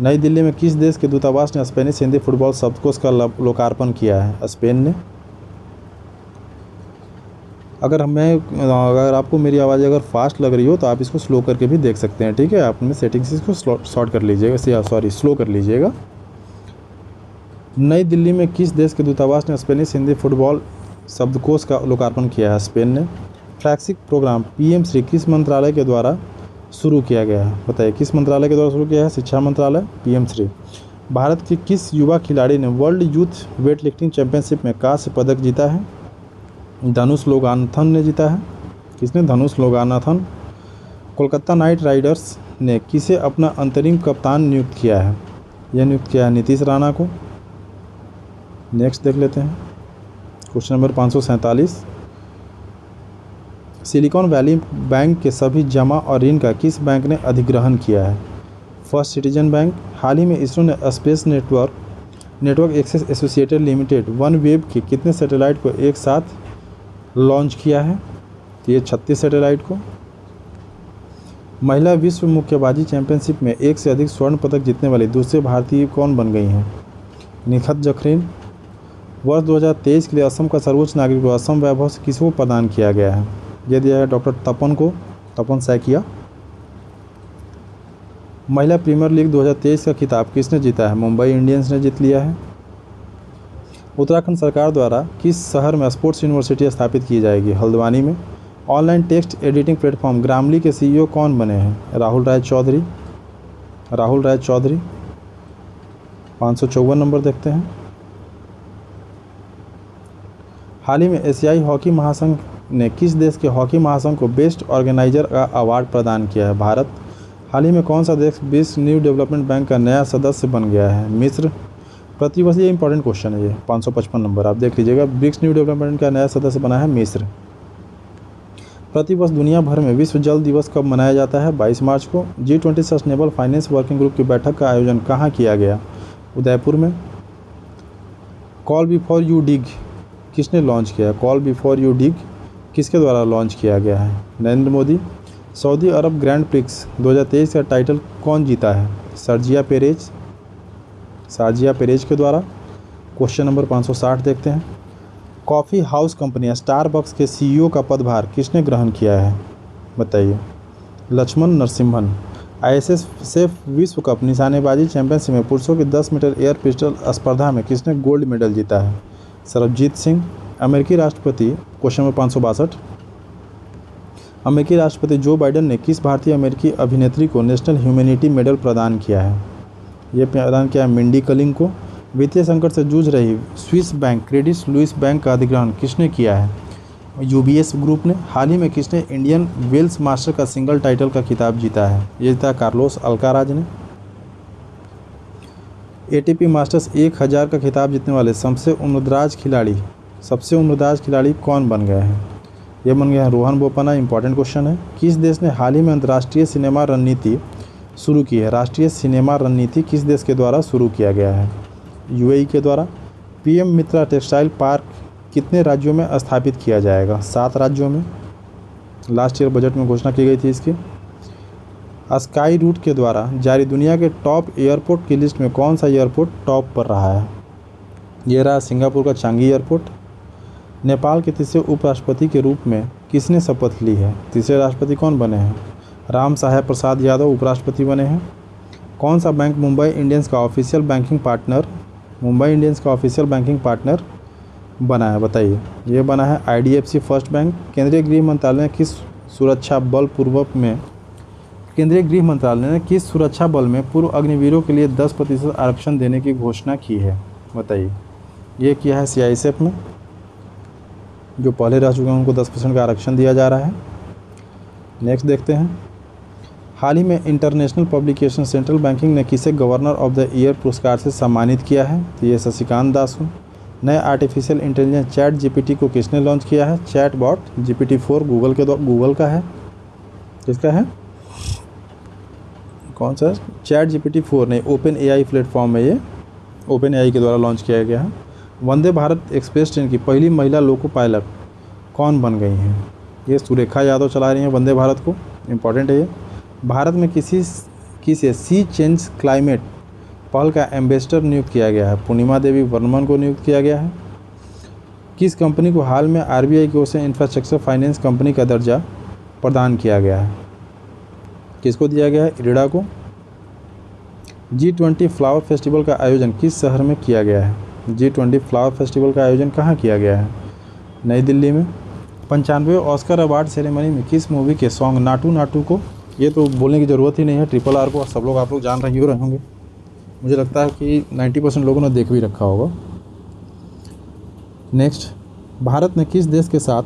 नई दिल्ली में किस देश के दूतावास ने स्पेनिश हिंदी फुटबॉल शब्दकोश का लोकार्पण किया है? स्पेन ने। अगर आपको मेरी आवाज़ अगर फास्ट लग रही हो तो आप इसको स्लो करके भी देख सकते हैं, ठीक है। आप अपने सेटिंग्स इसको शॉर्ट कर लीजिएगा, स्लो कर लीजिएगा। नई दिल्ली में किस देश के दूतावास ने स्पेनिश हिंदी फुटबॉल शब्दकोश का लोकार्पण किया है? स्पेन ने। फ्लैगशिप प्रोग्राम PM श्री किस मंत्रालय के द्वारा शुरू किया गया है? बताइए, किस मंत्रालय के द्वारा शुरू किया है? शिक्षा मंत्रालय, PM श्री। भारत के किस युवा खिलाड़ी ने world youth weight lifting championship में कांस्य पदक जीता है? धनुष लोगानाथन ने जीता है। किसने? धनुष लोगानाथन। कोलकाता नाइट राइडर्स ने किसे अपना अंतरिम कप्तान नियुक्त किया है? यह नियुक्त किया है नीतीश राणा को। नेक्स्ट देख लेते हैं question number 547। Silicon valley bank के सभी जमा और ऋण का किस बैंक ने अधिग्रहण किया है? First citizen bank. हाल ही में इसरो ने space network access associated limited OneWeb के कितने सैटेलाइट को एक साथ लॉन्च किया है? तो ये 36 सैटेलाइट को। महिला विश्व मुक्केबाजी चैंपियनशिप में एक से अधिक स्वर्ण पदक जीतने वाली दूसरे भारतीय कौन बन गई हैं? निखत जखरीन। वर्ष 2023 के लिए असम का सर्वोच्च नागरिक को असम वैभव से किसको प्रदान किया गया है? यह दिया है डॉक्टर तपन को, तपन सैकिया। महिला प्रीमियर लीग 2023 का खिताब किसने जीता है? मुंबई इंडियंस ने जीत लिया है। उत्तराखंड सरकार द्वारा किस शहर में स्पोर्ट्स यूनिवर्सिटी स्थापित की जाएगी? हल्द्वानी में। ऑनलाइन टेक्स्ट एडिटिंग प्लेटफॉर्म ग्रामली के CEO कौन बने हैं? राहुल राय चौधरी। 554 नंबर देखते हैं। हाल ही में एशियाई हॉकी महासंघ ने किस देश के हॉकी महासंघ को बेस्ट ऑर्गेनाइजर का अवार्ड प्रदान किया है? भारत। हाल ही में कौन सा देश ब्रिक्स न्यू डेवलपमेंट बैंक का नया सदस्य बन गया है? मिस्र। प्रतिवर्ष, ये इंपॉर्टेंट क्वेश्चन है, ये 555 नंबर आप देख लीजिएगा। ब्रिक्स न्यू डेवलपमेंट का नया सदस्य बना है मिस्र। प्रतिवर्ष दुनिया भर में विश्व जल दिवस कब मनाया जाता है? 22 मार्च को। G20 sustainable finance working group की बैठक का आयोजन कहाँ किया गया? उदयपुर में। कॉल बिफोर यू डिग किसने लॉन्च किया है? कॉल बिफोर यू डिग किसके द्वारा लॉन्च किया गया है? नरेंद्र मोदी। सऊदी अरब ग्रैंड प्रिक्स 2023 का टाइटल कौन जीता है? साजिया पेरेज के द्वारा। क्वेश्चन नंबर 560 देखते हैं। कॉफ़ी हाउस कंपनी स्टारबक्स के CEO का पदभार किसने ग्रहण किया है? बताइए। लक्ष्मण नरसिम्हन। ISSF विश्व कप निशानेबाजी चैंपियनशिप में पुरुषों की 10 मीटर एयर पिस्टल स्पर्धा में किसने गोल्ड मेडल जीता है? सरबजीत सिंह। अमेरिकी राष्ट्रपति, क्वेश्चन नंबर 562। अमेरिकी राष्ट्रपति जो बाइडेन ने किस भारतीय अमेरिकी अभिनेत्री को नेशनल ह्यूमैनिटी मेडल प्रदान किया है? ये प्रदान किया है मिंडी कलिंग को। वित्तीय संकट से जूझ रही Swiss bank Credit Suisse bank का अधिग्रहण किसने किया है? UBS ग्रुप ने। हाल ही में किसने इंडियन वेल्स मास्टर का सिंगल टाइटल का खिताब जीता है? ये जीता कार्लोस अल्काराज ने। ATP मास्टर्स 1000 का खिताब जीतने वाले सबसे उम्रदराज खिलाड़ी कौन बन गए हैं? ये बन गया है रोहन बोपन्ना। इंपॉर्टेंट क्वेश्चन है। किस देश ने हाल ही में अंतर्राष्ट्रीय सिनेमा रणनीति शुरू की है? राष्ट्रीय सिनेमा रणनीति किस देश के द्वारा शुरू किया गया है? UAE के द्वारा। PM मित्रा टेक्सटाइल पार्क कितने राज्यों में स्थापित किया जाएगा? 7 राज्यों में। लास्ट ईयर बजट में घोषणा की गई थी इसकी। स्काई रूट के द्वारा जारी दुनिया के टॉप एयरपोर्ट की लिस्ट में कौन सा एयरपोर्ट टॉप पर रहा है? ये रहा सिंगापुर का चांगी एयरपोर्ट। नेपाल के तीसरे उपराष्ट्रपति के रूप में किसने शपथ ली है? तीसरे राष्ट्रपति कौन बने हैं? राम साहेब प्रसाद यादव उपराष्ट्रपति बने हैं। कौन सा बैंक मुंबई इंडियंस का ऑफिशियल बैंकिंग पार्टनर बना है? बताइए। ये बना है IDFC फर्स्ट बैंक। केंद्रीय गृह मंत्रालय ने किस सुरक्षा बल में पूर्व अग्निवीरों के लिए 10% आरक्षण देने की घोषणा की है? बताइए। ये किया है CISF में। जो पहले रह चुके हैं उनको 10% का आरक्षण दिया जा रहा है। नेक्स्ट देखते हैं। हाल ही में इंटरनेशनल पब्लिकेशन सेंट्रल बैंकिंग ने किसे गवर्नर ऑफ द ईयर पुरस्कार से सम्मानित किया है? तो ये शशिकांत दास को। नए आर्टिफिशियल इंटेलिजेंस ChatGPT को किसने लॉन्च किया है? चैटबॉट GPT-4 गूगल का है। किसका है? कौन सा? ChatGPT-4 नहीं, OpenAI प्लेटफॉर्म में ये OpenAI के द्वारा लॉन्च किया गया है। वंदे भारत एक्सप्रेस ट्रेन की पहली महिला लोको पायलट कौन बन गई हैं? ये सुरेखा यादव चला रही हैं वंदे भारत को। इम्पॉर्टेंट है ये। भारत में किसे सी चेंज क्लाइमेट पहल का एम्बेसडर नियुक्त किया गया है? पूर्णिमा देवी वर्मन को नियुक्त किया गया है। किस कंपनी को हाल में आरबीआई की ओर से इंफ्रास्ट्रक्चर फाइनेंस कंपनी का दर्जा प्रदान किया गया है? किसको दिया गया है? इरडा को। G20 फ्लावर फेस्टिवल का आयोजन किस शहर में किया गया है? G20 फ्लावर फेस्टिवल का आयोजन कहाँ किया गया है? नई दिल्ली में। 95वें ऑस्कर अवार्ड सेरेमनी में किस मूवी के सॉन्ग नाटू नाटू को, ये तो बोलने की ज़रूरत ही नहीं है, RRR को सब लोग आप लोग जान रहे होंगे। मुझे लगता है कि 90% लोगों ने देख भी रखा होगा। नेक्स्ट, भारत ने किस देश के साथ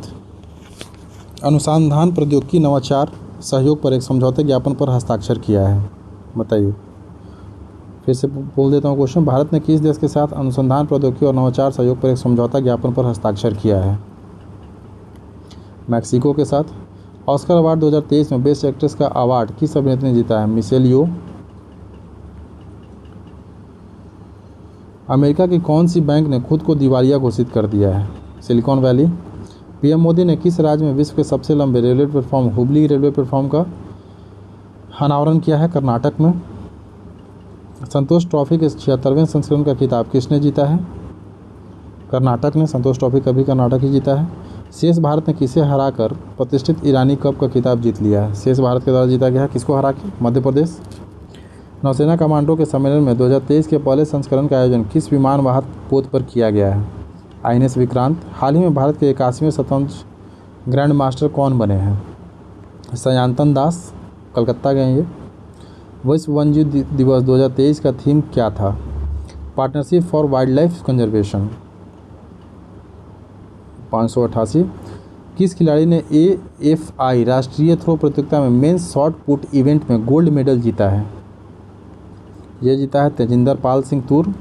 अनुसंधान प्रौद्योगिकी नवाचार सहयोग पर एक समझौते ज्ञापन पर हस्ताक्षर किया है? बताइए। फिर से बोल देता हूँ क्वेश्चन, भारत ने किस देश के साथ अनुसंधान प्रौद्योगिकी और नवाचार सहयोग पर एक समझौता ज्ञापन पर हस्ताक्षर किया है? मैक्सिको के साथ। ऑस्कर अवार्ड 2023 में बेस्ट एक्ट्रेस का अवार्ड किस अभिनेत्री ने जीता है? मिशेल यो। अमेरिका की कौन सी बैंक ने खुद को दिवालिया घोषित कर दिया है? Silicon valley. पीएम मोदी ने किस राज्य में विश्व के सबसे लंबे railway platform Hubli railway platform का अनावरण किया है? कर्नाटक में। संतोष ट्रॉफी के 76वें संस्करण का खिताब किसने जीता है? कर्नाटक ने। संतोष ट्रॉफी कभी कर्नाटक ही जीता है। शेष भारत ने किसे हराकर प्रतिष्ठित ईरानी कप का खिताब जीत लिया है? शेष भारत के द्वारा जीता गया है। किसको हरा के? मध्य प्रदेश। नौसेना कमांडो के सम्मेलन में 2023 के पहले संस्करण का आयोजन किस विमान वाहक पोत पर किया गया है? INS विक्रांत। हाल ही में भारत के 81वें स्वतंत्र ग्रैंड मास्टर कौन बने हैं? सयांतन दास, कलकत्ता गए ये। विश्व वन्यजीव दिवस 2023 का थीम क्या था? Partnership for wild life conservation. 588। किस खिलाड़ी ने AFI राष्ट्रीय थ्रो प्रतियोगिता में मेंस शॉट पुट इवेंट में गोल्ड मेडल जीता है? ये जीता है तेजिंदर पाल सिंह तूर।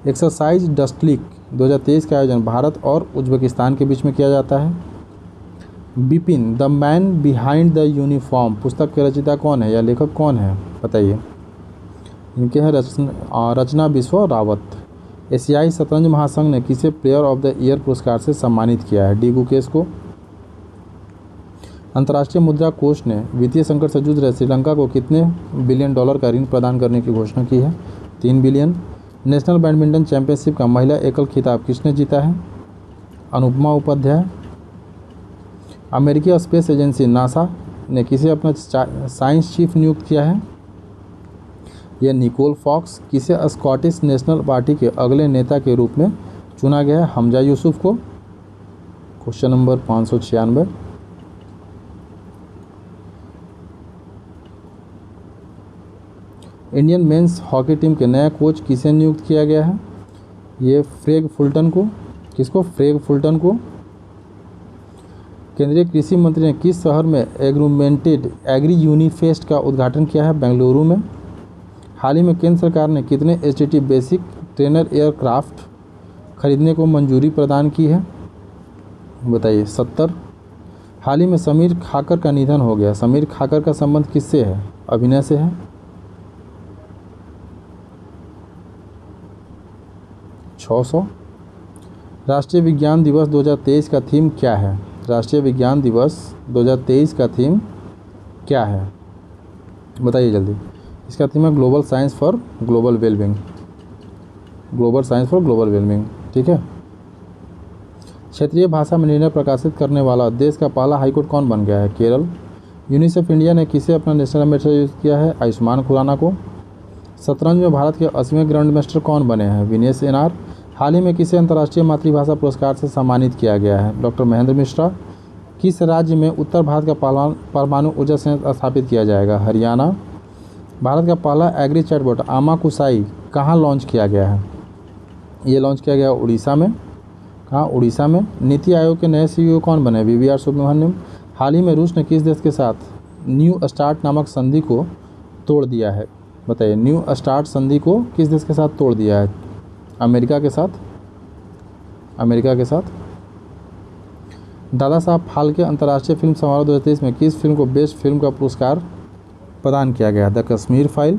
एक्सरसाइज डस्टलीग 2023 का आयोजन भारत और उज्बेकिस्तान के बीच में किया जाता है। Bipin the man behind the uniform पुस्तक के रचयिता कौन है या लेखक कौन है? बताइए। इनके हैं रचना बिस्वा रावत। एशियाई शतरंज महासंघ ने किसे प्लेयर ऑफ द ईयर पुरस्कार से सम्मानित किया है? डी गुकेश को। अंतर्राष्ट्रीय मुद्रा कोष ने वित्तीय संकट से जूझ रहे श्रीलंका को कितने बिलियन डॉलर का ऋण प्रदान करने की घोषणा की है? 3 बिलियन। नेशनल बैडमिंटन चैंपियनशिप का महिला एकल खिताब किसने जीता है? अनुपमा उपाध्याय। अमेरिकी स्पेस एजेंसी नासा ने किसे अपना साइंस चीफ नियुक्त किया है? यह निकोल फॉक्स। किसे स्कॉटिश नेशनल पार्टी के अगले नेता के रूप में चुना गया है? हमजा यूसुफ को। Question number 596। Indian men's hockey team के नया कोच किसे नियुक्त किया गया है? ये फ्रेग फुलटन को। किसको? फ्रेग फुलटन को। केंद्रीय कृषि मंत्री ने किस शहर में एग्री यूनिफेस्ट का उद्घाटन किया है? बेंगलुरु में। हाल ही में केंद्र सरकार ने कितने HTT बेसिक ट्रेनर एयरक्राफ्ट खरीदने को मंजूरी प्रदान की है? बताइए। 70। हाल ही में समीर खाकर का निधन हो गया। समीर खाकर का संबंध किससे है? अभिनय से है। 600। राष्ट्रीय विज्ञान दिवस 2023 का थीम क्या है? राष्ट्रीय विज्ञान दिवस 2023 का थीम क्या है? बताइए जल्दी। इसका थीम है global science for global wellbeing. Global science for global wellbeing. ठीक है। क्षेत्रीय भाषा में निर्णय प्रकाशित करने वाला देश का पहला हाईकोर्ट कौन बन गया है? केरल। यूनिसेफ इंडिया ने किसे अपना नेशनल एम्बेसडर नियुक्त किया है? आयुष्मान खुराना को। शतरंज में भारत के 80वें ग्रैंड मास्टर कौन बने हैं? विनेश एनआर। हाल ही में किसे अंतर्राष्ट्रीय मातृभाषा पुरस्कार से सम्मानित किया गया है? डॉक्टर महेंद्र मिश्रा। किस राज्य में उत्तर भारत का परमाणु ऊर्जा संयंत्र स्थापित किया जाएगा? हरियाणा। भारत का पहला एग्री चैटबॉट आमा कुसाई कहाँ लॉन्च किया गया है? ये लॉन्च किया गया उड़ीसा में। कहाँ? उड़ीसा में। नीति आयोग के नए CEO कौन बने? VVR सुब्रमण्यम। हाल ही में रूस ने किस देश के साथ न्यू स्टार्ट नामक संधि को तोड़ दिया है? बताइए। न्यू स्टार्ट संधि को किस देश के साथ तोड़ दिया है? अमेरिका के साथ। अमेरिका के साथ। दादा साहब फाल्के अंतर्राष्ट्रीय फिल्म समारोह 2023 में किस फिल्म को बेस्ट फिल्म का पुरस्कार प्रदान किया गया? The Kashmir file.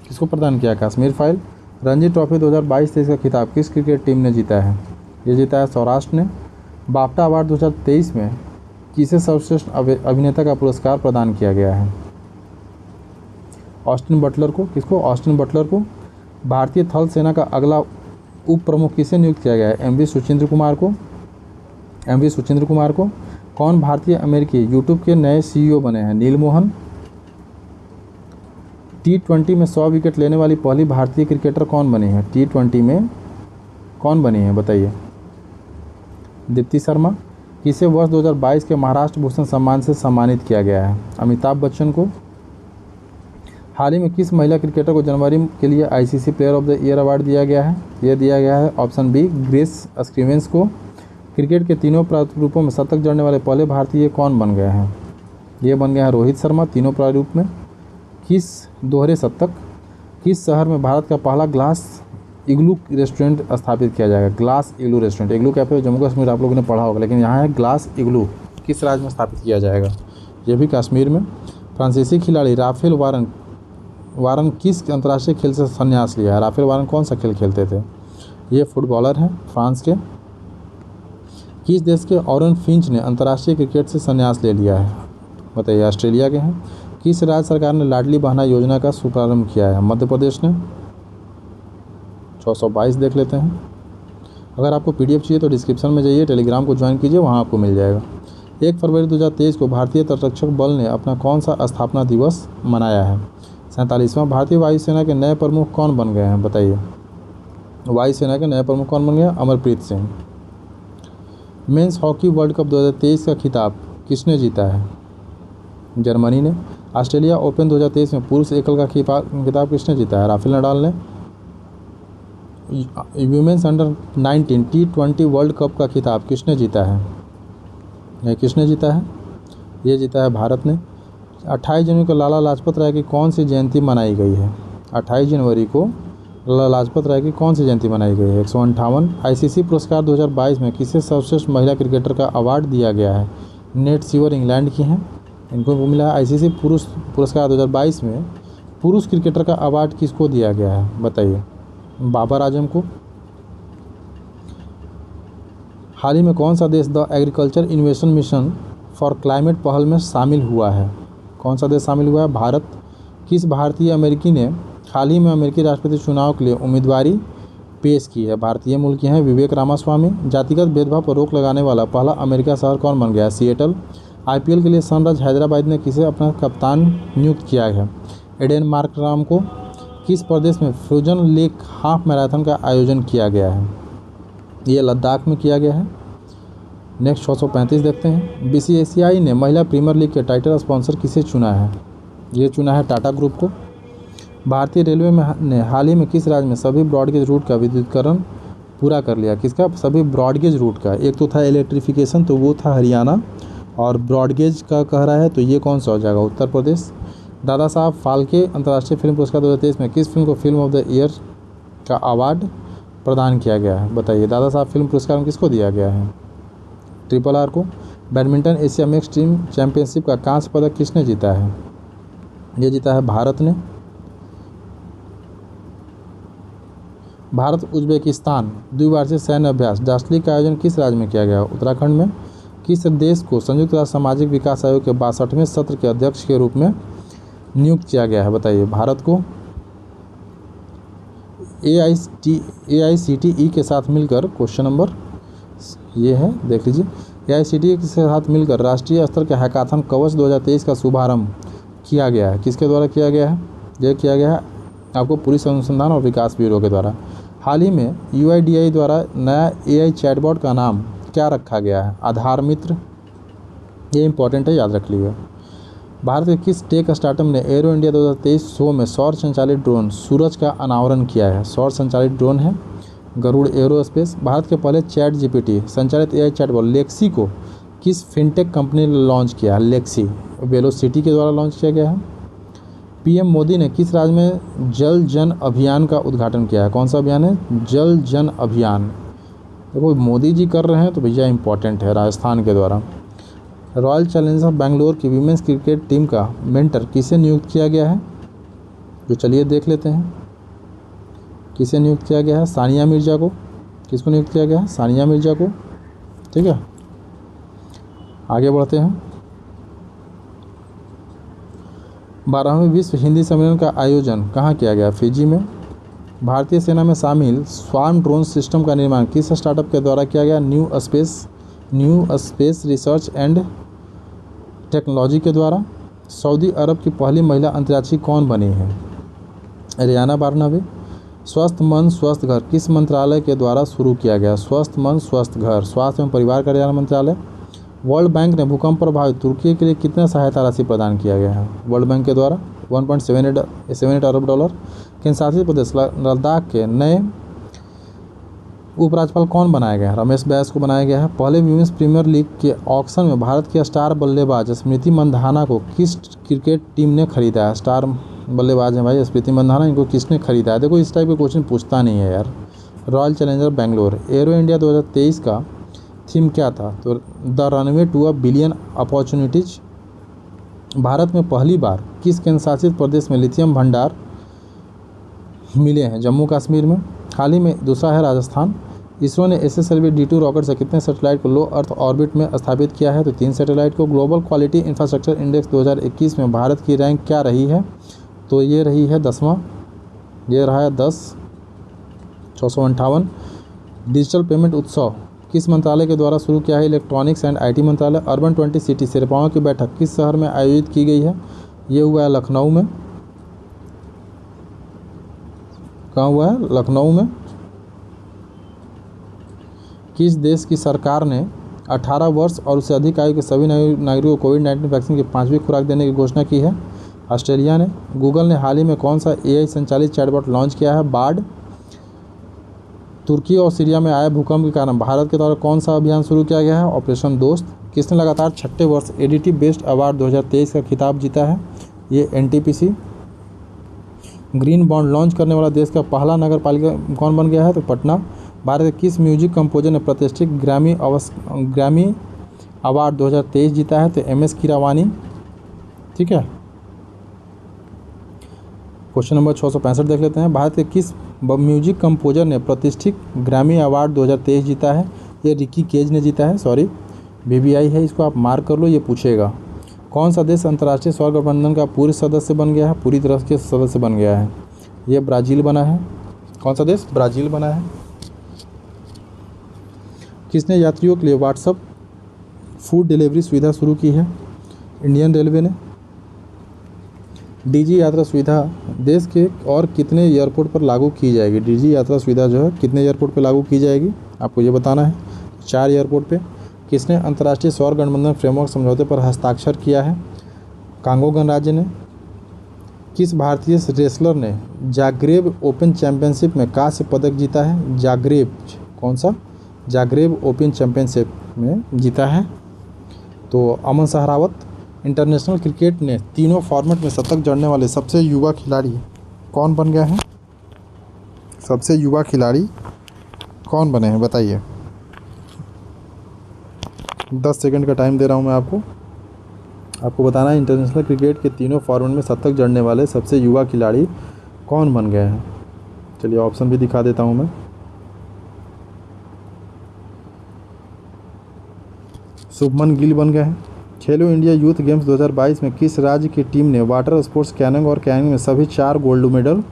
किसको प्रदान किया? कश्मीर फाइल। रणजी ट्रॉफी 2022-23 का खिताब किस क्रिकेट टीम ने जीता है? ये जीता है सौराष्ट्र ने। बाफ्टा अवार्ड 2023 में किसे सर्वश्रेष्ठ अभिनेता का पुरस्कार प्रदान किया गया है? ऑस्टिन बटलर को। किसको? ऑस्टिन बटलर को। भारतीय थल सेना का अगला उप प्रमुख किसे नियुक्त किया गया है? MV सुचिंद्र कुमार को। एमवी सुचिंद्र कुमार को। कौन भारतीय अमेरिकी यूट्यूब के नए सीईओ बने हैं? नील मोहन। T20 में 100 विकेट लेने वाली पहली भारतीय क्रिकेटर कौन बनी है? T20 में कौन बनी है बताइए? दीप्ति शर्मा। किसे वर्ष 2022 के महाराष्ट्र भूषण सम्मान से सम्मानित किया गया है? अमिताभ बच्चन को। हाल ही में किस महिला क्रिकेटर को जनवरी के लिए ICC player of the year award दिया गया है? यह दिया गया है ऑप्शन बी ग्रेस स्टीवेंस को। क्रिकेट के तीनों प्रारूपों में शतक जड़ने वाले पहले भारतीय कौन बन गए हैं? ये बन गया है रोहित शर्मा तीनों प्रारूप में। किस दोहरे शतक किस शहर में भारत का पहला ग्लास इग्लू रेस्टोरेंट स्थापित किया जाएगा? ग्लास इग्लू रेस्टोरेंट, इग्लू कैफे जम्मू कश्मीर आप लोगों ने पढ़ा होगा, लेकिन यहाँ है ग्लास इग्लू। किस राज्य में स्थापित किया जाएगा? ये भी कश्मीर में। फ्रांसीसी खिलाड़ी राफेल वारन किस अंतर्राष्ट्रीय खेल से संन्यास लिया है? राफेल वारन कौन सा खेल खेलते थे? ये फुटबॉलर हैं फ्रांस के। किस देश के ऑरन फिंच ने अंतर्राष्ट्रीय क्रिकेट से संन्यास ले लिया है? बताइए। ऑस्ट्रेलिया के हैं। किस राज्य सरकार ने लाडली बहना योजना का शुभारंभ किया है? मध्य प्रदेश ने। 622 देख लेते हैं। अगर आपको पीडीएफ चाहिए तो डिस्क्रिप्शन में जाइए, टेलीग्राम को ज्वाइन कीजिए, वहाँ आपको मिल जाएगा। 1 फरवरी 2023 को भारतीय तटरक्षक बल ने अपना कौन सा स्थापना दिवस मनाया है? 47वां। भारतीय वायुसेना के नए प्रमुख कौन बन गए हैं? बताइए। वायुसेना के नए प्रमुख कौन बन गए? Amarpreet Singh. Men's hockey world cup 2023 का खिताब किसने जीता है? जर्मनी ने। ऑस्ट्रेलिया ओपन 2023 में पुरुष एकल का खिताब किसने जीता है? राफेल नडाल ने। Women's under 19 T20 world cup का खिताब किसने जीता है? यह किसने जीता है? ये जीता है भारत ने। 28 जनवरी को लाला लाजपत राय की कौन सी जयंती मनाई गई है? 28 जनवरी को लाला लाजपत राय की कौन सी जयंती मनाई गई है? 158। आईसीसी पुरस्कार 2022 में किसे सर्वश्रेष्ठ महिला क्रिकेटर का अवार्ड दिया गया है? नेट सीवर इंग्लैंड की हैं, इनको मिला है। आईसीसी पुरुष पुरस्कार 2022 में पुरुष क्रिकेटर का अवार्ड किसको दिया गया है? बताइए। बाबर आजम को। हाल ही में कौन सा देश the agriculture innovation mission for climate पहल में शामिल हुआ है? कौन सा देश शामिल हुआ है? भारत। किस भारतीय अमेरिकी ने हाल ही में अमेरिकी राष्ट्रपति चुनाव के लिए उम्मीदवारी पेश की है? भारतीय मूल के हैं विवेक रामास्वामी। जातिगत भेदभाव पर रोक लगाने वाला पहला अमेरिका शहर कौन बन गया है? सिएटल। आईपीएल के लिए सनराइज हैदराबाद ने किसे अपना कप्तान नियुक्त किया है? एडेन मार्कराम को। किस प्रदेश में फ्रोजन लेक हाफ मैराथन का आयोजन किया गया है? ये लद्दाख में किया गया है। नेक्स्ट 635 देखते हैं। बीसीसीआई ने महिला प्रीमियर लीग के टाइटल स्पॉन्सर किसे चुना है? ये चुना है टाटा ग्रुप को। भारतीय रेलवे ने हाल ही में किस राज्य में सभी ब्रॉडगेज रूट का विद्युतीकरण पूरा कर लिया? किसका? सभी ब्रॉडगेज रूट का। एक तो था इलेक्ट्रिफिकेशन, तो वो था हरियाणा, और ब्रॉडगेज का कह रहा है तो ये कौन सा हो जाएगा? उत्तर प्रदेश। दादा साहब फाल्के अंतर्राष्ट्रीय फिल्म पुरस्कार 2023 में किस फिल्म को फिल्म ऑफ द ईयर का अवार्ड प्रदान किया गया है? बताइए। दादा साहब फिल्म पुरस्कार में किसको दिया गया है? RRR को। Badminton Asia mix team championship का कांस्य पदक किसने जीता है? ये जीता है भारत ने। भारत उज्बेकिस्तान द्विवार्षिक सैन्य अभ्यास डासली का आयोजन किस राज्य में किया गया? उत्तराखंड में। किस देश को संयुक्त राष्ट्र सामाजिक विकास आयोग के 62वें सत्र के अध्यक्ष के रूप में नियुक्त किया गया है? बताइए। भारत को। AICTE के साथ मिलकर क्वेश्चन नंबर ये है, देख लीजिए। AICTE के साथ मिलकर राष्ट्रीय स्तर के हैकाथन कवच 2023 का शुभारंभ किया गया है। किसके द्वारा किया गया है? यह किया गया है आपको पुलिस अनुसंधान और विकास ब्यूरो के द्वारा। हाल ही में UIDAI द्वारा नया AI चैटबॉट का नाम क्या रखा गया है? आधार मित्र। ये इंपॉर्टेंट है, याद रख लीजिए। भारत के किस टेक स्टार्टअप ने एरो इंडिया 2023 शो में सौर संचालित ड्रोन सूरज का अनावरण किया है? सौर संचालित ड्रोन है गरुड़ एरोस्पेस। भारत के पहले चैट GPT संचालित AI चैटबॉट लेक्सी को किस फिनटेक कंपनी ने लॉन्च किया है? लेक्सी वेलोसिटी के द्वारा लॉन्च किया गया है। PM मोदी ने किस राज्य में जल जन अभियान का उद्घाटन किया है? कौन सा अभियान है? जल जन अभियान। देखो मोदी जी कर रहे हैं तो भैया इंपॉर्टेंट है। राजस्थान के द्वारा। रॉयल चैलेंजर्स बेंगलोर की वीमेंस क्रिकेट टीम का मेंटर किसे नियुक्त किया गया है? जो चलिए देख लेते हैं किसे नियुक्त किया गया है। सानिया मिर्जा को। किसको नियुक्त किया गया है? सानिया मिर्जा को। ठीक है, आगे बढ़ते हैं। 12वें विश्व हिंदी सम्मेलन का आयोजन कहाँ किया गया? फिजी में। भारतीय सेना में शामिल स्वार्म ड्रोन सिस्टम का निर्माण किस स्टार्टअप के द्वारा किया गया? New space new space research and technology के द्वारा। सऊदी अरब की पहली महिला अंतरिक्षी कौन बनी है? एरियाना बारनाबे। स्वस्थ मन स्वस्थ घर किस मंत्रालय के द्वारा शुरू किया गया? स्वस्थ मन स्वस्थ घर स्वास्थ्य एवं परिवार कल्याण मंत्रालय। वर्ल्ड बैंक ने भूकंप प्रभावित तुर्की के लिए कितना सहायता राशि प्रदान किया गया है? वर्ल्ड बैंक के द्वारा 1.78 अरब डॉलर। केंद्र शासित प्रदेश लद्दाख के नए उपराज्यपाल कौन बनाया गया है? रमेश बैस को बनाया गया है। पहले वुमेन्स प्रीमियर लीग के ऑक्शन में भारत की स्टार बल्लेबाज स्मृति मंधाना को किस क्रिकेट टीम ने खरीदा है? स्टार बल्लेबाज हैं भाई स्मृति मंधाना, इनको किसने खरीदा है? देखो इस टाइप के क्वेश्चन पूछता नहीं है यार। Royal Challenger Bangalore. Aero India 2023 का थीम क्या था? तो the runway to a billion opportunities. Bharat में पहली बार किस केंद्र शासित प्रदेश में लिथियम भंडार मिले हैं? जम्मू कश्मीर में। हाल ही में दूसरा है राजस्थान। इसरो ने SSLV D2 रॉकेट से कितने सैटेलाइट को लो अर्थ ऑर्बिट में स्थापित किया है? तो 3 सैटेलाइट को। ग्लोबल क्वालिटी इंफ्रास्ट्रक्चर इंडेक्स 2021 में भारत की रैंक क्या रही है? तो ये रही है 10वां, ये रहा है 10, 658। डिजिटल पेमेंट उत्सव किस मंत्रालय के द्वारा शुरू किया है? इलेक्ट्रॉनिक्स एंड IT मंत्रालय। अर्बन 20 सिटी शेरपाओं की बैठक किस शहर में आयोजित की गई है? ये हुआ है लखनऊ में। कहाँ हुआ है? लखनऊ में। किस देश की सरकार ने 18 वर्ष और उससे अधिक आयु के सभी नागरिकों को कोविड-19 वैक्सीन की 5वीं खुराक देने की घोषणा की है? ऑस्ट्रेलिया ने। गूगल ने हाल ही में कौन सा AI संचालित चैटबॉट लॉन्च किया है? बार्ड। तुर्की और सीरिया में आए भूकंप के कारण भारत के द्वारा कौन सा अभियान शुरू किया गया है? ऑपरेशन दोस्त। किसने लगातार 6ठे वर्ष ADT बेस्ट अवार्ड 2023 का खिताब जीता है? ये NTPC। ग्रीन बॉन्ड लॉन्च करने वाला देश का पहला नगर पालिका कौन बन गया है? तो पटना। भारत के किस म्यूजिक कंपोजर ने प्रतिष्ठित ग्रैमी अवार्ड 2023 जीता है? तो MS कीरावानी। ठीक है। क्वेश्चन नंबर 665 देख लेते हैं। भारत के किस म्यूजिक कंपोजर ने प्रतिष्ठित ग्रैमी अवार्ड 2023 जीता है? ये रिकी केज ने जीता है, सॉरी BBI है, इसको आप मार्क कर लो, ये पूछेगा। कौन सा देश अंतर्राष्ट्रीय सौर गठबंधन का पूरी सदस्य बन गया है? पूरी तरह से सदस्य बन गया है। ये ब्राज़ील बना है। कौन सा देश? ब्राज़ील बना है। किसने यात्रियों के लिए व्हाट्सएप फूड डिलीवरी सुविधा शुरू की है? इंडियन रेलवे ने। DG यात्रा सुविधा देश के और कितने एयरपोर्ट पर लागू की जाएगी? DG यात्रा सुविधा जो है कितने एयरपोर्ट पर लागू की जाएगी? आपको ये बताना है। 4 एयरपोर्ट पे। किसने अंतर्राष्ट्रीय सौर गठबंधन फ्रेमवर्क समझौते पर हस्ताक्षर किया है? कांगो गणराज्य ने। किस भारतीय रेसलर ने जाग्रेब ओपन चैंपियनशिप में कांस्य पदक जीता है? जाग्रेब, कौन सा? जाग्रेब ओपन चैंपियनशिप में जीता है। तो अमन सहरावत। इंटरनेशनल क्रिकेट ने तीनों फॉर्मेट में शतक जड़ने वाले सबसे युवा खिलाड़ी कौन बन गया है? सबसे युवा खिलाड़ी कौन बने हैं बताइए। 10 सेकंड का टाइम दे रहा हूं मैं आपको बताना है इंटरनेशनल क्रिकेट के तीनों फॉर्मेट में शतक जड़ने वाले सबसे युवा खिलाड़ी कौन बन गए हैं। चलिए ऑप्शन भी दिखा देता हूं मैं। शुभमन गिल बन गए हैं। खेलो इंडिया यूथ गेम्स 2022 में किस राज्य की टीम ने वाटर स्पोर्ट्स कैनोइंग और कैनोइंग में सभी 4 गोल्ड मेडल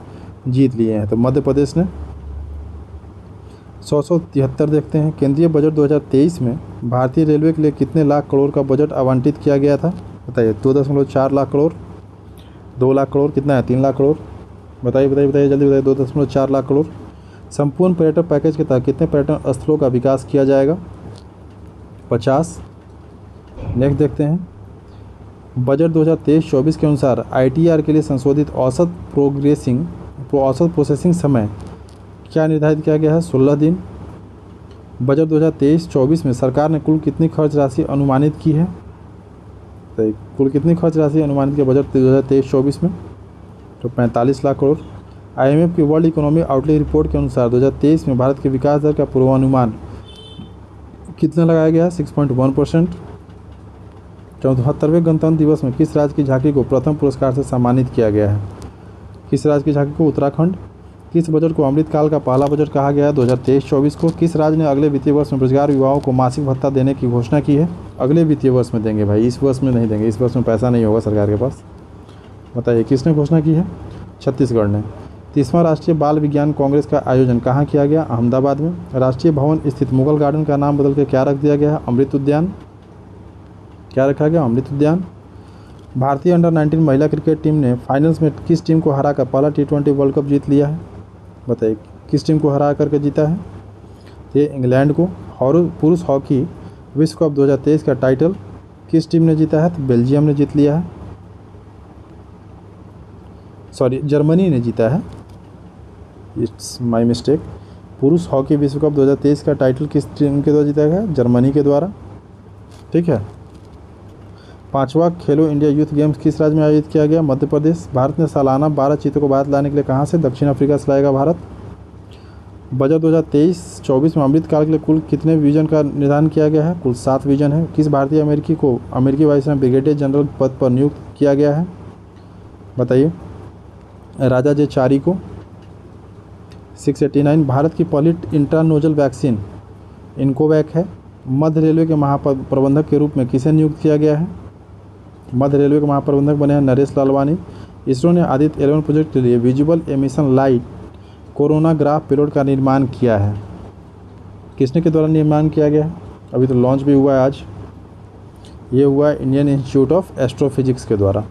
जीत लिए हैं? तो मध्य प्रदेश ने। 173 देखते हैं। केंद्रीय बजट 2023 में भारतीय रेलवे के लिए कितने लाख करोड़ का बजट आवंटित किया गया था? बताइए। 2.4 लाख करोड़, 2 लाख करोड़, कितना है? 3 लाख करोड़। बताइए जल्दी बताइए। 2.4 लाख करोड़। संपूर्ण पर्यटन पैकेज के तहत कितने पर्यटन स्थलों का विकास किया जाएगा? 50। नेक्स्ट देखते हैं। बजट 2023-24 के अनुसार ITR के लिए संशोधित औसत प्रोसेसिंग समय क्या निर्धारित किया गया है? 16 दिन। बजट 2023-24 में सरकार ने कुल कितनी खर्च राशि अनुमानित की है? तो कुल कितनी खर्च राशि अनुमानित की बजट 2023-24 में? तो 45 लाख करोड़। IMF की वर्ल्ड इकोनॉमिक आउटलुक रिपोर्ट के अनुसार 2023 में भारत के विकास दर का पूर्वानुमान कितना लगाया गया है? 6.1%। 74वें गणतंत्र दिवस में किस राज्य की झांकी को प्रथम पुरस्कार से सम्मानित किया गया है? किस राज्य की झांकी को? उत्तराखंड। किस बजट को अमृतकाल का पहला बजट कहा गया है 2023-24 को? किस राज्य ने अगले वित्तीय वर्ष में बेरोजगार युवाओं को मासिक भत्ता देने की घोषणा की है? अगले वित्तीय वर्ष में देंगे भाई, इस वर्ष में नहीं देंगे, इस वर्ष में पैसा नहीं होगा सरकार के पास। बताइए किसने घोषणा की है? छत्तीसगढ़ ने। 30वां राष्ट्रीय बाल विज्ञान कांग्रेस का आयोजन कहाँ किया गया? अहमदाबाद में। राष्ट्रीय भवन स्थित मुगल गार्डन का नाम बदल के क्या रख दिया गया है? अमृत उद्यान। क्या रखा गया? अमृत उद्यान। भारतीय अंडर 19 महिला क्रिकेट टीम ने फाइनल्स में किस टीम को हराकर पहला T20 वर्ल्ड कप जीत लिया है? बताइए किस टीम को हरा करके जीता है? ये इंग्लैंड को। और पुरुष हॉकी विश्व कप 2023 का टाइटल किस टीम ने जीता है? तो बेल्जियम ने जीत लिया है, सॉरी जर्मनी ने जीता है, इट्स माय मिस्टेक। पुरुष हॉकी विश्व कप 2023 का टाइटल किस टीम के द्वारा जीता गया? जर्मनी के द्वारा। ठीक है। 5वां खेलो इंडिया यूथ गेम्स किस राज्य में आयोजित किया गया? मध्य प्रदेश। भारत ने सालाना 12 चीतों को भारत लाने के लिए कहाँ से? दक्षिण अफ्रीका से लाएगा भारत। बजट 2023-24 में अमृतकाल के लिए कुल कितने विजन का निर्धारण किया गया है? कुल 7 विजन है। किस भारतीय अमेरिकी को अमेरिकी वायुसेना ब्रिगेडियर जनरल पद पर नियुक्त किया गया है? बताइए। राजा जे चारी को। 689 भारत की पहली इंट्रानोजल वैक्सीन इनकोवैक है। मध्य रेलवे के महाप्रबंधक के रूप में किसे नियुक्त किया गया है? मध्य रेलवे के महाप्रबंधक बने हैं नरेश लालवानी। इसरो ने आदित्य 11 प्रोजेक्ट के लिए visual emission light coronagraph payload का निर्माण किया है। किसने के द्वारा निर्माण किया गया है? अभी तो लॉन्च भी हुआ है आज। ये हुआ है इंडियन इंस्टीट्यूट ऑफ एस्ट्रोफिजिक्स के द्वारा।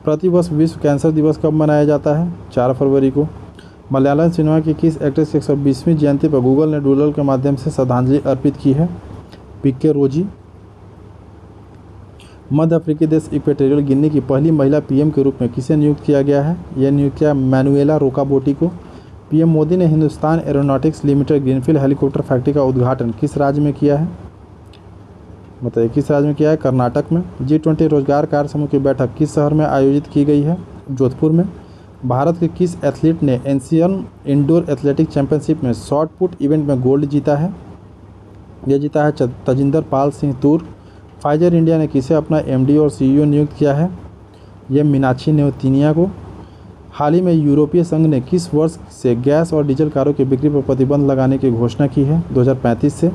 प्रतिवर्ष विश्व कैंसर दिवस कब मनाया जाता है? 4 फरवरी को। मलयालम सिनेमा की किस एक्ट्रेस की 120वीं जयंती पर गूगल ने डूडल के माध्यम से श्रद्धांजलि अर्पित की है? पीके रोजी। मध्य अफ्रीकी देश इक्वेटोरियल गिनी की पहली महिला पीएम के रूप में किसे नियुक्त किया गया है? यह नियुक्त किया मैनुएला रोकाबोटी को। पीएम मोदी ने Hindustan aeronautics limited greenfield helicopter factory का उद्घाटन किस राज्य में किया है? बताइए किस राज्य में किया है? कर्नाटक में। G20 रोजगार कार्य समूह की बैठक किस शहर में आयोजित की गई है? जोधपुर में। भारत के किस एथलीट ने एशियन इंडोर एथलेटिक चैंपियनशिप में शॉट पुट इवेंट में गोल्ड जीता है? यह जीता है तजिंदर पाल सिंह तूर। फाइजर इंडिया ने किसे अपना MD और CEO नियुक्त किया है? यह मीनाक्षी नेवतिनिया को। हाल ही में यूरोपीय संघ ने किस वर्ष से गैस और डीजल कारों की बिक्री पर प्रतिबंध लगाने की घोषणा की है? 2035 से।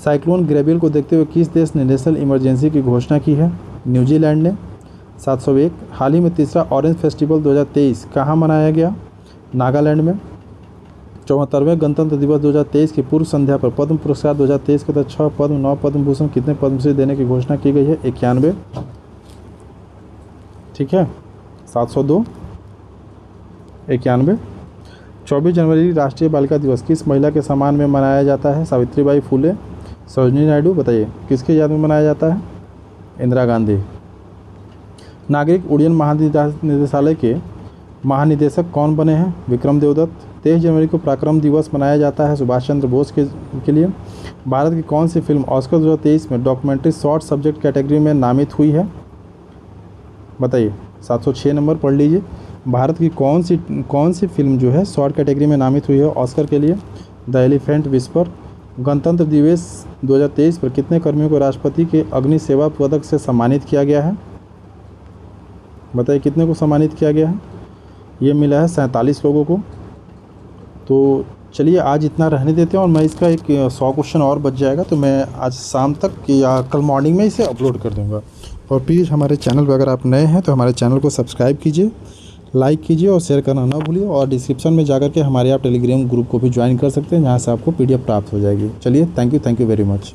साइक्लोन ग्रेबियल को देखते हुए किस देश ने नेशनल इमरजेंसी की घोषणा की है? न्यूजीलैंड ने। 701 हाल ही में तीसरा ऑरेंज फेस्टिवल 2023 कहाँ मनाया गया? नागालैंड में। 74वें गणतंत्र दिवस 2023 की पूर्व संध्या पर पद्म पुरस्कार 2023 के तहत 6 पद्म 9 पद्म भूषण कितने पद्मश्री देने की घोषणा की गई है? 91। ठीक है। 702 91। 24 जनवरी राष्ट्रीय बालिका दिवस किस महिला के सम्मान में मनाया जाता है? सावित्रीबाई फुले, सरोजिनी नायडू। बताइए किसके याद में मनाया जाता है? इंदिरा गांधी। नागरिक उड्डयन महानिदेशालय के महानिदेशक कौन बने हैं? विक्रम देवदत्त। 23 जनवरी को पराक्रम दिवस मनाया जाता है सुभाष चंद्र बोस के लिए। भारत की कौन सी फिल्म ऑस्कर 2023 में डॉक्यूमेंट्री शॉर्ट सब्जेक्ट कैटेगरी में नामित हुई है? बताइए। 706 नंबर पढ़ लीजिए। भारत की कौन सी फिल्म जो है शॉर्ट कैटेगरी में नामित हुई है ऑस्कर के लिए? The elephant whisper. गणतंत्र दिवस 2023 पर कितने कर्मियों को राष्ट्रपति के अग्नि सेवा पदक से सम्मानित किया गया है? बताइए कितने को सम्मानित किया गया है? ये मिला है 47 लोगों को। तो चलिए आज इतना रहने देते हैं और मैं इसका एक 100 क्वेश्चन और बच जाएगा तो मैं आज शाम तक या कल मॉर्निंग में इसे अपलोड कर दूंगा। और प्लीज़ हमारे चैनल पर अगर आप नए हैं तो हमारे चैनल को सब्सक्राइब कीजिए, लाइक कीजिए और शेयर करना ना भूलिए। और डिस्क्रिप्शन में जाकर के हमारे आप टेलीग्राम ग्रुप को भी ज्वाइन कर सकते हैं जहाँ से आपको PDF प्राप्त हो जाएगी। चलिए थैंक यू वेरी मच।